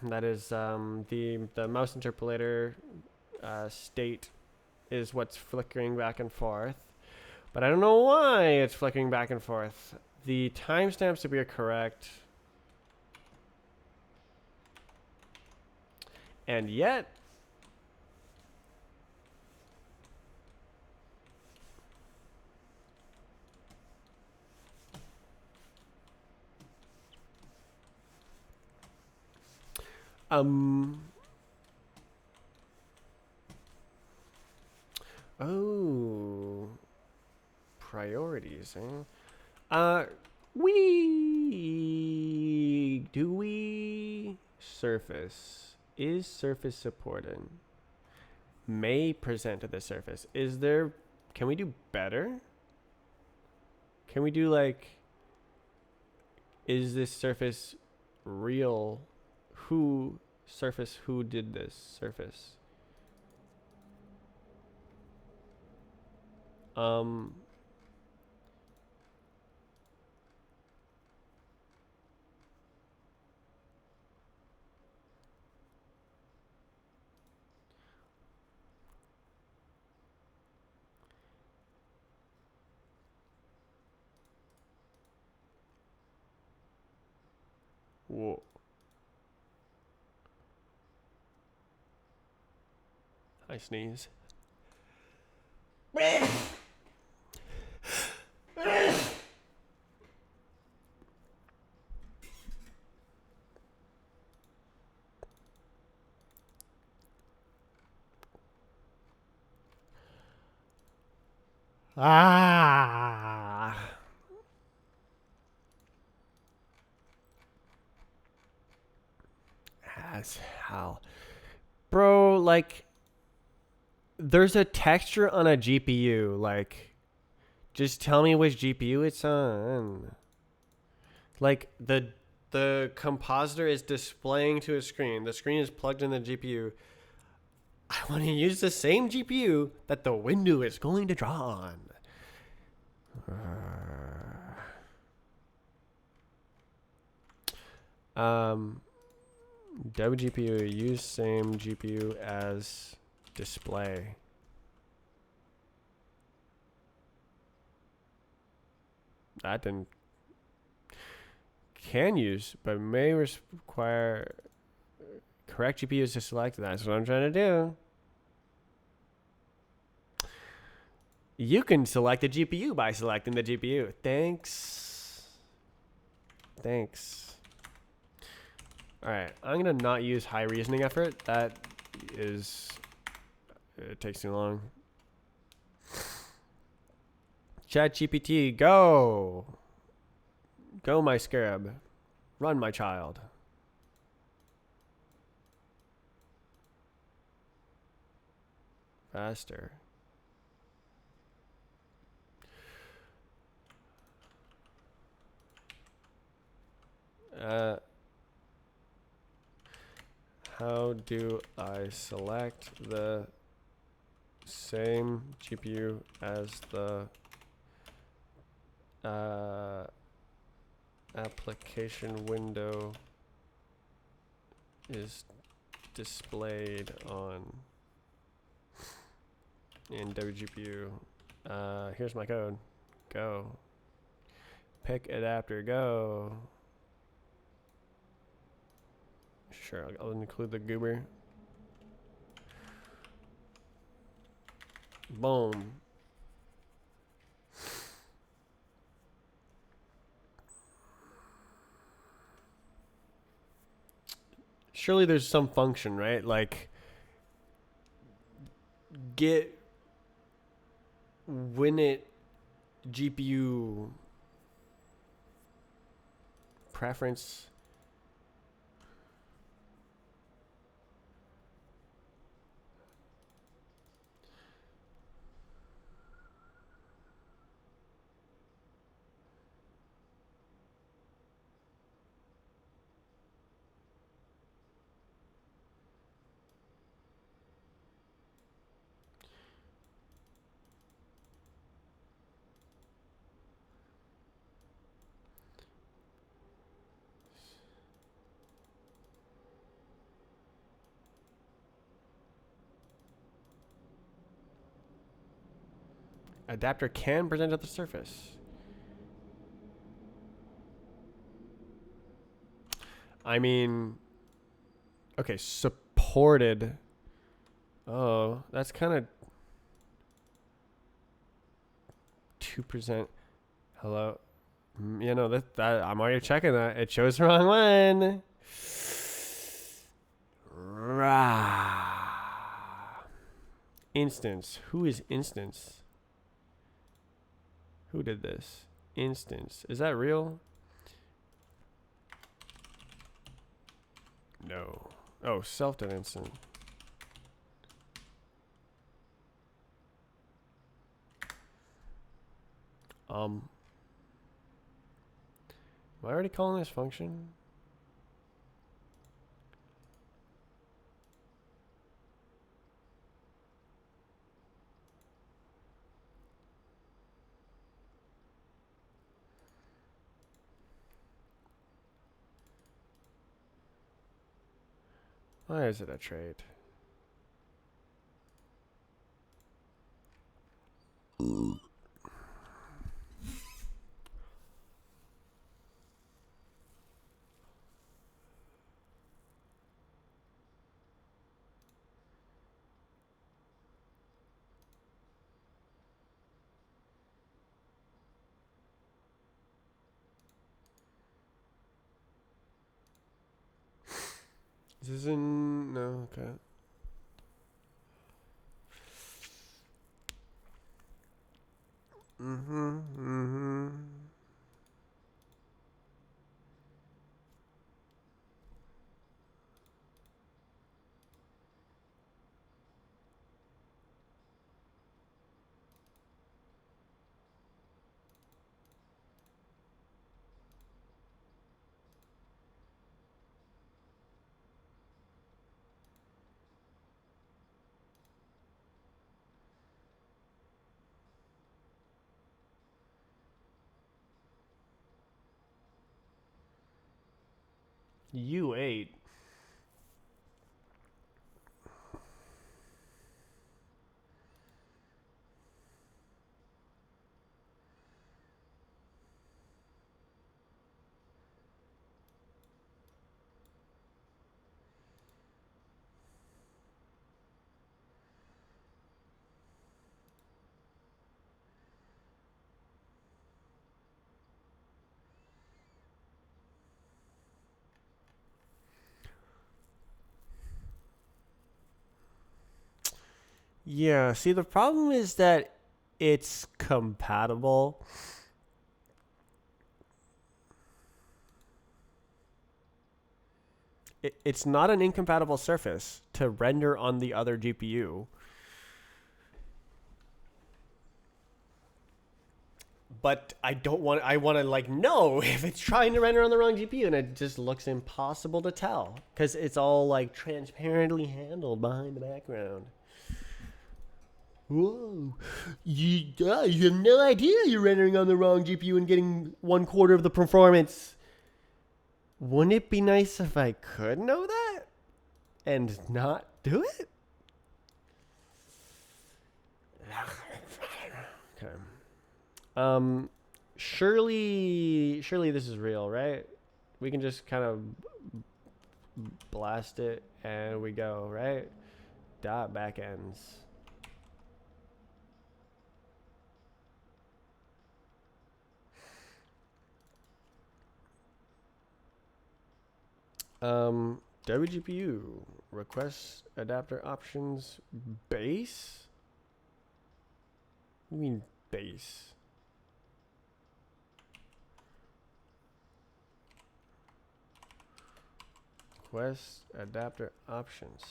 That is the mouse interpolator state is what's flickering back and forth, but I don't know why it's flickering back and forth. The timestamps to be correct, and yet oh, priorities, eh? We surface, is surface supported? May present to the surface. Is there, can we do better? Can we do like, is this surface real? Who did this surface? Whoa. I sneeze. Ah. As hell. Bro, like, there's a texture on a GPU. Like, just tell me which GPU it's on. Like, the compositor is displaying to a screen. The screen is plugged in the GPU. I want to use the same GPU that the window is going to draw on. WGPU, use same GPU as display. That didn't. Can use, but may require correct GPUs to select. That's what I'm trying to do. You can select a GPU by selecting the GPU. Thanks. Alright, I'm going to not use high reasoning effort. That is... It takes too long. ChatGPT, go. Go, my scarab. Run, my child. Faster. How do I select the same GPU as the application window is displayed on in WGPU? Here's my code. Go. Pick adapter. Go. Sure, I'll include the goober. Boom. Surely there's some function, right? Like get winit GPU preference. Adapter can present at the surface. I mean, okay, supported. Oh, that's kind of 2%. Hello. You know that I'm already checking that. It shows the wrong one. Instance. Who is instance? Who did this? Instance. Is that real? No. Oh, self-did instance. Am I already calling this function? Why is it a trait? This is in no, okay. U8. Yeah, see the problem is that it's compatible. It's not an incompatible surface to render on the other GPU. But I want to like know if it's trying to render on the wrong GPU, and it just looks impossible to tell because it's all like transparently handled behind the background. Whoa, you have no idea you're rendering on the wrong GPU and getting 1/4 of the performance. Wouldn't it be nice if I could know that and not do it? Okay. Surely this is real, right? We can just kind of blast it and we go, right? Dot backends. WGPU request adapter options base. What do you mean base? Request adapter options.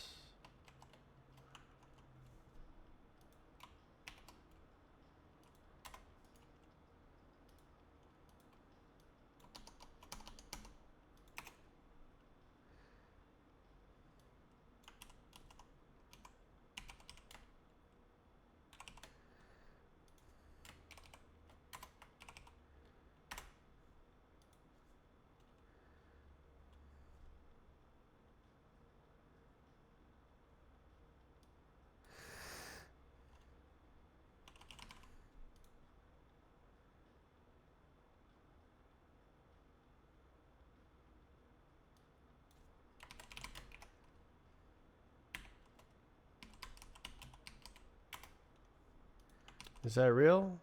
Is that real?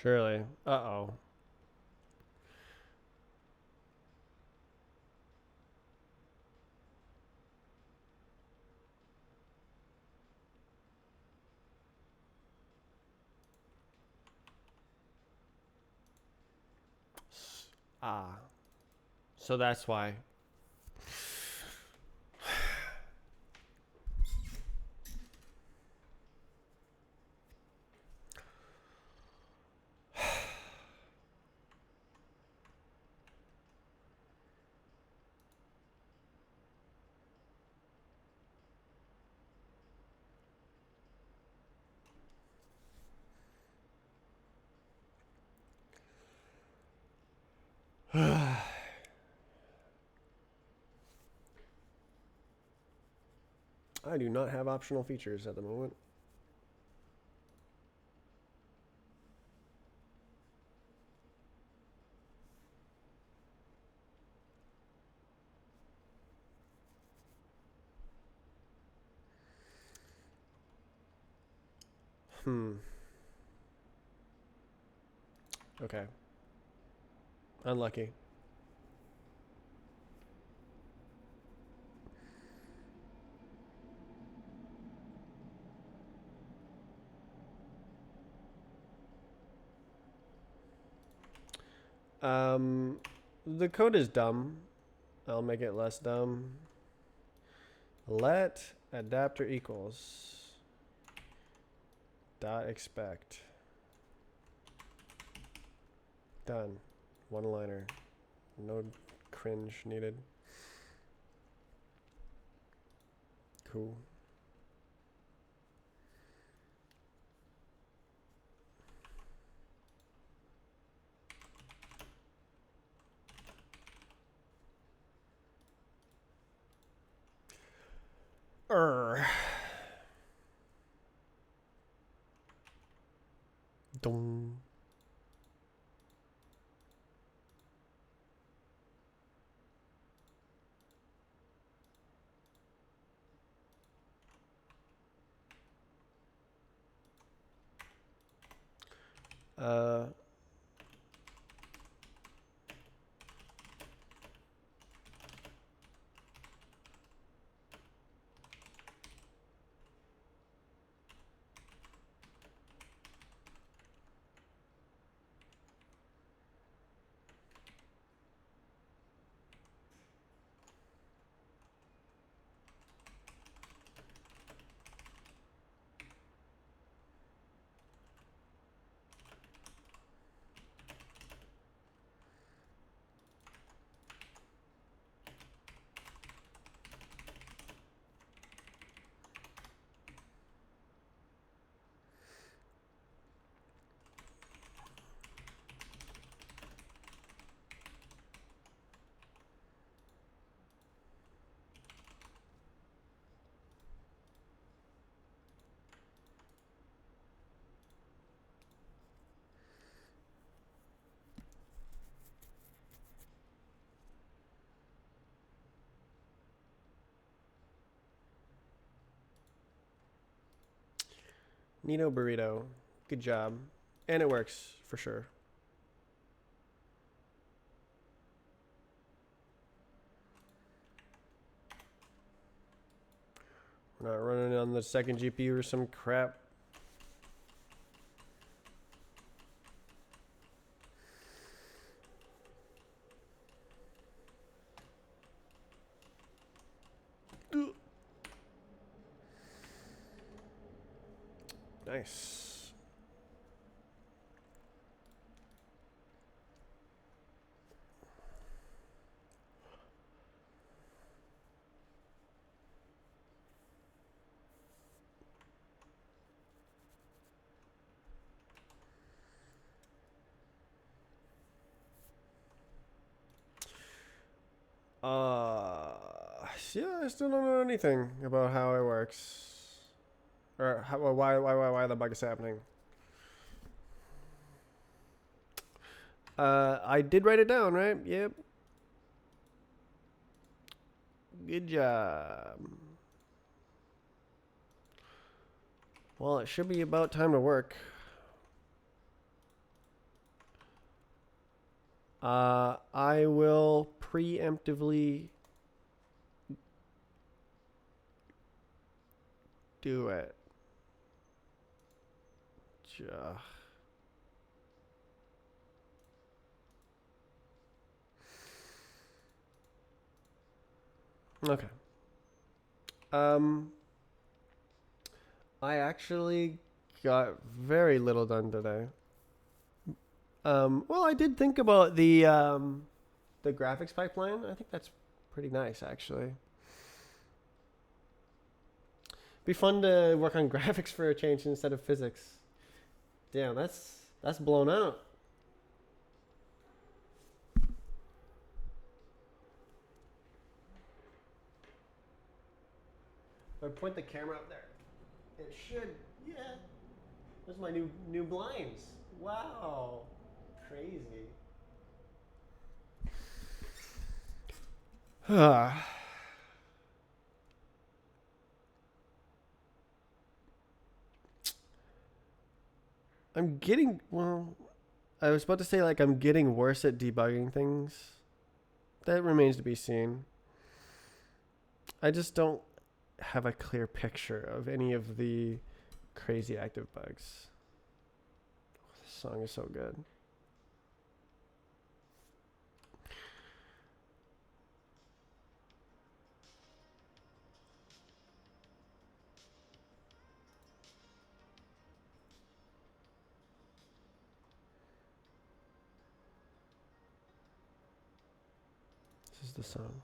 Surely. Uh-oh. Ah. So that's why. I do not have optional features at the moment. Okay. Unlucky. The code is dumb. I'll make it less dumb. Let adapter equals dot expect. Done. One liner. No cringe needed. Cool. Dong. Uh, Nino Burrito. Good job. And it works for sure. We're not running on the second GPU or some crap. Nice. Yeah, I still don't know anything about how it works, or how, why the bug is happening. I did write it down, right? Yep. Good job. Well, it should be about time to work. I will preemptively do it. Okay. I actually got very little done today. Well, I did think about the graphics pipeline. I think that's pretty nice, actually. Be fun to work on graphics for a change instead of physics. Damn, that's blown out. If I point the camera up there, it should. Yeah. Those are my new blinds. Wow. Crazy. I'm getting, well, I was about to say like I'm getting worse at debugging things. That remains to be seen. I just don't have a clear picture of any of the crazy active bugs. This song is so good. This is the song.